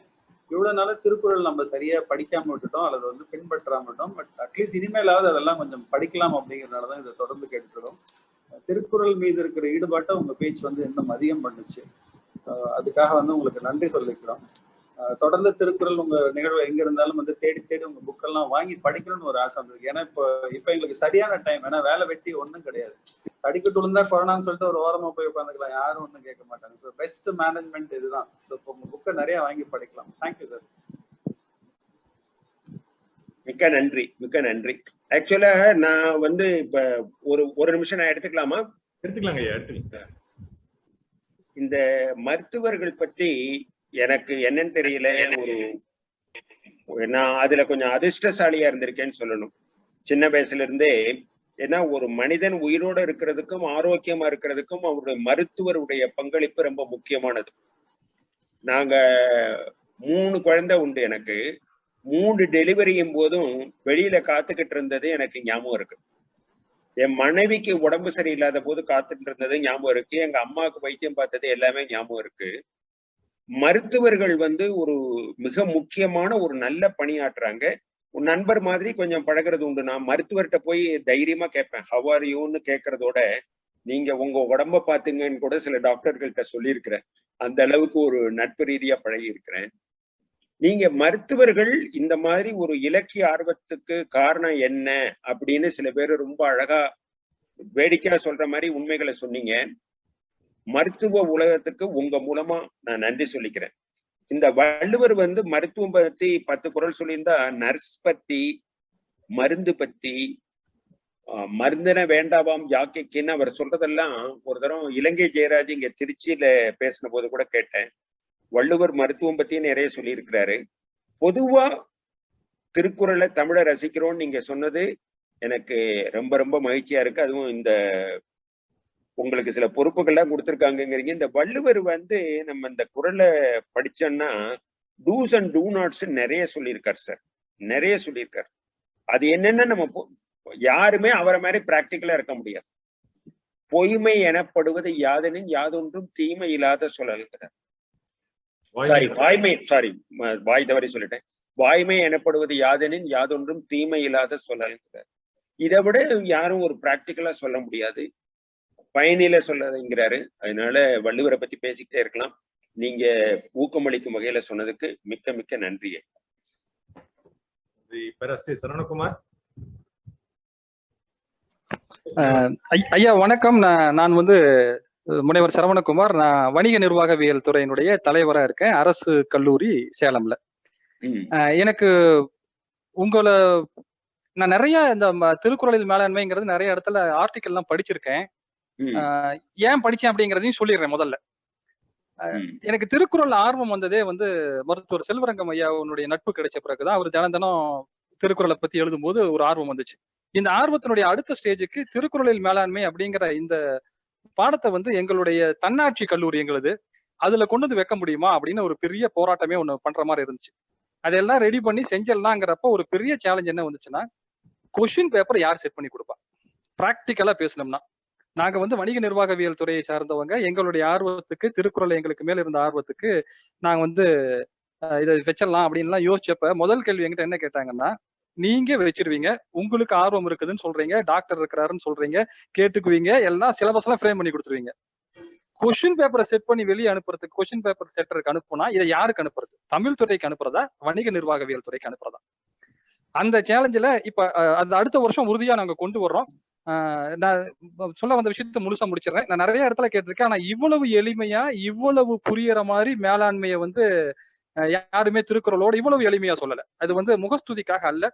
Speaker 4: இவ்வளவு நாள திருக்குறள் நம்ம சரியா படிக்காம விட்டுட்டோம், அல்லது வந்து பின்பற்றாம விட்டோம். பட் அட்லீஸ்ட் இனிமேலாவது அதெல்லாம் கொஞ்சம் படிக்கலாம் அப்படிங்கிறதுனாலதான் இதை தொடர்ந்து கேட்டுக்கிறோம். திருக்குறள் மீது இருக்கிற ஈடுபாட்டை உங்க பேச்சு வந்து இன்னும் அதிகம் பண்ணுச்சு. அதுக்காக வந்து உங்களுக்கு நன்றி சொல்லிக்கிறோம். தொடர்ந்து திருக்குறள் உங்க நிகழ்வு எங்க இருந்தாலும் வந்து தேடி உங்க புக்கெல்லாம் வாங்கி படிக்கணும்னு ஒரு ஆசை வந்தது. ஏன்னா இப்ப எங்களுக்கு சரியான டைம். ஏன்னா வேலை வெட்டி ஒன்றும் கிடையாது. தடிக்கிட்டு விழுந்தா கொரோனான்னு சொல்லிட்டு ஒரு ஓரமா போய் உட்காந்துக்கலாம், யாரும் ஒன்றும் கேட்க மாட்டாங்க. ஸோ பெஸ்ட் மேனேஜ்மெண்ட் இதுதான். ஸோ இப்போ உங்க புக்கை நிறைய வாங்கி படிக்கலாம். Thank you sir.
Speaker 3: மிக்க நன்றி. ஆக்சுவலா நான் வந்து இப்ப ஒரு நிமிஷம் நான் எடுத்துக்கலாமா?
Speaker 2: எடுத்துக்கலாங்க ஐயா, எடுத்துக்கலாம்.
Speaker 3: இந்த மருத்துவர்கள் பத்தி எனக்கு என்னன்னு தெரியல. நான் அதுல கொஞ்சம் அதிர்ஷ்டசாலியா இருந்திருக்கேன்னு சொல்லணும், சின்ன வயசுல இருந்தே. ஏன்னா ஒரு மனிதன் உயிரோட இருக்கிறதுக்கும் ஆரோக்கியமா இருக்கிறதுக்கும் அவருடைய மருத்துவருடைய பங்களிப்பு ரொம்ப முக்கியமானது. நாங்க 3 குழந்தை உண்டு எனக்கு. 3 டெலிவரியும் போதும் வெளியில காத்துக்கிட்டு இருந்தது எனக்கு ஞாபகம் இருக்கு. என் மனைவிக்கு உடம்பு சரியில்லாத போது காத்துட்டு இருந்தது ஞாபகம் இருக்கு. எங்க அம்மாவுக்கு வைத்தியம் பார்த்தது எல்லாமே ஞாபகம் இருக்கு. மருத்துவர்கள் வந்து ஒரு மிக முக்கியமான ஒரு நல்ல பணியாற்றுறாங்க. ஒரு நண்பர் மாதிரி கொஞ்சம் பழகிறது உண்டு. நான் மருத்துவர்கிட்ட போய் தைரியமா கேட்பேன், ஹவ் ஆர் யூன்னு கேட்கறதோட நீங்க உங்க உடம்ப பாத்துங்கன்னு கூட சில டாக்டர்கள்ட்ட சொல்லியிருக்கிறேன். அந்த அளவுக்கு ஒரு நட்பு ரீதியா பழகி இருக்கிறேன். நீங்க மருத்துவர்கள் இந்த மாதிரி ஒரு இலக்கிய ஆர்வத்துக்கு காரணம் என்ன அப்படின்னு சில பேர் ரொம்ப அழகா வேடிக்கையா சொல்ற மாதிரி உண்மைகளை சொன்னீங்க. மருத்துவ உலகத்துக்கு உங்க மூலமா நான் நன்றி சொல்லிக்கிறேன். இந்த வள்ளுவர் வந்து மருத்துவம் பத்தி 10 குறள் சொல்லியிருந்தா, நர்ஸ் பத்தி, மருந்து பத்தி, மருந்தன வேண்டாவாம் யாக்கைக்குன்னு அவர் சொல்றதெல்லாம் ஒரு தரம் இலங்கை ஜெயராஜ் இங்க திருச்சியில பேசின போது கூட கேட்டேன். வள்ளுவர் மருத்துவம் பத்தி நிறைய சொல்லியிருக்கிறாரு. பொதுவா திருக்குறளை தமிழை ரசிக்கிறோம்னு நீங்க சொன்னது எனக்கு ரொம்ப ரொம்ப மகிழ்ச்சியா இருக்கு. அதுவும் இந்த உங்களுக்கு சில பொறுப்புகள்லாம் கொடுத்துருக்காங்கிறீங்க. இந்த வள்ளுவர் வந்து நம்ம இந்த குறளை படிச்சோம்னா டூஸ் அண்ட் டூ நாட்ஸ் நிறைய சொல்லியிருக்காரு சார், நிறைய சொல்லியிருக்காரு. அது என்னன்னா நம்ம யாருமே அவரை மாதிரி பிராக்டிக்கலா இருக்க முடியாது. பொய்மை எனப்படுவது யாதெனின் யாதொன்றும் தீமை இல்லாத சொல்லல்கிறார். வாய் தவறி சொல்லிட்டேன். வாய்மை எனப்படுவது யாதெனின் யாதொன்றும் தீமை இல்லாத சொல்லல்கிறார். இதை விட யாரும் ஒரு பிராக்டிக்கலா சொல்ல முடியாது, பயனில சொல்லாதுங்கிறாரு. அதனால வள்ளுவரை பத்தி பேசிக்கிட்டே இருக்கலாம். நீங்க ஊக்கமளிக்கும் வகையில சொன்னதுக்கு மிக்க மிக்க நன்றி.
Speaker 2: பேராசிரியர் சரவணகுமார்
Speaker 5: ஐயா வணக்கம். நான் வந்து முனைவர் சரவணகுமார். நான் வணிக நிர்வாகவியல் துறையினுடைய தலைவரா இருக்கேன், அரசு கல்லூரி சேலம்ல. எனக்கு உங்களை நான் நிறைய இந்த திருக்குறளில் மேலாண்மைங்கிறது நிறைய இடத்துல ஆர்டிக்கல் எல்லாம் படிச்சிருக்கேன். ஏன் படிச்சேன் அப்படிங்கிறதையும் சொல்லிடுறேன். முதல்ல எனக்கு திருக்குறள் ஆர்வம் வந்ததே வந்து மருத்துவர் செல்வரங்கம் ஐயாவுடைய நட்பு கிடைச்ச பிறகுதான். அவர் தினம் திருக்குறளை பத்தி எழுதும் போது ஒரு ஆர்வம் வந்துச்சு. இந்த ஆர்வத்தினுடைய அடுத்த ஸ்டேஜுக்கு திருக்குறளில் மேலாண்மை அப்படிங்கிற இந்த பாடத்தை வந்து எங்களுடைய தன்னாட்சி கல்லூரி எங்களுது அதுல கொண்டு வந்து வைக்க முடியுமா அப்படின்னு ஒரு பெரிய போராட்டமே ஒண்ணு பண்ற மாதிரி இருந்துச்சு. அதெல்லாம் ரெடி பண்ணி செஞ்சிடலாங்கிறப்ப ஒரு பெரிய சேலஞ்ச் என்ன வந்துச்சுன்னா, கொஸ்டின் பேப்பர் யார் செட் பண்ணி கொடுப்பா? பிராக்டிக்கலா பேசணும்னா நாங்க வந்து வணிக நிர்வாகவியல் துறையை சார்ந்தவங்க. எங்களுடைய ஆர்வத்துக்கு, திருக்குறள் எங்களுக்கு மேல இருந்த ஆர்வத்துக்கு நாங்க வந்து இதை வச்சிடலாம் அப்படின்லாம் யோசிச்சப்ப முதல் கேள்வி என்கிட்ட என்ன கேட்டாங்கன்னா, நீங்க வச்சிருவீங்க, உங்களுக்கு ஆர்வம் இருக்குதுன்னு சொல்றீங்க, டாக்டர் இருக்கிறாருன்னு சொல்றீங்க, கேட்டுக்குவீங்க, எல்லாம் சிலபஸ் எல்லாம் ஃப்ரேம் பண்ணி கொடுத்துருவீங்க. கொஸ்டின் பேப்பரை செட் பண்ணி வெளியே அனுப்புறதுக்கு, கொஸ்டின் பேப்பர் செட்டருக்கு அனுப்புனா இதை யாருக்கு அனுப்புறது? தமிழ் துறைக்கு அனுப்புறதா, வணிக நிர்வாகவியல் துறைக்கு அனுப்புறதா? அந்த சேலஞ்சில இப்ப அது அடுத்த வருஷம் உறுதியா நாங்க கொண்டு வர்றோம். நான் சொல்ல வந்த விஷயத்த முழுசா முடிச்சிடுறேன். நான் நிறைய இடத்துல கேட்டிருக்கேன். ஆனா இவ்வளவு எளிமையா, இவ்வளவு புரியுற மாதிரி மேலாண்மையை வந்து யாருமே திருக்குறளோட இவ்வளவு எளிமையா சொல்லல. அது வந்து முகஸ்துதிக்காக அல்ல.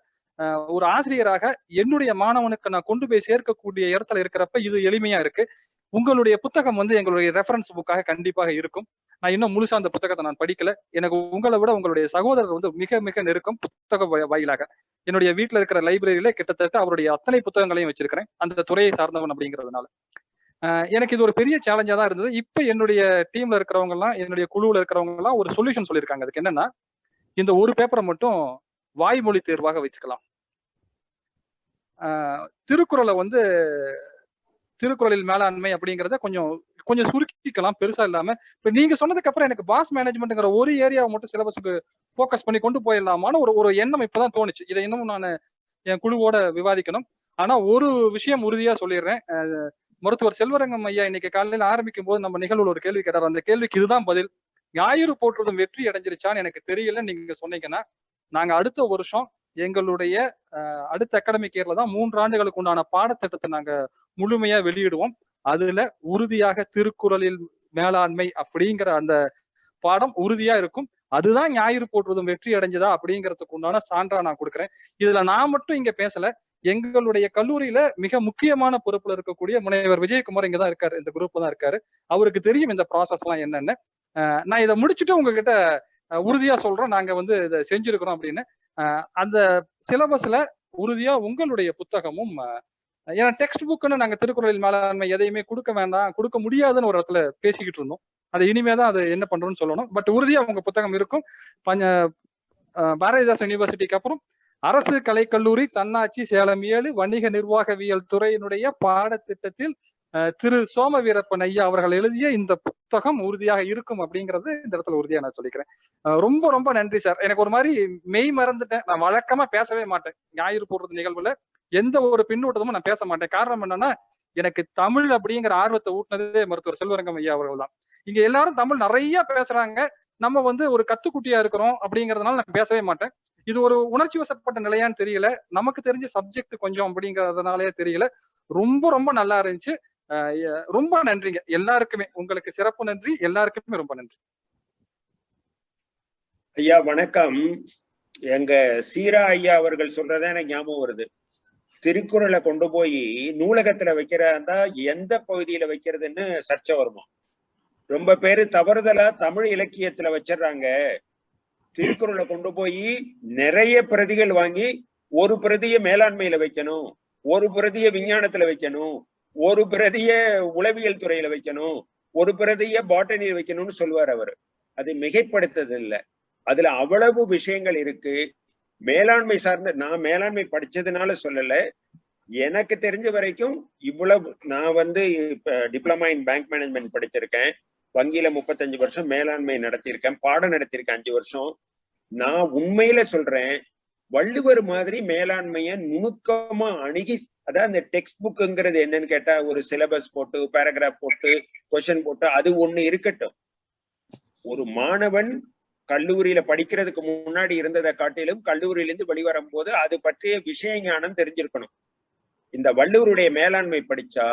Speaker 5: ஒரு ஆசிரியராக என்னுடைய மாணவனுக்கு நான் கொண்டு போய் சேர்க்கக்கூடிய இடத்துல இருக்கிறப்ப இது எளிமையா இருக்கு. உங்களுடைய புத்தகம் வந்து எங்களுடைய ரெஃபரன்ஸ் புக்காக கண்டிப்பாக இருக்கும். நான் இன்னும் முழுசா அந்த புத்தகத்தை நான் படிக்கல. எனக்கு உங்களை விட உங்களுடைய சகோதரர் வந்து மிக மிக நெருக்கம் புத்தக வாயிலாக. என்னுடைய வீட்டுல இருக்கிற லைப்ரரியில கிட்டத்தட்ட அவருடைய அத்தனை புத்தகங்களையும் வச்சிருக்கிறேன், அந்த துறையை சார்ந்தவன் அப்படிங்கிறதுனால. எனக்கு இது ஒரு பெரிய சேலஞ்சா தான் இருந்தது. இப்ப என்னுடைய டீம்ல இருக்கிறவங்க எல்லாம், என்னுடைய குழுவுல இருக்கிறவங்க எல்லாம் ஒரு சொல்யூஷன் சொல்லியிருக்காங்க. அதுக்கு என்னன்னா, இந்த ஒரு பேப்பரை மட்டும் வாய்மொழி தேர்வாக வச்சுக்கலாம். திருக்குறளை வந்து திருக்குறளில் மேலாண்மை அப்படிங்கிறத கொஞ்சம் கொஞ்சம் சுருக்கிக்கலாம், பெருசா இல்லாம. இப்ப நீங்க சொன்னதுக்கு அப்புறம் எனக்கு பாஸ் மேனேஜ்மெண்ட்ங்கிற ஒரு ஏரியாவை மட்டும் சிலபஸுக்கு போக்கஸ் பண்ணி கொண்டு போயிடலாமான்னு ஒரு எண்ணம் இப்பதான் தோணுச்சு. இதை இன்னும் நான் என் குழுவோட விவாதிக்கணும். ஆனா ஒரு விஷயம் உறுதியா சொல்லிடுறேன். மருத்துவர் செல்வரங்கம் ஐயா இன்னைக்கு காலையில ஆரம்பிக்கும் போது நம்ம நிகழ்வுல ஒரு கேள்வி கேட்டார். அந்த கேள்விக்கு இதுதான் பதில். ஞாயிறு போற்றுவதும் வெற்றி அடைஞ்சிருச்சான்னு எனக்கு தெரியல. நீங்க சொன்னீங்கன்னா நாங்க அடுத்த வருஷம் எங்களுடைய அடுத்த அகாடமிக் இயர்ல தான் 3 ஆண்டுகளுக்கு உண்டான பாடத்திட்டத்தை நாங்க முழுமையா வெளியிடுவோம். அதுல உறுதியாக திருக்குறளில் மேலாண்மை அப்படிங்கிற அந்த பாடம் உறுதியா இருக்கும். அதுதான் ஞாயிறு போற்றுவதும் வெற்றி அடைஞ்சதா அப்படிங்கிறதுக்கு உண்டான சான்றா நான் கொடுக்குறேன். இதுல நான் மட்டும் இங்க பேசல. எங்களுடைய கல்லூரியில மிக முக்கியமான பொறுப்புல இருக்கக்கூடிய முனைவர் விஜயகுமார் இங்கதான் இருக்காரு, இந்த குரூப்ல தான் இருக்காரு. அவருக்கு தெரியும் இந்த ப்ராசஸ் எல்லாம் என்னன்னு. நான் இதை முடிச்சுட்டு உங்ககிட்ட உறுதியா சொல்றோம், நாங்க வந்து இதை செஞ்சிருக்கிறோம் அப்படின்னு. அந்த சிலபஸ்ல உறுதியா உங்களுடைய புத்தகமும், ஏன்னா டெக்ஸ்ட் புக்னு நாங்க திருக்குறளில் மேலாண்மை எதையுமே கொடுக்க வேண்டாம், கொடுக்க முடியாதுன்னு ஒரு இடத்துல பேசிக்கிட்டு இருந்தோம். அது இனிமேதான் அது என்ன பண்றோம்னு சொல்லணும். பட் உறுதியா உங்க புத்தகம் இருக்கும். பாரதிதாசன் யூனிவர்சிட்டிக்கு அப்புறம் அரசு கலைக்கல்லூரி தன்னாட்சி சேலம் 7 வணிக நிர்வாகவியல் துறையினுடைய பாடத்திட்டத்தில் திரு சோம வீரப்பன் ஐயா அவர்கள் எழுதிய இந்த புத்தகம் உறுதியாக இருக்கும் அப்படிங்கிறது இந்த இடத்துல உறுதியா நான் சொல்லிக்கிறேன். ரொம்ப ரொம்ப நன்றி சார். எனக்கு ஒரு மாதிரி மெய் மறந்துட்டேன். நான் வழக்கமா பேசவே மாட்டேன். ஞாயிறு போடுறது நிகழ்வுல எந்த ஒரு பின்னூட்டமும் நான் பேச மாட்டேன். காரணம் என்னன்னா, எனக்கு தமிழ் அப்படிங்கிற ஆர்வத்தை ஊட்டினதே மருத்துவர் செல்வரங்கம் ஐயா அவர்கள் தான். இங்க எல்லாரும் தமிழ் நிறைய பேசுறாங்க, நம்ம வந்து ஒரு கத்துக்குட்டியா இருக்கிறோம் அப்படிங்கறதுனால நான் பேசவே மாட்டேன். இது ஒரு உணர்ச்சி வசப்பட்ட நிலையான்னு தெரியல, நமக்கு தெரிஞ்ச சப்ஜெக்ட் கொஞ்சம் அப்படிங்கறதுனாலே தெரியல. ரொம்ப ரொம்ப நல்லா இருந்துச்சு. ரொம்ப நன்றிங்க எல்லாருக்குமே. உங்களுக்கு சிறப்பு நன்றி. எல்லாருக்குமே ரொம்ப நன்றி.
Speaker 3: ஐயா வணக்கம். எங்க சீரா ஐயா அவர்கள் சொல்றதா எனக்கு ஞாபகம் வருது. திருக்குறளை கொண்டு போய் நூலகத்துல வைக்கிறதா எந்த பகுதியில வைக்கிறதுன்னு சர்ச்சை வருமா. ரொம்ப பேரு தவறுதலா தமிழ் இலக்கியத்துல வச்சிடறாங்க. திருக்குறளை கொண்டு போய் நிறைய பிரதிகள் வாங்கி ஒரு பிரதிய மேலாண்மையில வைக்கணும், ஒரு பிரதிய விஞ்ஞானத்துல வைக்கணும், ஒரு பிரதிய உளவியல் துறையில வைக்கணும், ஒரு பிரதிய பாட்டனியில் வைக்கணும்னு சொல்லுவார் அவர். அது மிகைப்படுத்தது இல்லை. அதுல அவ்வளவு விஷயங்கள் இருக்கு. மேலாண்மை சார்ந்த, நான் மேலாண்மை படிச்சதுனால சொல்லல, எனக்கு தெரிஞ்ச வரைக்கும் இவ்வளவு. நான் வந்து இப்ப டிப்ளமா இன் பேங்க் மேனேஜ்மெண்ட் படிச்சிருக்கேன், வங்கியில 35 வருஷம் மேலாண்மை நடத்தியிருக்கேன், பாடம் நடத்தியிருக்கேன் 5 வருஷம். நான் உண்மையில சொல்றேன், வள்ளுவர் மாதிரி மேலாண்மைய நுணுக்கமா அணுகி, அதாவது இந்த டெக்ஸ்ட் புக்குங்கிறது என்னன்னு கேட்டா ஒரு சிலபஸ் போட்டு பேராகிராஃப் போட்டு கொஸ்டின் போட்டு அது ஒண்ணு இருக்கட்டும். ஒரு மாணவன் கல்லூரியில படிக்கிறதுக்கு முன்னாடி இருந்ததை காட்டிலும் கல்லூரியிலிருந்து வெளிவரும் போது அது பற்றிய விஷய ஞானம் தெரிஞ்சிருக்கணும். இந்த வள்ளுவருடைய மேலாண்மை படிச்சா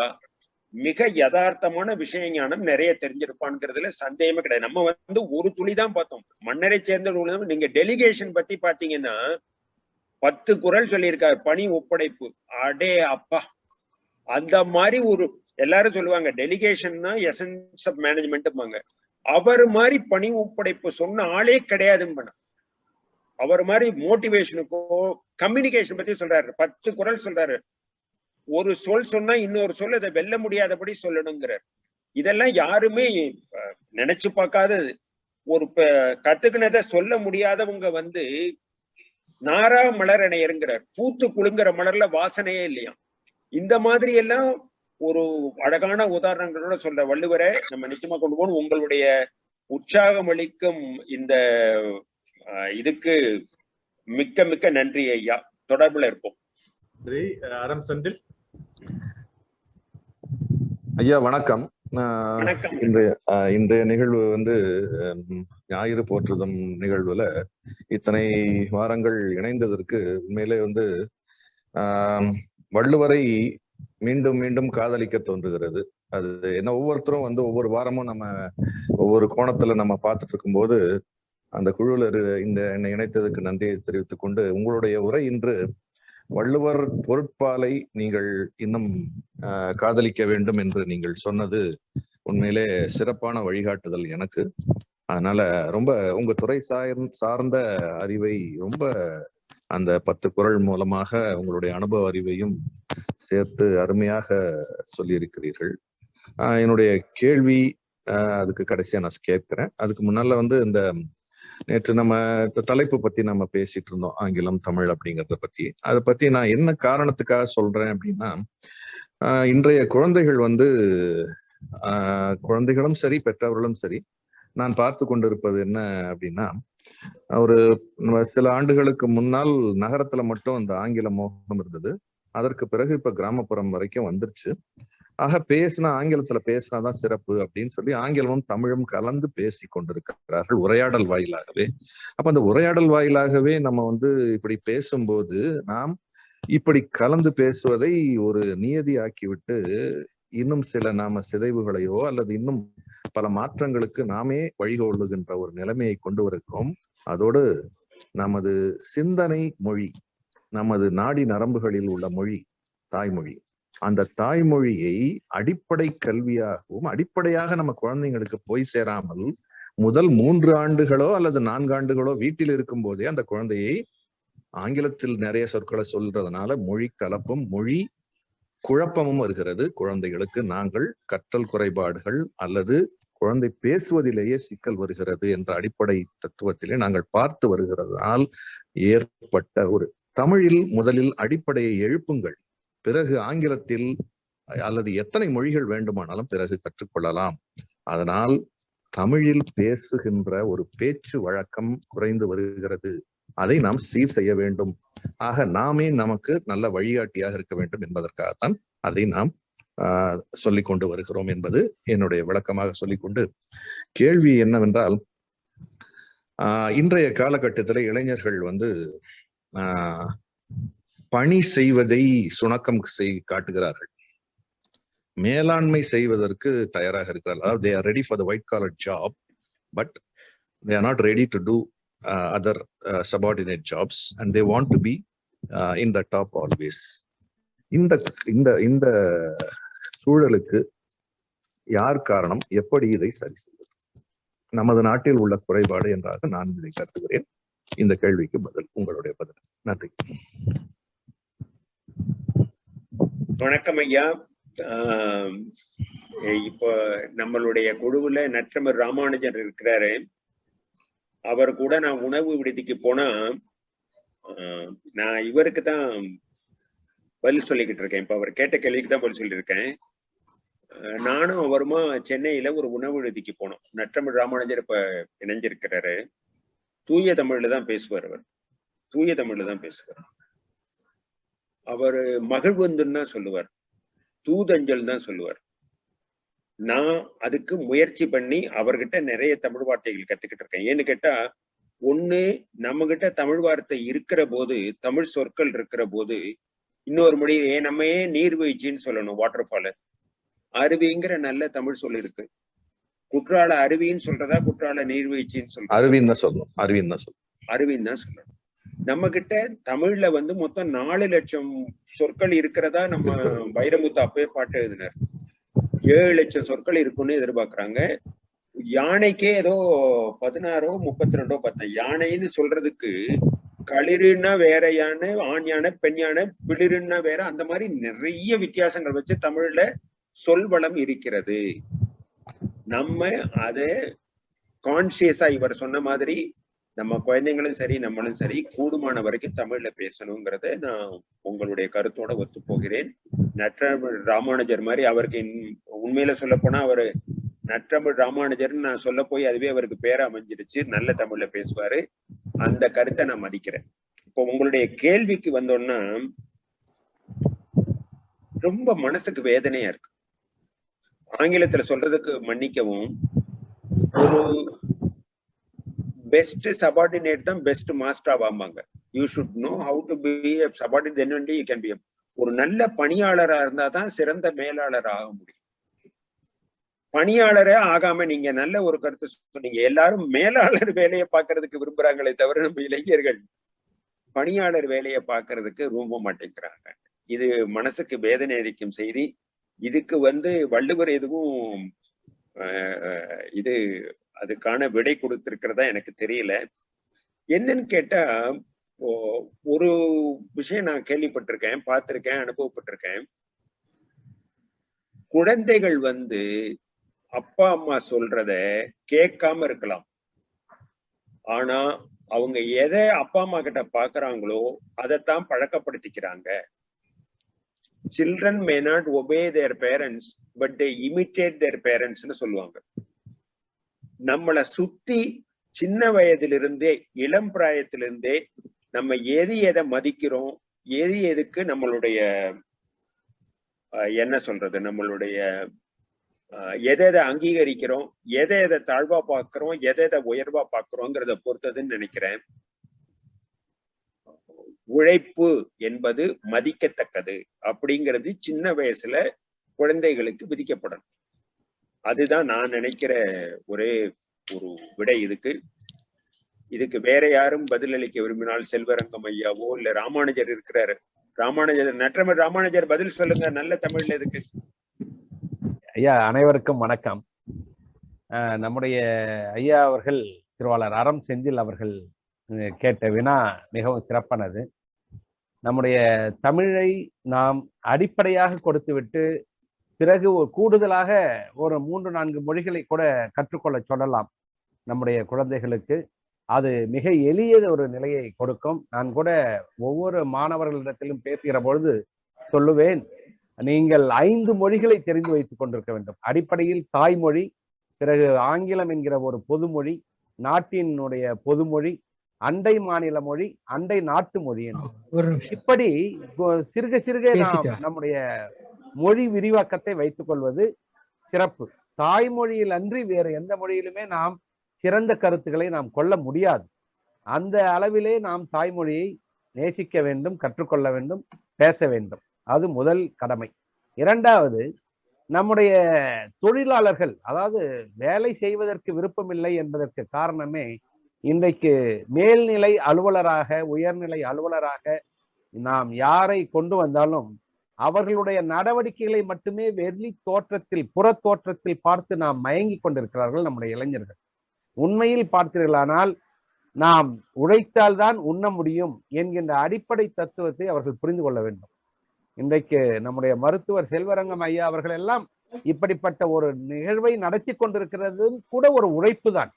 Speaker 3: மிக யதார்த்தமான விஷய ஞானம் நிறைய தெரிஞ்சிருப்பான்ங்கிறதுல சந்தேகமே கிடையாது. நம்ம வந்து ஒரு துளிதான் பார்த்தோம், மன்னரை சேர்ந்த. நீங்க டெலிகேஷன் பத்தி பாத்தீங்கன்னா 10 குறள் சொல்லியிருக்காரு. பணி ஒப்படைப்பு, அடே அப்பா, அந்த மாதிரி ஒரு எல்லாரும் சொல்லுவாங்க டெலிகேஷன்னா எசன்ஸ் ஆஃப் மேனேஜ்மெண்ட்பாங்க. அவர் மாதிரி பணி ஒப்படைப்பு சொன்ன ஆளே கிடையாதுன்னு. அவர் மாதிரி மோட்டிவேஷனுக்கோ கம்யூனிகேஷன் பத்தி சொல்றாரு. 10 குறள் சொல்றாரு. ஒரு சொல் சொன்னா இன்னொரு சொல் அதை வெல்ல முடியாதபடி சொல்லணுங்கிறார். இதெல்லாம் யாருமே நினைச்சு பார்க்காதது. ஒரு கத்துக்கினதை சொல்ல முடியாதவங்க வந்து நாரா மலரணையருங்கிறார். பூத்து குலுங்குற மலர்ல வாசனையே இல்லையா. இந்த மாதிரி எல்லாம் ஒரு அழகான உதாரணங்களோட சொல்ற வள்ளுவரை நம்ம நிச்சயமா கொண்டு போகணும். உங்களுடைய உற்சாகம் அளிக்கும் இந்த இதுக்கு மிக்க மிக்க நன்றி ஐயா. தொடர்புல இருப்போம்.
Speaker 2: அறம் செந்தில்
Speaker 6: ஐயா வணக்கம். இன்றைய நிகழ்வு வந்து ஞாயிறு போற்றுதம் நிகழ்வுல இத்தனை வாரங்கள் இணைந்ததற்கு உண்மையிலே வந்து வள்ளுவரை மீண்டும் மீண்டும் காதலிக்க தோன்றுகிறது. அது என்ன, ஒவ்வொருத்தரும் வந்து ஒவ்வொரு வாரமும் நம்ம ஒவ்வொரு கோணத்துல நம்ம பார்த்துட்டு இருக்கும்போது அந்த குழுல என்னை இணைத்ததுக்கு நன்றியை தெரிவித்துக் கொண்டு, உங்களுடைய உரை இன்று வள்ளுவர் பொருட்பாலை நீங்கள் இன்னும் காதலிக்க வேண்டும் என்று நீங்கள் சொன்னது உண்மையிலே சிறப்பான வழிகாட்டுதல் எனக்கு. அதனால ரொம்ப உங்க துறை சார்ந்த அறிவை ரொம்ப அந்த 10 குறள் மூலமாக உங்களுடைய அனுபவ அறிவையும் சேர்த்து அருமையாக சொல்லியிருக்கிறீர்கள். என்னுடைய கேள்வி அதுக்கு கடைசியா நான் கேட்கிறேன். அதுக்கு முன்னால வந்து இந்த நேற்று நம்ம தலைப்பு பத்தி நம்ம பேசிட்டு இருந்தோம், ஆங்கிலம் தமிழ் அப்படிங்கிறத பத்தி. அதை பத்தி நான் என்ன காரணத்துக்காக சொல்றேன் அப்படின்னா, இன்றைய குழந்தைகள் வந்து குழந்தைகளும் சரி பெற்றவர்களும் சரி, நான் பார்த்து கொண்டிருப்பது என்ன அப்படின்னா, ஒரு சில ஆண்டுகளுக்கு முன்னால் நகரத்துல மட்டும் அந்த ஆங்கில மோகம் இருந்தது. அதற்கு பிறகு இப்ப கிராமப்புறம் வரைக்கும் வந்துருச்சு. ஆக ஆங்கிலத்துல பேசினாதான் சிறப்பு அப்படின்னு சொல்லி ஆங்கிலமும் தமிழும் கலந்து பேசி கொண்டிருக்கிறார்கள் உரையாடல் வாயிலாகவே. அப்ப அந்த உரையாடல் வாயிலாகவே நம்ம வந்து இப்படி பேசும்போது நாம் இப்படி கலந்து பேசுவதை ஒரு நியதி ஆக்கிவிட்டு இன்னும் சில நாம சிதைவுகளையோ அல்லது இன்னும் பல மாற்றங்களுக்கு நாமே வழிகொள்ளுகின்ற ஒரு நிலைமையை கொண்டு வருகிறோம். அதோடு நமது சிந்தனை மொழி, நமது நாடி நரம்புகளில் உள்ள மொழி தாய்மொழி, அந்த தாய்மொழியை அடிப்படை கல்வியாகவும் அடிப்படையாக நம்ம குழந்தைங்களுக்கு போய் சேராமல் முதல் 3 ஆண்டுகளோ அல்லது 4 ஆண்டுகளோ வீட்டில் இருக்கும் போதே அந்த குழந்தையை ஆங்கிலத்தில் நிறைய சொற்களை சொல்றதுனால மொழி கலப்பும் மொழி குழப்பமும் வருகிறது குழந்தைகளுக்கு. நாங்கள் கற்றல் குறைபாடுகள் அல்லது குழந்தை பேசுவதிலேயே சிக்கல் வருகிறது என்ற அடிப்படை தத்துவத்திலே நாங்கள் பார்த்து வருகிறதுனால் ஏற்பட்ட ஒரு தமிழில் முதலில் அடிப்படையை எழுப்புங்கள், பிறகு ஆங்கிலத்தில் அல்லது எத்தனை மொழிகள் வேண்டுமானாலும் பிறகு கற்றுக்கொள்ளலாம். அதனால் தமிழில் பேசுகின்ற ஒரு பேச்சு வழக்கம் குறைந்து வருகிறது. அதை நாம் சீர் செய்ய வேண்டும். ஆக நாமே நமக்கு நல்ல வழிகாட்டியாக இருக்க வேண்டும் என்பதற்காகத்தான் அதை நாம் சொல்லிக் கொண்டு வருகிறோம் என்பது என்னுடைய விளக்கமாக சொல்லிக்கொண்டு, கேள்வி என்னவென்றால், இன்றைய காலகட்டத்தில் இளைஞர்கள் வந்து பணி செய்வதை சுணக்கம் காட்டுகிறார்கள், மேலாண்மை செய்வதற்கு தயாராக இருக்கிறார்கள். அதாவது they are ready for the white collar job, but they are not ready to do other subordinate jobs and they want to be in the top always. இந்த சூழலுக்கு யார் காரணம்? எப்படி இதை சரி செய்வது? நமது நாட்டில் உள்ள குறைபாடு என்றாக நான் இதை கருதுகிறேன். இந்த கேள்விக்கு பதில், உங்களுடைய பதில். நன்றி.
Speaker 3: வணக்கம் ஐயா. இப்போ நம்மளுடைய குழுவுல நற்றமிழ் ராமானுஜர் இருக்கிறாரு. அவர் கூட நான் உணவு விடுதிக்கு போனா நான் இவருக்கு தான் பதில் சொல்லிக்கிட்டு இருக்கேன். இப்ப அவர் கேட்ட கேள்விக்கு தான் பதில் சொல்லியிருக்கேன். நானும் அவருமா சென்னையில ஒரு உணவு விடுதிக்கு போனோம். நற்றமிழ் ராமானுஜர் இப்ப இணைஞ்சிருக்கிறாரு. தூய தமிழ்ல தான் பேசுவார். அவர் தூய தமிழ்ல தான் பேசுவார். அவர் மகிழ்வந்துன்னு சொல்லுவார், தூதஞ்சல் தான் சொல்லுவார். நான் அதுக்கு முயற்சி பண்ணி அவர்கிட்ட நிறைய தமிழ் வார்த்தைகள் கத்துக்கிட்டு இருக்கேன். ஏன்னு கேட்டா, ஒண்ணு நம்ம கிட்ட தமிழ் வார்த்தை இருக்கிற போது, தமிழ் சொற்கள் இருக்கிற போது, இன்னொரு மொழி நம்ம நீர்வீழ்ச்சின்னு சொல்லணும், வாட்டர் ஃபால். அருவிங்கிற நல்ல தமிழ் சொல் இருக்கு. குற்றால அருவின்னு சொல்றதா குற்றால நீர்வீழ்ச்சின்னு சொல்றதா?
Speaker 6: அருவின்னு தான் சொல்லணும்.
Speaker 3: அருவின்னு தான் சொல்லணும். நம்ம கிட்ட தமிழ்ல வந்து மொத்தம் 4 லட்சம் சொற்கள் இருக்கிறதா நம்ம வைரமுத்து அப்பவே பாட்டு எழுதினார். 7 லட்சம் சொற்கள் இருக்குன்னு எதிர்பார்க்கறாங்க. யானைக்கே ஏதோ 16 32 பார்த்தேன். யானைன்னு சொல்றதுக்கு களிறுன்னா வேற யானை, ஆண் யானை, பெண் யானை, பிளிருன்னா வேற, அந்த மாதிரி நிறைய வித்தியாசங்கள் வச்சு தமிழ்ல சொல் வளம் இருக்கிறது. நம்ம அதை கான்சியஸா இவர் சொன்ன மாதிரி நம்ம குழந்தைங்களும் சரி நம்மளும் சரி கூடுமான வரைக்கும் தமிழ்ல பேசணுங்கிறத நான் உங்களுடைய கருத்தோட ஒத்து போகிறேன். நற்றமிழ் ராமானுஜர் மாதிரி அவருக்கு உண்மையில சொல்ல போனா அவரு நற்றமிழ் ராமானுஜர்னு நான் சொல்ல போய் அதுவே அவருக்கு பேரா அமைஞ்சிருச்சு. நல்ல தமிழ்ல பேசுவாரு. அந்த கருத்தை நான் மதிக்கிறேன். இப்போ உங்களுடைய கேள்விக்கு வந்தோம்னா ரொம்ப மனசுக்கு வேதனையா இருக்கு. ஆங்கிலத்துல சொல்றதுக்கு மன்னிக்கவும், ஒரு பெஸ்ட் சபார்டினேட் தான் பெஸ்ட் மாஸ்டர் ஆவாங்க. You should know how to be a subordinate, then only you can be ஒரு நல்ல பணியாளரா இருந்தா தான் சிறந்த மேலாளர் ஆக முடியும். பணியாளரே ஆகாம நீங்க நல்ல ஒரு கருத்து சொன்னீங்க. எல்லாரும் மேலாளர் வேலையை பார்க்கறதுக்கு விரும்புறாங்களே தவிர நம்ம இளைஞர்கள் பணியாளர் வேலையை பார்க்கறதுக்கு விரும்ப மாட்டேங்கிறாங்க. இது மனசுக்கு வேதனை அளிக்கும் செய்தி. இதுக்கு வள்ளுவர் எதுவும் இது அதுக்கான விடை கொடுத்திருக்கிறதா எனக்கு தெரியல. என்னன்னு கேட்டா, ஒரு விஷயம் நான் கேள்விப்பட்டிருக்கேன், பார்த்திருக்கேன், அனுபவப்பட்டிருக்கேன். குழந்தைகள் அப்பா அம்மா சொல்றத கேட்காம இருக்கலாம். ஆனா அவங்க எதை அப்பா அம்மா கிட்ட பாக்குறாங்களோ அதைத்தான் பழக்கப்படுத்திக்கிறாங்க. Children may not obey their parents, but they imitate their parents ன்னு சொல்லுவாங்க. நம்மளை சுத்தி சின்ன வயதிலிருந்தே, இளம் பிராயத்திலிருந்தே நம்ம எதை மதிக்கிறோம், எதுக்கு நம்மளுடைய என்ன சொல்றது, நம்மளுடைய எதை அங்கீகரிக்கிறோம், எதை தாழ்வா பார்க்கிறோம், எதை உயர்வா பார்க்கிறோங்கிறத பொறுத்ததுன்னு நினைக்கிறேன். உழைப்பு என்பது மதிக்கத்தக்கது அப்படிங்கிறது சின்ன வயசுல குழந்தைகளுக்கு விதிக்கப்படணும். அதுதான் நான் நினைக்கிற ஒரே ஒரு விடை. இதுக்கு வேற யாரும் பதிலளிக்க விரும்பினால் செல்வரங்கம் ஐயாவோ இல்ல ராமானுஜர் இருக்கிறாரு, நற்றமிழ் ராமானுஜர் பதில் சொல்லுங்க நல்ல தமிழ்ல இதுக்கு.
Speaker 7: ஐயா, அனைவருக்கும் வணக்கம். நம்முடைய ஐயா அவர்கள், திருவாளர் அறம் செந்தில் அவர்கள் கேட்ட வினா மிகவும் சிறப்பானது. நம்முடைய தமிழை நாம் அடிப்படையாக கொடுத்துவிட்டு பிறகு கூடுதலாக ஒரு 3-4 மொழிகளை கூட கற்றுக்கொள்ள சொல்லலாம் நம்முடைய குழந்தைகளுக்கு. அது மிக எளிய ஒரு நிலையை கொடுக்கும். நான் கூட ஒவ்வொரு மாணவர்களிடத்திலும் பேசுகிற பொழுது சொல்லுவேன், நீங்கள் 5 மொழிகளை தெரிந்து வைத்துக் கொண்டிருக்க வேண்டும். அடிப்படையில் தாய்மொழி, பிறகு ஆங்கிலம் என்கிற ஒரு பொதுமொழி, நாட்டினுடைய பொதுமொழி, அண்டை மாநில மொழி, அண்டை நாட்டு மொழி. இப்படி சிறுக சிறுக நாம் நம்முடைய மொழி விரிவாக்கத்தை வைத்துக் கொள்வது சிறப்பு. தாய்மொழியில் அன்றி வேறு எந்த மொழியிலுமே நாம் சிறந்த கருத்துக்களை நாம் கொள்ள முடியாது. அந்த அளவிலே நாம் தாய்மொழியை நேசிக்க வேண்டும், கற்றுக்கொள்ள வேண்டும், பேச வேண்டும். அது முதல் கடமை. இரண்டாவது, நம்முடைய தொழிலாளர்கள், அதாவது வேலை செய்வதற்கு விருப்பமில்லை என்பதற்கு காரணமே இன்றைக்கு மேல்நிலை அலுவலராக, உயர்நிலை அலுவலராக நாம் யாரை கொண்டு வந்தாலும் அவர்களுடைய நடவடிக்கைகளை மட்டுமே வெளி தோற்றத்தில், புற தோற்றத்தில் பார்த்து நாம் மயங்கி கொண்டிருக்கிறார்கள் நம்முடைய இளைஞர்கள். உண்மையில் பார்த்தீர்களானால் நாம் உழைத்தால்தான் உண்ண முடியும் என்கின்ற அடிப்படை தத்துவத்தை அவர்கள் புரிந்து கொள்ள வேண்டும். இன்றைக்கு நம்முடைய மருத்துவர் செல்வரங்கம் ஐயா அவர்கள் எல்லாம் இப்படிப்பட்ட ஒரு நிகழ்வை நடத்தி கொண்டிருக்கிறது கூட ஒரு உழைப்பு தான்.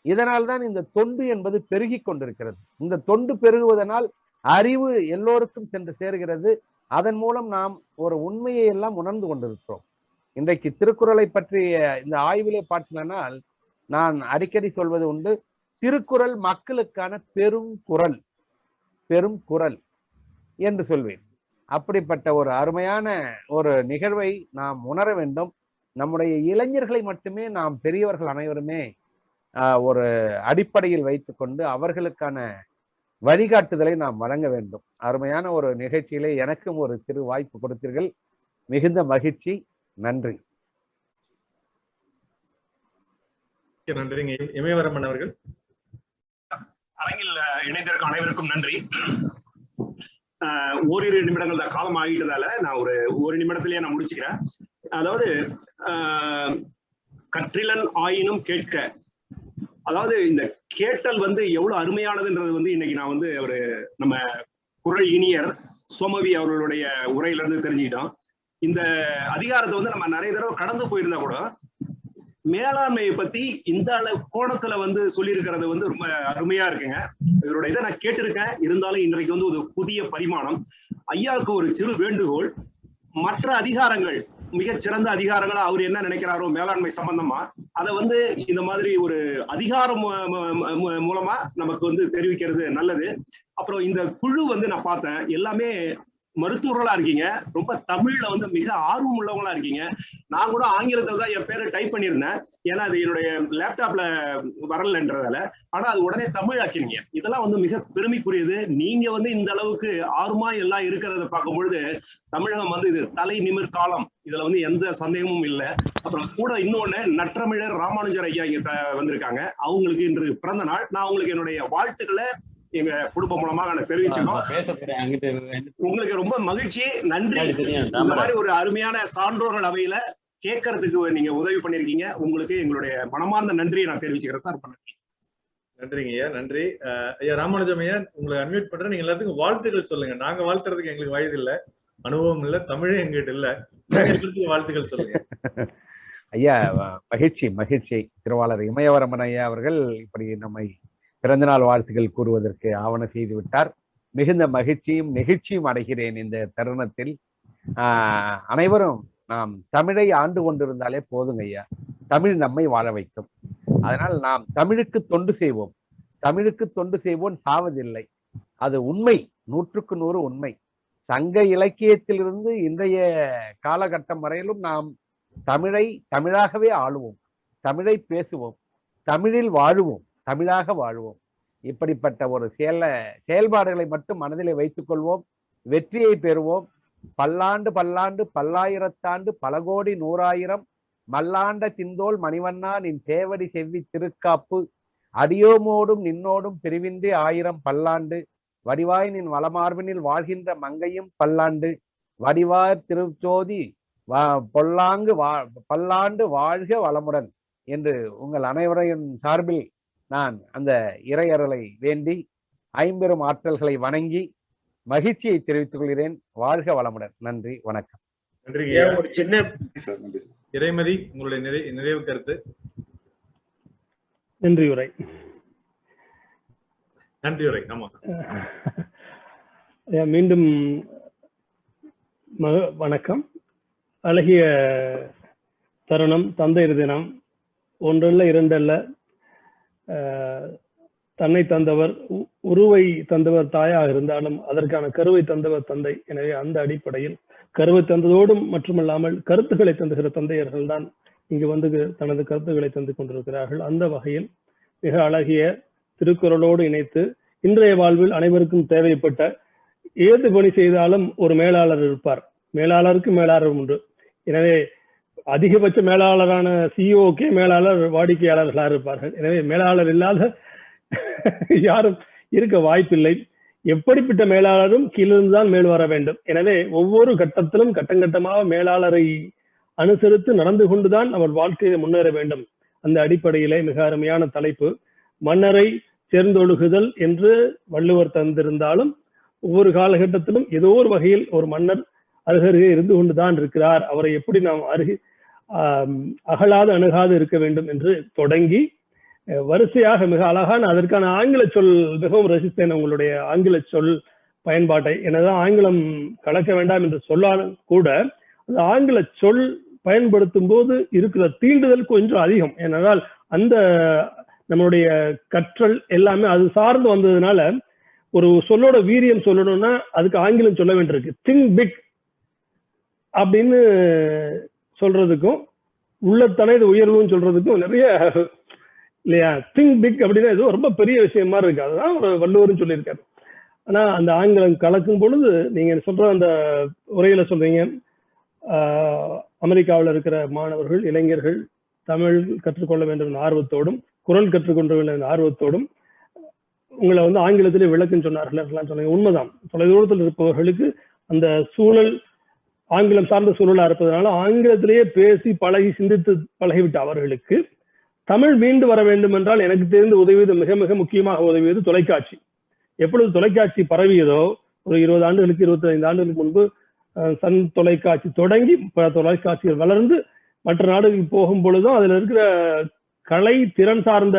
Speaker 7: இதனால் தான் இந்த தொண்டு என்பது பெருகி கொண்டிருக்கிறது. இந்த தொண்டு பெருகுவதனால் அறிவு எல்லோருக்கும் சென்று சேர்கிறது. அதன் மூலம் நாம் ஒரு உண்மையை எல்லாம் உணர்ந்து கொண்டிருக்கிறோம். இன்றைக்கு திருக்குறளை பற்றிய இந்த ஆய்விலே பார்த்தீங்கன்னா, நான் அடிக்கடி சொல்வது உண்டு, திருக்குறள் மக்களுக்கான பெரும் குரல் என்று சொல்வேன். அப்படிப்பட்ட ஒரு அருமையான ஒரு நிகழ்வை நாம் உணர வேண்டும். நம்முடைய இளைஞர்களை மட்டுமே நாம் பெரியவர்கள் அனைவருமே ஒரு அடிப்படையில் வைத்துக்கொண்டு அவர்களுக்கான வழிகாட்டுதலை நாம் வழங்க வேண்டும். அருமையான ஒரு நிகழ்ச்சியிலே எனக்கும் ஒரு சிறு வாய்ப்பு கொடுத்தீர்கள். மிகுந்த மகிழ்ச்சி. நன்றி.
Speaker 2: நன்றிங்க இமயவரமன் அவர்கள்.
Speaker 8: அரங்கில் இணைந்திருக்கும் அனைவருக்கும் நன்றி. ஓரிரு நிமிடங்கள் தான் காலம் ஆகிட்டதால நான் ஒரு நிமிடத்திலேயே நான் முடிச்சுக்கிறேன். அதாவது கற்றிலன் ஆயினும் கேட்க அதாவது இந்த கேட்டல் வந்து எவ்வளவு அருமையானதுன்றது வந்து இன்னைக்கு நான் வந்து ஒரு நம்ம குரல் இனியர் சோமவி அவர்களுடைய உரையில இருந்து தெரிஞ்சுக்கிட்டோம். இந்த அதிகாரத்தை வந்து நம்ம நிறைய தடவை கடந்து போயிருந்தா கூட மேலாண்மையை பத்தி இந்த அளவு கோணத்துல வந்து சொல்லியிருக்கிறது வந்து ரொம்ப அருமையா இருக்குங்க. இவரோட இதை நான் கேட்டிருக்கேன். இருந்தாலும் இன்றைக்கு வந்து ஒரு புதிய பரிமாணம். ஐயாவுக்கு ஒரு சிறு வேண்டுகோள், மற்ற அதிகாரங்கள் மிகச்சிறந்த அதிகாரங்களா அவர் என்ன நினைக்கிறாரோ மேலாண்மை சம்பந்தமா அதை வந்து இந்த மாதிரி ஒரு அதிகாரம் மூலமா நமக்கு வந்து தெரிவிக்கிறது நல்லது. அப்புறம் இந்த குழு வந்து நான் பார்த்தேன், எல்லாமே மருத்துவர்களா இருக்கீங்க, ரொம்ப தமிழ்ல வந்து மிக ஆர்வம் உள்ளவங்களா இருக்கீங்க. நான் கூட ஆங்கிலத்துல தான் என் பேரை டைப் பண்ணியிருந்தேன், ஏன்னா அது என்னுடைய லேப்டாப்ல வரலன்றதால. ஆனா அது உடனே தமிழ் ஆக்கினீங்க. இதெல்லாம் வந்து மிக பெருமைக்குரியது. நீங்க வந்து இந்த அளவுக்கு ஆர்வமா எல்லாம் இருக்கிறத பார்க்கும் பொழுது தமிழகம் வந்து இது தலை நிமிர் காலம், இதுல வந்து எந்த சந்தேகமும் இல்லை. அப்புறம் கூட இன்னொன்னு, நற்றமிழர் ராமானுஜர் ஐயா இங்க வந்திருக்காங்க. அவங்களுக்கு இன்று பிறந்த நாள். நான் உங்களுக்கு என்னுடைய வாழ்த்துக்களை எங்க குடும்பம் மூலமாக நான் தெரிவிச்சுக்கோம். உங்களுக்கு ரொம்ப மகிழ்ச்சி, நன்றி. இந்த மாதிரி ஒரு அருமையான சான்றோர்கள் அவையில கேட்கறதுக்கு நீங்க உதவி பண்ணிருக்கீங்க. உங்களுக்கு எங்களுடைய மனமார்ந்த நன்றியை நான் தெரிவிச்சுக்கிறேன் சார்.
Speaker 2: நன்றிங்க ஐயா, நன்றி. ஐயா ராமானுஜம் ஐயா, உங்களை அன்மியூட் பண்றேன். நீங்க எல்லாத்துக்கும் வாழ்த்துக்கள் சொல்லுங்க. நாங்க வாழ்த்துறதுக்கு எங்களுக்கு வயது இல்லை, அனுபவம் இல்லை, தமிழே எங்கிட்ட இல்ல. வாழ்த்துக்கள் சொல்லுங்க
Speaker 7: ஐயா. மகிழ்ச்சி மகிழ்ச்சி. திருவாளர் இமயவரமன் ஐயா அவர்கள் இப்படி நம்மை பிறந்தநாள் வாழ்த்துக்கள் கூறுவதற்கு ஆவணம் செய்து விட்டார். மிகுந்த மகிழ்ச்சியும் நெகிழ்ச்சியும் அடைகிறேன் இந்த தருணத்தில். அனைவரும் நாம் தமிழை ஆண்டு கொண்டிருந்தாலே போதுங்க ஐயா. தமிழ் நம்மை வாழ வைக்கும். அதனால் நாம் தமிழுக்கு தொண்டு செய்வோம். தமிழுக்கு தொண்டு செய்வோம், சாவதில்லை. அது உண்மை, 100க்கு 100 உண்மை. சங்க இலக்கியத்திலிருந்து இன்றைய காலகட்டம் வரையிலும் நாம் தமிழை தமிழாகவே ஆளுவோம், தமிழை பேசுவோம், தமிழில் வாழுவோம், தமிழாக வாழ்வோம். இப்படிப்பட்ட ஒரு செயல்பாடுகளை மட்டும் மனதிலே வைத்துக் கொள்வோம். வெற்றியை பெறுவோம். பல்லாண்டு பல்லாண்டு பல்லாயிரத்தாண்டு பல கோடி 100,000 மல்லாண்ட திந்தோல் மணிவண்ணா நின் தேவடி செவ்வி திருக்காப்பு அடியோமோடும் நின்னோடும் பிரிவின்றி 1000 பல்லாண்டு வடிவாய் நின் வளமார்பினில் வாழ்கின்ற மங்கையும் பல்லாண்டு வடிவார் திருச்சோதி பொல்லாங்கு பல்லாண்டு வாழ்க வளமுடன் என்று உங்கள் அனைவரையும் சார்பில் நான் அந்த இறையருளை வேண்டி ஐம்பெரும் ஆற்றல்களை வணங்கி மகிழ்ச்சியை தெரிவித்துக் கொள்கிறேன். வாழ்க வளமுடன். நன்றி, வணக்கம்.
Speaker 2: நன்றி.
Speaker 3: ஒரு சின்ன
Speaker 2: இறைமதி, உங்களுடைய நிறைவு கருத்து.
Speaker 1: நன்றி உரை.
Speaker 2: நன்றி உரை. ஆமா,
Speaker 1: மீண்டும் வணக்கம். அழகிய தருணம், தந்தையர் தினம். ஒன்றல்ல இரண்டல்ல, தன்னை தந்தவர், உருவை தந்தவர் தாயாக இருந்தாலும் அதற்கான கருவை தந்தவர் தந்தை. எனவே அந்த அடிப்படையில் கருவை தந்ததோடும் மட்டுமல்லாமல் கருத்துக்களை தந்துகிற தந்தையர்கள் தான் இங்கு வந்து தனது கருத்துக்களை தந்து கொண்டிருக்கிறார்கள். அந்த வகையில் மிக அழகிய திருக்குறளோடு இணைத்து இன்றைய வாழ்வில் அனைவருக்கும் தேவைப்பட்ட ஏது பணி செய்தாலும் ஒரு மேலாளர் இருப்பார். மேலாளருக்கு மேலாளர் உண்டு. எனவே அதிகபட்ச மேலாளரான சிஇஓக்கே மேலாளர் வாடிக்கையாளர்களாக இருப்பார்கள். எனவே மேலாளர் இல்லாத யாரும் இருக்க வாய்ப்பில்லை. எப்படிப்பட்ட மேலாளரும் கீழிருந்துதான் மேல் வர வேண்டும். எனவே ஒவ்வொரு கட்டத்திலும் கட்டமாக மேலாளரை அனுசரித்து நடந்து கொண்டுதான் அவர் வாழ்க்கையை முன்னேற வேண்டும். அந்த அடிப்படையிலே மிக அருமையான தலைப்பு. மன்னரை சேர்ந்தொழுகுதல் என்று வள்ளுவர் தந்திருந்தாலும் ஒவ்வொரு காலகட்டத்திலும் ஏதோ ஒரு வகையில் ஒரு மன்னர் அருகருகே இருந்து கொண்டுதான் இருக்கிறார். அவரை எப்படி நாம் அகலாது அணுகாது இருக்க வேண்டும் என்று தொடங்கி வரிசையாக மிக அழகான அதற்கான ஆங்கில சொல் மிகவும் ரசித்தேன். உங்களுடைய ஆங்கில சொல் பயன்பாட்டை. எனதான் ஆங்கிலம் கலக்க வேண்டாம் என்று சொல்லாலும் கூட அந்த ஆங்கில சொல் பயன்படுத்தும் போது இருக்கிற தீண்டுதல் கொஞ்சம் அதிகம். ஏனென்றால் அந்த நம்மளுடைய கற்றல் எல்லாமே அது சார்ந்து வந்ததுனால ஒரு சொல்லோட வீரியம் சொல்லணும்னா அதுக்கு ஆங்கிலம் சொல்ல வேண்டியிருக்கு. திங்க் பிக் அப்படின்னு சொல்றதுக்கும் உள்ளத்தானே இது உயர்வுன்னு சொல்றதுக்கும் நிறைய இல்லையா. திங்க் பிக் அப்படின்னா இது ரொம்ப பெரிய விஷயமா இருக்கு. அதுதான் ஒரு வள்ளுவர்னு சொல்லியிருக்காரு. ஆனா அந்த ஆங்கிலம் கலக்கும் பொழுது நீங்க சொல்ற அந்த உரையில சொல்றீங்க, அமெரிக்காவில் இருக்கிற மாணவர்கள் இளைஞர்கள் தமிழ் கற்றுக்கொள்ள வேண்டும் என்ற ஆர்வத்தோடும் குரல் கற்றுக்கொள்ள வேண்டும் என்ற ஆர்வத்தோடும் உங்களை வந்து ஆங்கிலத்திலே விளக்குன்னு சொன்னார்கள் சொன்னீங்க. உண்மைதான். தொலைதூரத்தில் இருப்பவர்களுக்கு அந்த சூழல் ஆங்கிலம் சார்ந்த சூழலா இருப்பதனால ஆங்கிலத்திலேயே பேசி பழகி சிந்தித்து பழகிவிட்ட அவர்களுக்கு தமிழ் மீண்டு வர வேண்டும் என்றால் எனக்கு தெரிந்து உதவியது மிக மிக முக்கியமாக உதவியது தொலைக்காட்சி. எப்பொழுது தொலைக்காட்சி பரவியதோ ஒரு 20 ஆண்டுகளுக்கு 25 ஆண்டுகளுக்கு முன்பு சன் தொலைக்காட்சி தொடங்கி பல தொலைக்காட்சிகள் வளர்ந்து மற்ற நாடுகளுக்கு போகும் பொழுதும் அதுல இருக்கிற கலை திறன் சார்ந்த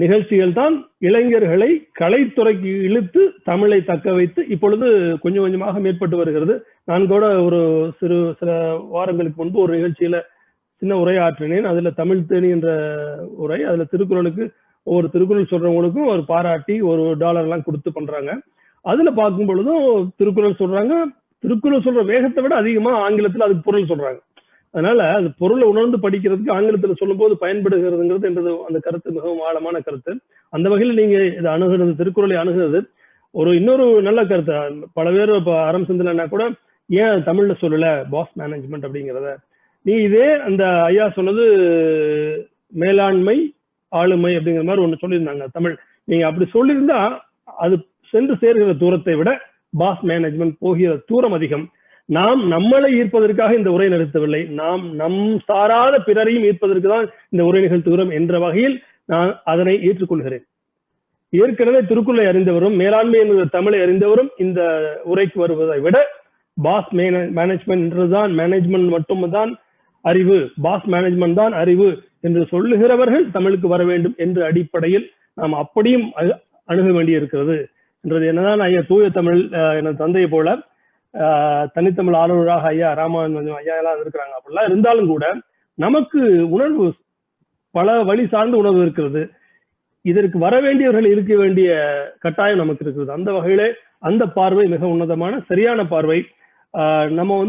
Speaker 1: நிகழ்ச்சிகள் தான் இளைஞர்களை கலைத்துறைக்கு இழுத்து தமிழை தக்க வைத்து இப்பொழுது கொஞ்சம் கொஞ்சமாக மேற்பட்டு வருகிறது. நான் கூட ஒரு சில வாரங்களுக்கு முன்பு ஒரு நிகழ்ச்சியில சின்ன உரையாற்றினேன். அதுல தமிழ் தேனி என்ற உரை, அதுல திருக்குறளுக்கு ஒவ்வொரு திருக்குறள் சொல்றவங்களுக்கும் ஒரு பாராட்டி $1 எல்லாம் கொடுத்து பண்றாங்க. அதுல பார்க்கும் பொழுதும் திருக்குறள் சொல்றாங்க, திருக்குறள் சொல்ற வேகத்தை விட அதிகமா ஆங்கிலத்துல அதுக்கு பொருள் சொல்றாங்க. அதனால அது பொருளை உணர்ந்து படிக்கிறதுக்கு ஆங்கிலத்துல சொல்லும் போது பயன்படுகிறதுங்கிறது என்றது அந்த கருத்து மிகவும் ஆழமான கருத்து. அந்த வகையில் நீங்க இதை அணுகிறது, திருக்குறளை அணுகிறது ஒரு இன்னொரு நல்ல கருத்து. பல பேர் இப்ப அறம் சிந்தனைனா கூட ஏன் தமிழ்ல சொல்லல பாஸ் மேனேஜ்மெண்ட் அப்படிங்கிறத, நீ இதே அந்த ஐயா சொன்னது மேலாண்மை ஆளுமை அப்படிங்கிற மாதிரி ஒண்ணு சொல்லியிருந்தாங்க தமிழ். நீங்க அப்படி சொல்லியிருந்தா அது சென்று சேர்கிற தூரத்தை விட பாஸ் மேனேஜ்மெண்ட் போகிற தூரம் அதிகம். நாம் நம்மளை ஈர்ப்பதற்காக இந்த உரை நிறுத்தவில்லை, நாம் நம் சாராத பிறரையும் ஈர்ப்பதற்கு தான் இந்த உரை நிகழ்த்துகிறோம் என்ற வகையில் நான் அதனை ஏற்றுக்கொள்கிறேன். ஏற்கனவே திருக்குறளை அறிந்தவரும் மேலாண்மை என்ற தமிழை அறிந்தவரும் இந்த உரைக்கு வருவதை விட பாஸ் மேனேஜ்மெண்ட் என்றுதான், மேனேஜ்மெண்ட் மட்டும்தான் அறிவு, பாஸ் மேனேஜ்மெண்ட் தான் அறிவு என்று சொல்லுகிறவர்கள் தமிழுக்கு வர வேண்டும் என்ற அடிப்படையில் நாம் அப்படியும் அணுக வேண்டி இருக்கிறது என்றது. என்னதான் ஐயா தூய தமிழ் எனது தந்தையை போல தனித்தமிழ் ஆளுநராக ஐயா ராமானுஜம் ஐயா எல்லாம் இருக்கிறாங்க. அப்படிலாம் இருந்தாலும் கூட நமக்கு உணர்வு பல வழி சார்ந்த உணர்வு இருக்கிறது. இதற்கு வர வேண்டியவர்கள் இருக்க வேண்டிய கட்டாயம் நமக்கு இருக்கிறது. அந்த வகையிலே அந்த பார்வை மிக உன்னதமான சரியான பார்வை. நம்ம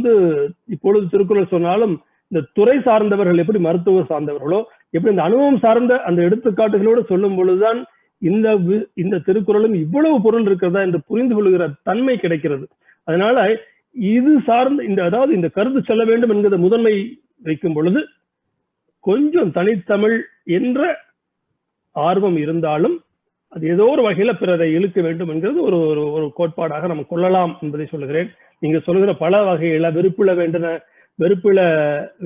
Speaker 1: இப்பொழுது திருக்குறள் சொன்னாலும் இந்த துறை சார்ந்தவர்கள் எப்படி மருத்துவர் சார்ந்தவர்களோ எப்படி இந்த அனுபவம் சார்ந்த அந்த எடுத்துக்காட்டுகளோடு சொல்லும் பொழுதுதான் இந்த திருக்குறளும் இவ்வளவு பொருள் இருக்கிறதா என்று புரிந்து கொள்கிற தன்மை கிடைக்கிறது. அதனால இது சார்ந்த அதாவது இந்த கருத்து சொல்ல வேண்டும் என்கிற முதன்மை வைக்கும் பொழுது கொஞ்சம் தனித்தமிழ் என்ற ஆர்வம் இருந்தாலும் அது ஏதோ ஒரு வகையில பிறரை இழுக்க வேண்டும் என்கிறது ஒரு கோட்பாடாக நம்ம கொள்ளலாம் என்பதை சொல்லுகிறேன். நீங்க சொல்லுகிற பல வகையில வெறுப்பில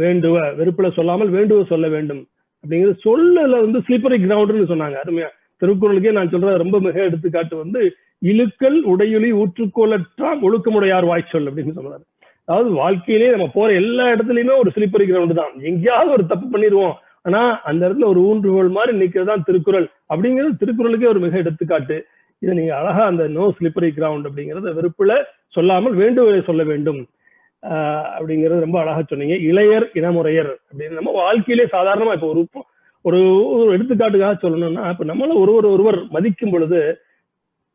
Speaker 1: வேண்டுவ, வெறுப்பில சொல்லாமல் வேண்டுவ சொல்ல வேண்டும் அப்படிங்கிறது சொல்லல ஸ்லிப்பரி கிரவுண்ட்னு சொன்னாங்க. அருமையா திருக்குறளுக்கே நான் சொல்றது ரொம்ப மிக எடுத்துக்காட்டு இழுக்கல் உடையொலி ஊற்றுக்கோலற்றாம் ஒழுக்கமுடையார் வாய்ச்சொல் அப்படின்னு சொன்னாரு. அதாவது வாழ்க்கையிலேயே நம்ம போற எல்லா இடத்துலயுமே ஒரு ஸ்லிப்பரி கிரவுண்ட் தான், எங்கேயாவது ஒரு தப்பு பண்ணிடுவோம், ஆனா அந்த இடத்துல ஒரு ஊன்றுகோல் மாதிரி நிக்கிறதுதான் திருக்குறள் அப்படிங்கிறது திருக்குறளுக்கே ஒரு மிக எடுத்துக்காட்டு. இதை நீங்க அழகா அந்த நோ ஸ்லிப்பரி கிரவுண்ட் அப்படிங்கறத வெறுப்புல சொல்லாமல் வேண்டுவதை சொல்ல வேண்டும் அப்படிங்கிறது ரொம்ப அழகா சொன்னீங்க. இளையர் இனமுறையர் அப்படின்னு நம்ம வாழ்க்கையிலே சாதாரணமா இப்ப ஒரு எடுத்துக்காட்டுக்காக சொல்லணும்னா இப்ப நம்மள ஒருவர் மதிக்கும் பொழுது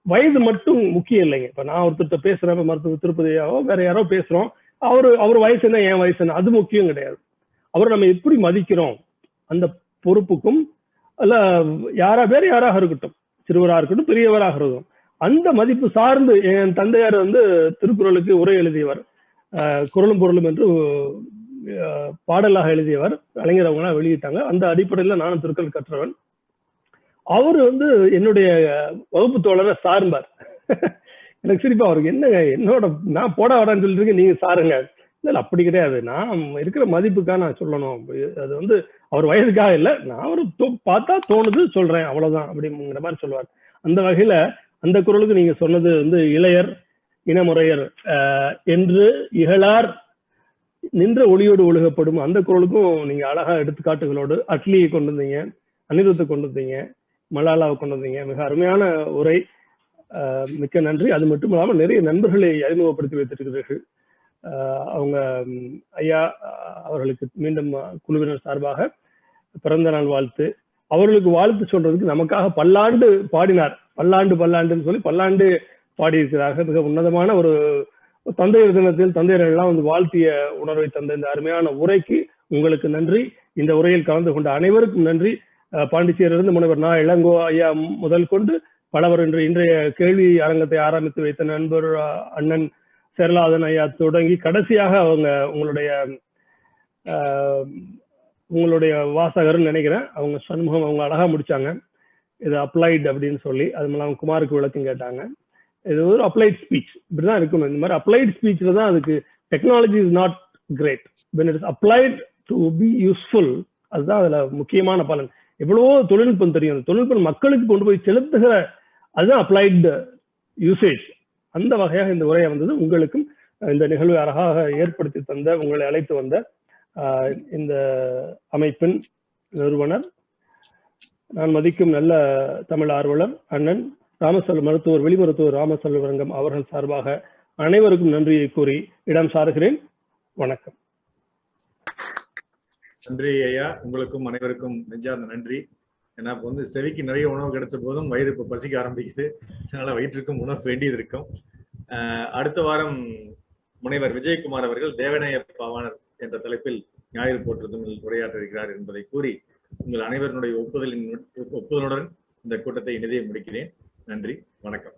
Speaker 1: வயது மட்டும் முக்கியம் இல்லைங்க. இப்ப நான் ஒருத்தர் பேசுறேன், மருத்துவ திருப்பதியாவோ வேற யாரோ பேசுறோம், அவர் வயசு என்ன என் வயசு என்ன அது முக்கியம் கிடையாது. அவர் நம்ம எப்படி மதிக்கிறோம் அந்த பொறுப்புக்கும் அல்ல வேற யாராக இருக்கட்டும், சிறுவராக இருக்கட்டும் பெரியவராக இருக்கட்டும், அந்த மதிப்பு சார்ந்து என் தந்தையார் திருக்குறளுக்கு உரை எழுதியவர், குறளும் பொருளும் என்று பாடலாக எழுதியவர், கலைஞர் அவங்களாம் வெளியிட்டாங்க. அந்த அடிப்படையில் நானும் திருக்குறள் கற்றவன். அவரு என்னுடைய வகுப்பு தோழரை சார்பார். எனக்கு சிரிப்பா அவருக்கு என்னோட நான் போட வரான்னு சொல்லிட்டு இருக்கேன், நீங்க சாருங்க. இல்ல அப்படி கிடையாது, நான் இருக்கிற மதிப்புக்காக நான் சொல்லணும், அது அவர் வயதுக்காக இல்லை, நான் ஒரு பார்த்தா தோணுது சொல்றேன் அவ்வளவுதான் அப்படிங்கிற மாதிரி சொல்லுவார். அந்த வகையில அந்த குறளுக்கு நீங்க சொன்னது இளையர் இனமுறையர் என்று இகழார் நின்ற ஒளியோடு ஒழுகப்படும் அந்த குறளுக்கும் நீங்க அழகா எடுத்துக்காட்டுகளோடு அட்லியை கொண்டு வந்தீங்க, அனிருத்தை கொண்டு வந்தீங்க, மலாலாவை கொண்டு வந்தீங்க. மிக அருமையான உரை, மிக்க நன்றி. அது மட்டும் இல்லாமல் நிறைய நண்பர்களை அறிமுகப்படுத்தி வைத்திருக்கிறீர்கள். அவங்க ஐயா அவர்களுக்கு மீண்டும் குழுவினர் சார்பாக பிறந்த நாள் வாழ்த்து. அவர்களுக்கு வாழ்த்து சொல்றதுக்கு நமக்காக பல்லாண்டு பாடினார், பல்லாண்டுன்னு சொல்லி பல்லாண்டு பாடியிருக்கிறார்கள். மிக உன்னதமான ஒரு தந்தையர் தினத்தில் தந்தையர்கள் எல்லாம் வாழ்த்திய உணர்வை தந்த இந்த அருமையான உரைக்கு உங்களுக்கு நன்றி. இந்த உரையில் கலந்து கொண்ட அனைவருக்கும் நன்றி. பாண்டிச்சேரியிலிருந்து முனைவர் நா. இளங்கோ ஐயா முதல் கொண்டு பலவர் இன்றைய கேள்வி அரங்கத்தை ஆரம்பித்து வைத்த நண்பர் அண்ணன் செரலாதன் ஐயா தொடங்கி கடைசியாக அவங்க உங்களுடைய வாசகர்னு நினைக்கிறேன், அவங்க சண்முகம் அவங்க அழகா முடிச்சாங்க. இது அப்ளைட் அப்படின்னு சொல்லி, அது மூலம் குமாருக்கு விளக்கம் கேட்டாங்க. இது ஒரு அப்ளைட் ஸ்பீச், இப்படிதான் இருக்கணும். இந்த மாதிரி அப்ளைட் ஸ்பீச்ல தான் அதுக்கு technology is not great, when it is applied to be useful அதுதான் அதுல முக்கியமான பலன். எவ்வளவோ தொழில்நுட்பம் தெரியும், தொழில்நுட்பம் மக்களுக்கு கொண்டு போய் செலுத்துகிற அதுதான் அப்ளைடு யூசேஜ். அந்த வகையாக இந்த உரையை வந்தது. உங்களுக்கும் இந்த நிகழ்வை அழகாக ஏற்படுத்தி தந்த, உங்களை அழைத்து வந்த இந்த அமைப்பின் நிறுவனர், நான் மதிக்கும் நல்ல தமிழ் ஆர்வலர் அண்ணன் மருத்துவர் வெளிமருத்துவர் ராமசெல்வரங்கம் அவர்கள் சார்பாக அனைவருக்கும் நன்றியை கூறி இடம் சாருகிறேன். வணக்கம்.
Speaker 2: நன்றி ஐயா, உங்களுக்கும் அனைவருக்கும் நெஞ்சார்ந்த நன்றி. ஏன்னா இப்போ வந்து செவிக்கு நிறைய உணவு கிடைச்ச போதும் வயிறு இப்போ பசிக்க ஆரம்பிக்குது, அதனால வயிற்றுக்கும் உணவு வேண்டியது இருக்கும். அடுத்த வாரம் முனைவர் விஜயகுமார் அவர்கள் தேவநேய பாவாணர் என்ற தலைப்பில் ஞாயிறு போற்றுதலில் உரையாற்ற இருக்கிறார் என்பதை கூறி உங்கள் அனைவருடைய ஒப்புதலுடன் இந்த கூட்டத்தை இனிதே முடிக்கிறேன். நன்றி, வணக்கம்.